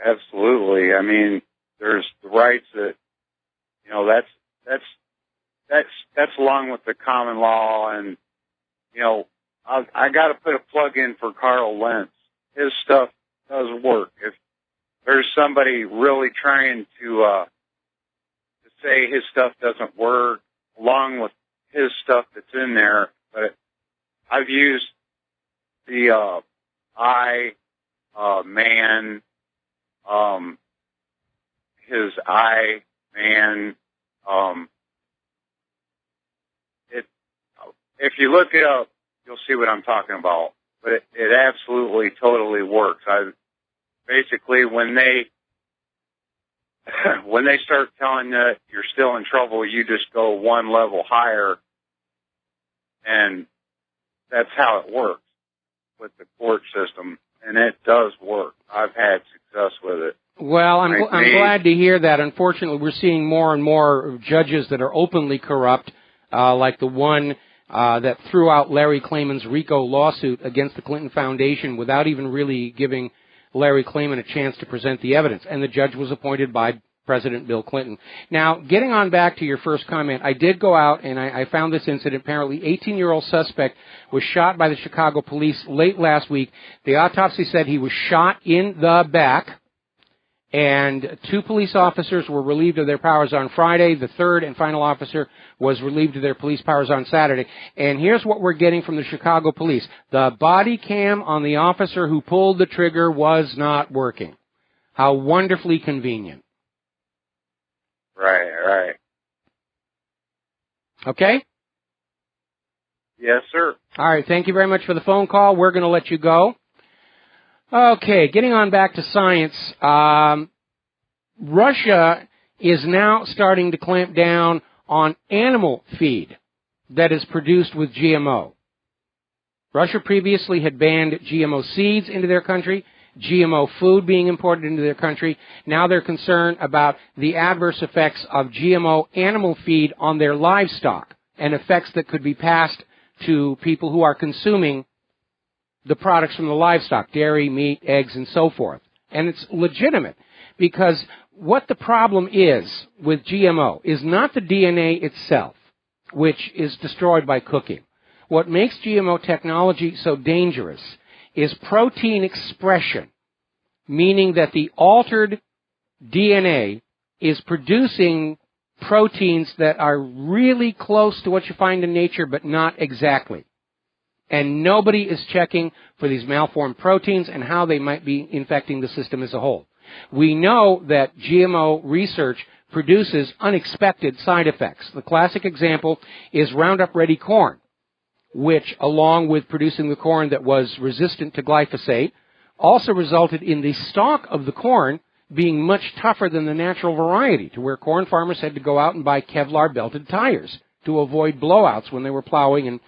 Absolutely. There's the rights that, that's along with the common law. And, I got to put a plug in for Carl Lentz. His stuff does work. If there's somebody really trying to say his stuff doesn't work, along with his stuff that's in there, but I've used the man, his man, if you look it up, you'll see what I'm talking about. But it absolutely, totally works. Basically, when they start telling you that you're still in trouble, you just go one level higher, and that's how it works with the court system, and it does work. I've had success with it. Well, I'm glad to hear that. Unfortunately, we're seeing more and more judges that are openly corrupt, like the one that threw out Larry Klayman's RICO lawsuit against the Clinton Foundation without even really giving Larry Klayman a chance to present the evidence. And the judge was appointed by President Bill Clinton. Now, getting on back to your first comment, I did go out and I found this incident. Apparently, 18-year-old suspect was shot by the Chicago police late last week. The autopsy said he was shot in the back. And 2 police officers were relieved of their powers on Friday. The 3rd and final officer was relieved of their police powers on Saturday. And here's what we're getting from the Chicago police. The body cam on the officer who pulled the trigger was not working. How wonderfully convenient. Right. Okay? Yes, sir. All right, thank you very much for the phone call. We're going to let you go. Okay, getting on back to science. Russia is now starting to clamp down on animal feed that is produced with GMO. Russia previously had banned GMO seeds into their country, GMO food being imported into their country. Now they're concerned about the adverse effects of GMO animal feed on their livestock and effects that could be passed to people who are consuming the products from the livestock, dairy, meat, eggs, and so forth. And it's legitimate because what the problem is with GMO is not the DNA itself, which is destroyed by cooking. What makes GMO technology so dangerous is protein expression, meaning that the altered DNA is producing proteins that are really close to what you find in nature, but not exactly. And nobody is checking for these malformed proteins and how they might be infecting the system as a whole. We know that GMO research produces unexpected side effects. The classic example is Roundup Ready corn, which, along with producing the corn that was resistant to glyphosate, also resulted in the stalk of the corn being much tougher than the natural variety, to where corn farmers had to go out and buy Kevlar-belted tires to avoid blowouts when they were plowing and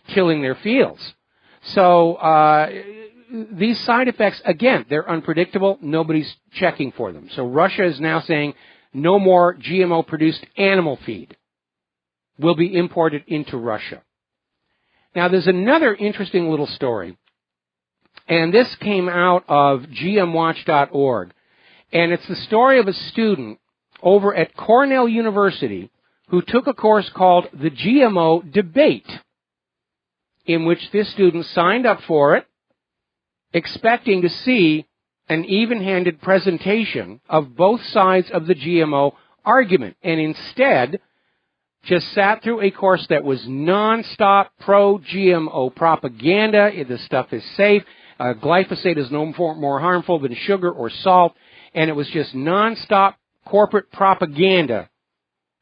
tilling their fields. So these side effects, again, they're unpredictable. Nobody's checking for them. So Russia is now saying no more GMO-produced animal feed will be imported into Russia. Now, there's another interesting little story, and this came out of gmwatch.org, and it's the story of a student over at Cornell University who took a course called the GMO Debate, in which this student signed up for it, expecting to see an even-handed presentation of both sides of the GMO argument, and instead just sat through a course that was nonstop pro-GMO propaganda. This stuff is safe. Glyphosate is no more harmful than sugar or salt, and it was just nonstop corporate propaganda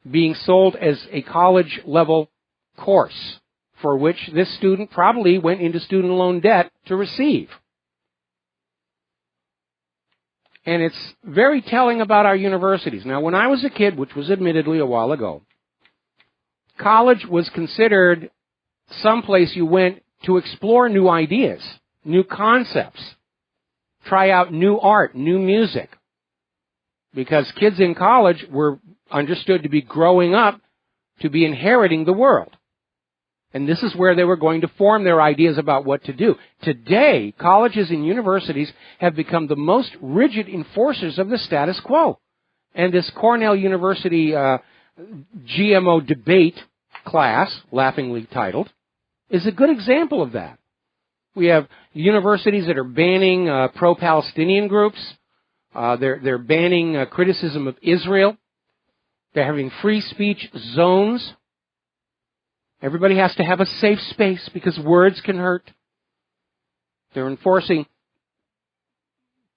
being sold as a college-level course, for which this student probably went into student loan debt to receive. And it's very telling about our universities. Now, when I was a kid, which was admittedly a while ago, college was considered someplace you went to explore new ideas, new concepts, try out new art, new music. Because kids in college were understood to be growing up to be inheriting the world. And this is where they were going to form their ideas about what to do. Today, colleges and universities have become the most rigid enforcers of the status quo. And this Cornell University GMO Debate class, laughingly titled, is a good example of that. We have universities that are banning pro-Palestinian groups. They're banning criticism of Israel. They're having free speech zones. Everybody has to have a safe space because words can hurt. They're enforcing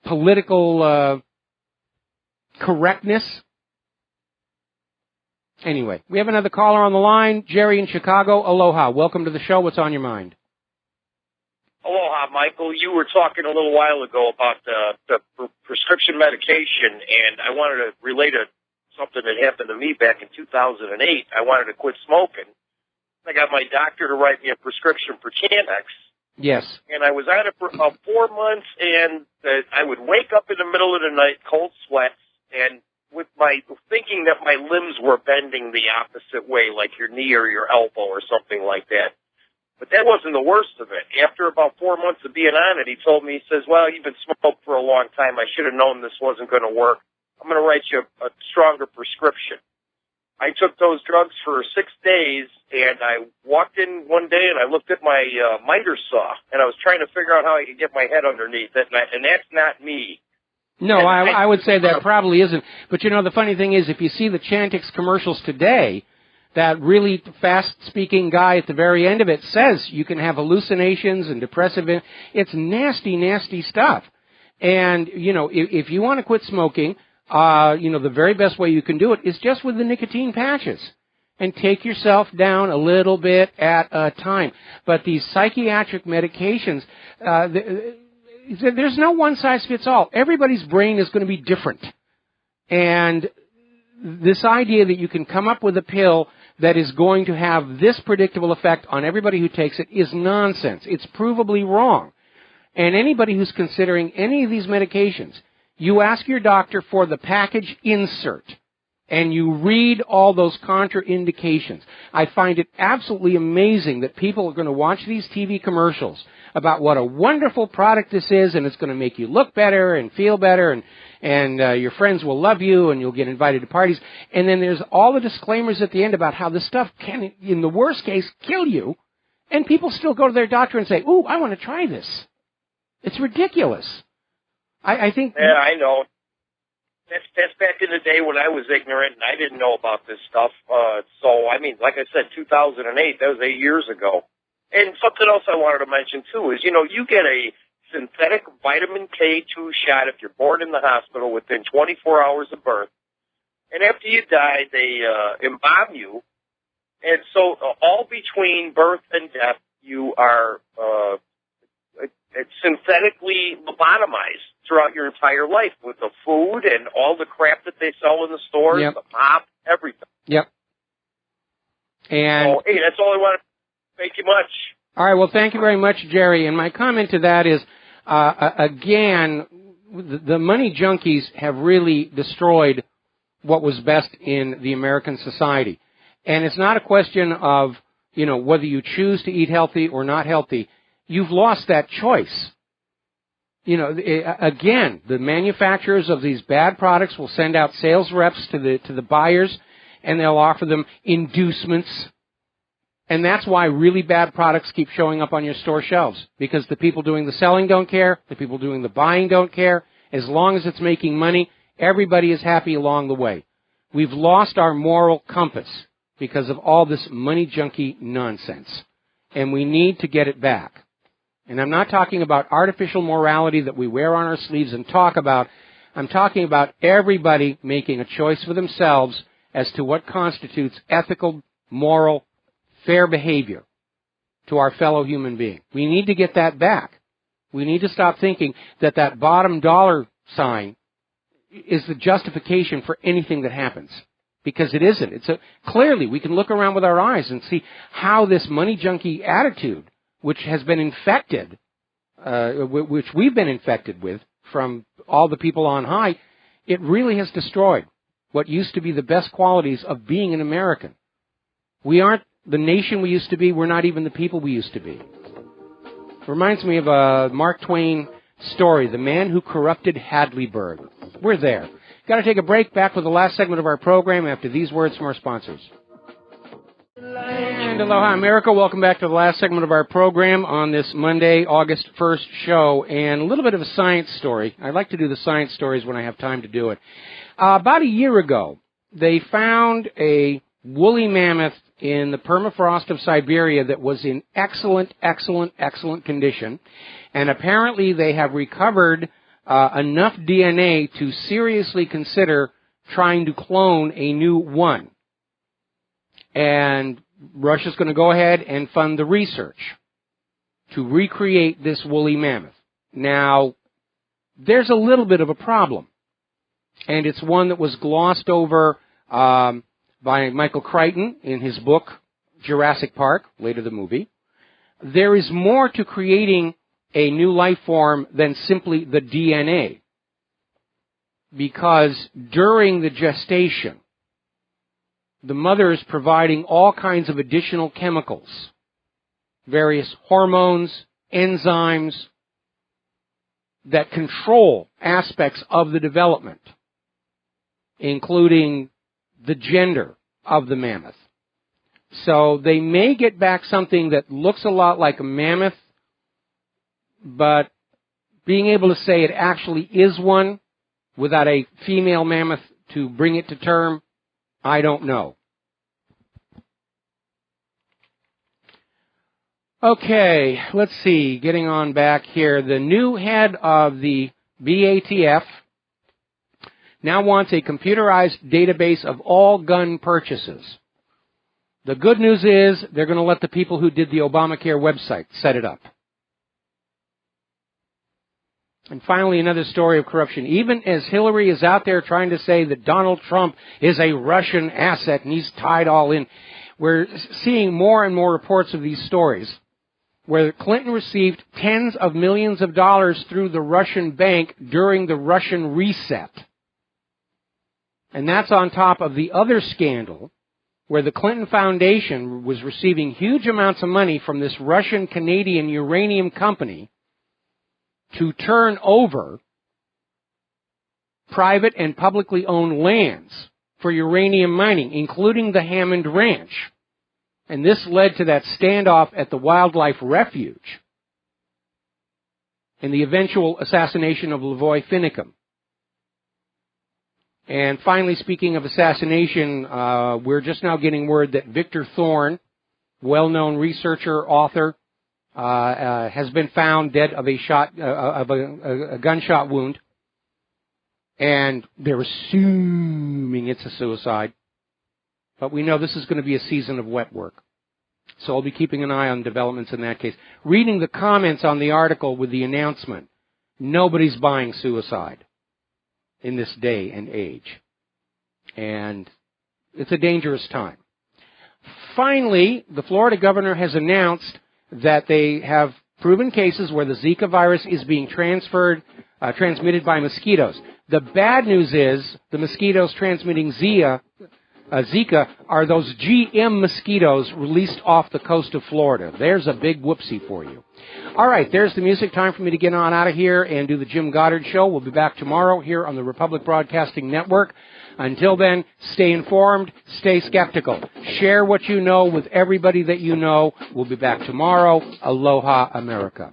political correctness. Anyway, we have another caller on the line. Jerry in Chicago. Aloha. Welcome to the show. What's on your mind? Aloha, Michael. You were talking a little while ago about the prescription medication, and I wanted to relate something that happened to me back in 2008. I wanted to quit smoking. I got my doctor to write me a prescription for Xanax. Yes. And I was on it for about 4 months, and I would wake up in the middle of the night, cold sweats, and with my thinking that my limbs were bending the opposite way, like your knee or your elbow or something like that. But that wasn't the worst of it. After about 4 months of being on it, he told me, he says, well, you've been smoking for a long time. I should have known this wasn't going to work. I'm going to write you a stronger prescription. I took those drugs for 6 days, and I walked in one day and I looked at my miter saw, and I was trying to figure out how I could get my head underneath it, and that's not me. No, I would say that probably isn't. But, you know, the funny thing is, if you see the Chantix commercials today, that really fast-speaking guy at the very end of it says you can have hallucinations and depressive. It's nasty, nasty stuff. And, you know, if you want to quit smoking, you know, the very best way you can do it is just with the nicotine patches. And take yourself down a little bit at a time. But these psychiatric medications, there's no one-size-fits-all. Everybody's brain is going to be different. And this idea that you can come up with a pill that is going to have this predictable effect on everybody who takes it is nonsense. It's provably wrong. And anybody who's considering any of these medications, you ask your doctor for the package insert, and you read all those contraindications. I find it absolutely amazing that people are going to watch these TV commercials about what a wonderful product this is, and it's going to make you look better and feel better, and your friends will love you, and you'll get invited to parties. And then there's all the disclaimers at the end about how this stuff can, in the worst case, kill you, and people still go to their doctor and say, ooh, I want to try this. It's ridiculous. I think... Yeah, I know. That's back in the day when I was ignorant and I didn't know about this stuff. So, I mean, like I said, 2008, that was 8 years ago. And something else I wanted to mention, too, is, you know, you get a synthetic vitamin K2 shot if you're born in the hospital within 24 hours of birth. And after you die, they embalm you. And so all between birth and death, you are synthetically lobotomized throughout your entire life with the food and all the crap that they sell in the stores, the pop, everything. Yep. And so, hey, that's all I wanted. Thank you much. All right, well, thank you very much, Jerry. And my comment to that is, again, the money junkies have really destroyed what was best in the American society. And it's not a question of, you know, whether you choose to eat healthy or not healthy. You've lost that choice. You know, again, the manufacturers of these bad products will send out sales reps to the buyers, and they'll offer them inducements. And that's why really bad products keep showing up on your store shelves, because the people doing the selling don't care, the people doing the buying don't care. As long as it's making money, everybody is happy along the way. We've lost our moral compass because of all this money junkie nonsense, and we need to get it back. And I'm not talking about artificial morality that we wear on our sleeves and talk about. I'm talking about everybody making a choice for themselves as to what constitutes ethical, moral, fair behavior to our fellow human being. We need to get that back. We need to stop thinking that that bottom dollar sign is the justification for anything that happens, because it isn't. Clearly, we can look around with our eyes and see how this money junkie attitude, which has been infected, which we've been infected with from all the people on high, it really has destroyed what used to be the best qualities of being an American. We aren't the nation we used to be. We're not even the people we used to be. It reminds me of a Mark Twain story, The Man Who Corrupted Hadleyburg. We're there. Got to take a break. Back with the last segment of our program after these words from our sponsors. And aloha, America. Welcome back to the last segment of our program on this Monday, August 1st show. And a little bit of a science story. I like to do the science stories when I have time to do it. About a year ago, they found a woolly mammoth in the permafrost of Siberia that was in excellent, excellent, excellent condition. And apparently they have recovered enough DNA to seriously consider trying to clone a new one. And Russia's going to go ahead and fund the research to recreate this woolly mammoth. Now, there's a little bit of a problem, and it's one that was glossed over by Michael Crichton in his book, Jurassic Park, later the movie. There is more to creating a new life form than simply the DNA, because during the gestation, the mother is providing all kinds of additional chemicals, various hormones, enzymes, that control aspects of the development, including the gender of the mammoth. So they may get back something that looks a lot like a mammoth, but being able to say it actually is one without a female mammoth to bring it to term? I don't know. Okay, let's see. Getting on back here. The new head of the BATF now wants a computerized database of all gun purchases. The good news is they're going to let the people who did the Obamacare website set it up. And finally, another story of corruption. Even as Hillary is out there trying to say that Donald Trump is a Russian asset and he's tied all in, we're seeing more and more reports of these stories where Clinton received tens of millions of dollars through the Russian bank during the Russian reset. And that's on top of the other scandal where the Clinton Foundation was receiving huge amounts of money from this Russian-Canadian uranium company to turn over private and publicly owned lands for uranium mining, including the Hammond Ranch. And this led to that standoff at the Wildlife Refuge and the eventual assassination of Lavoy Finicum. And finally, speaking of assassination, we're just now getting word that Victor Thorne, well-known researcher, author, has been found dead of a gunshot wound. And they're assuming it's a suicide. But we know this is going to be a season of wet work. So I'll be keeping an eye on developments in that case. Reading the comments on the article with the announcement, nobody's buying suicide in this day and age. And it's a dangerous time. Finally, the Florida governor has announced that they have proven cases where the Zika virus is being transmitted by mosquitoes. The bad news is the mosquitoes transmitting Zika are those GM mosquitoes released off the coast of Florida. There's a big whoopsie for you. All right, there's the music. Time for me to get on out of here and do the Jim Goddard Show. We'll be back tomorrow here on the Republic Broadcasting Network. Until then, stay informed, stay skeptical. Share what you know with everybody that you know. We'll be back tomorrow. Aloha, America.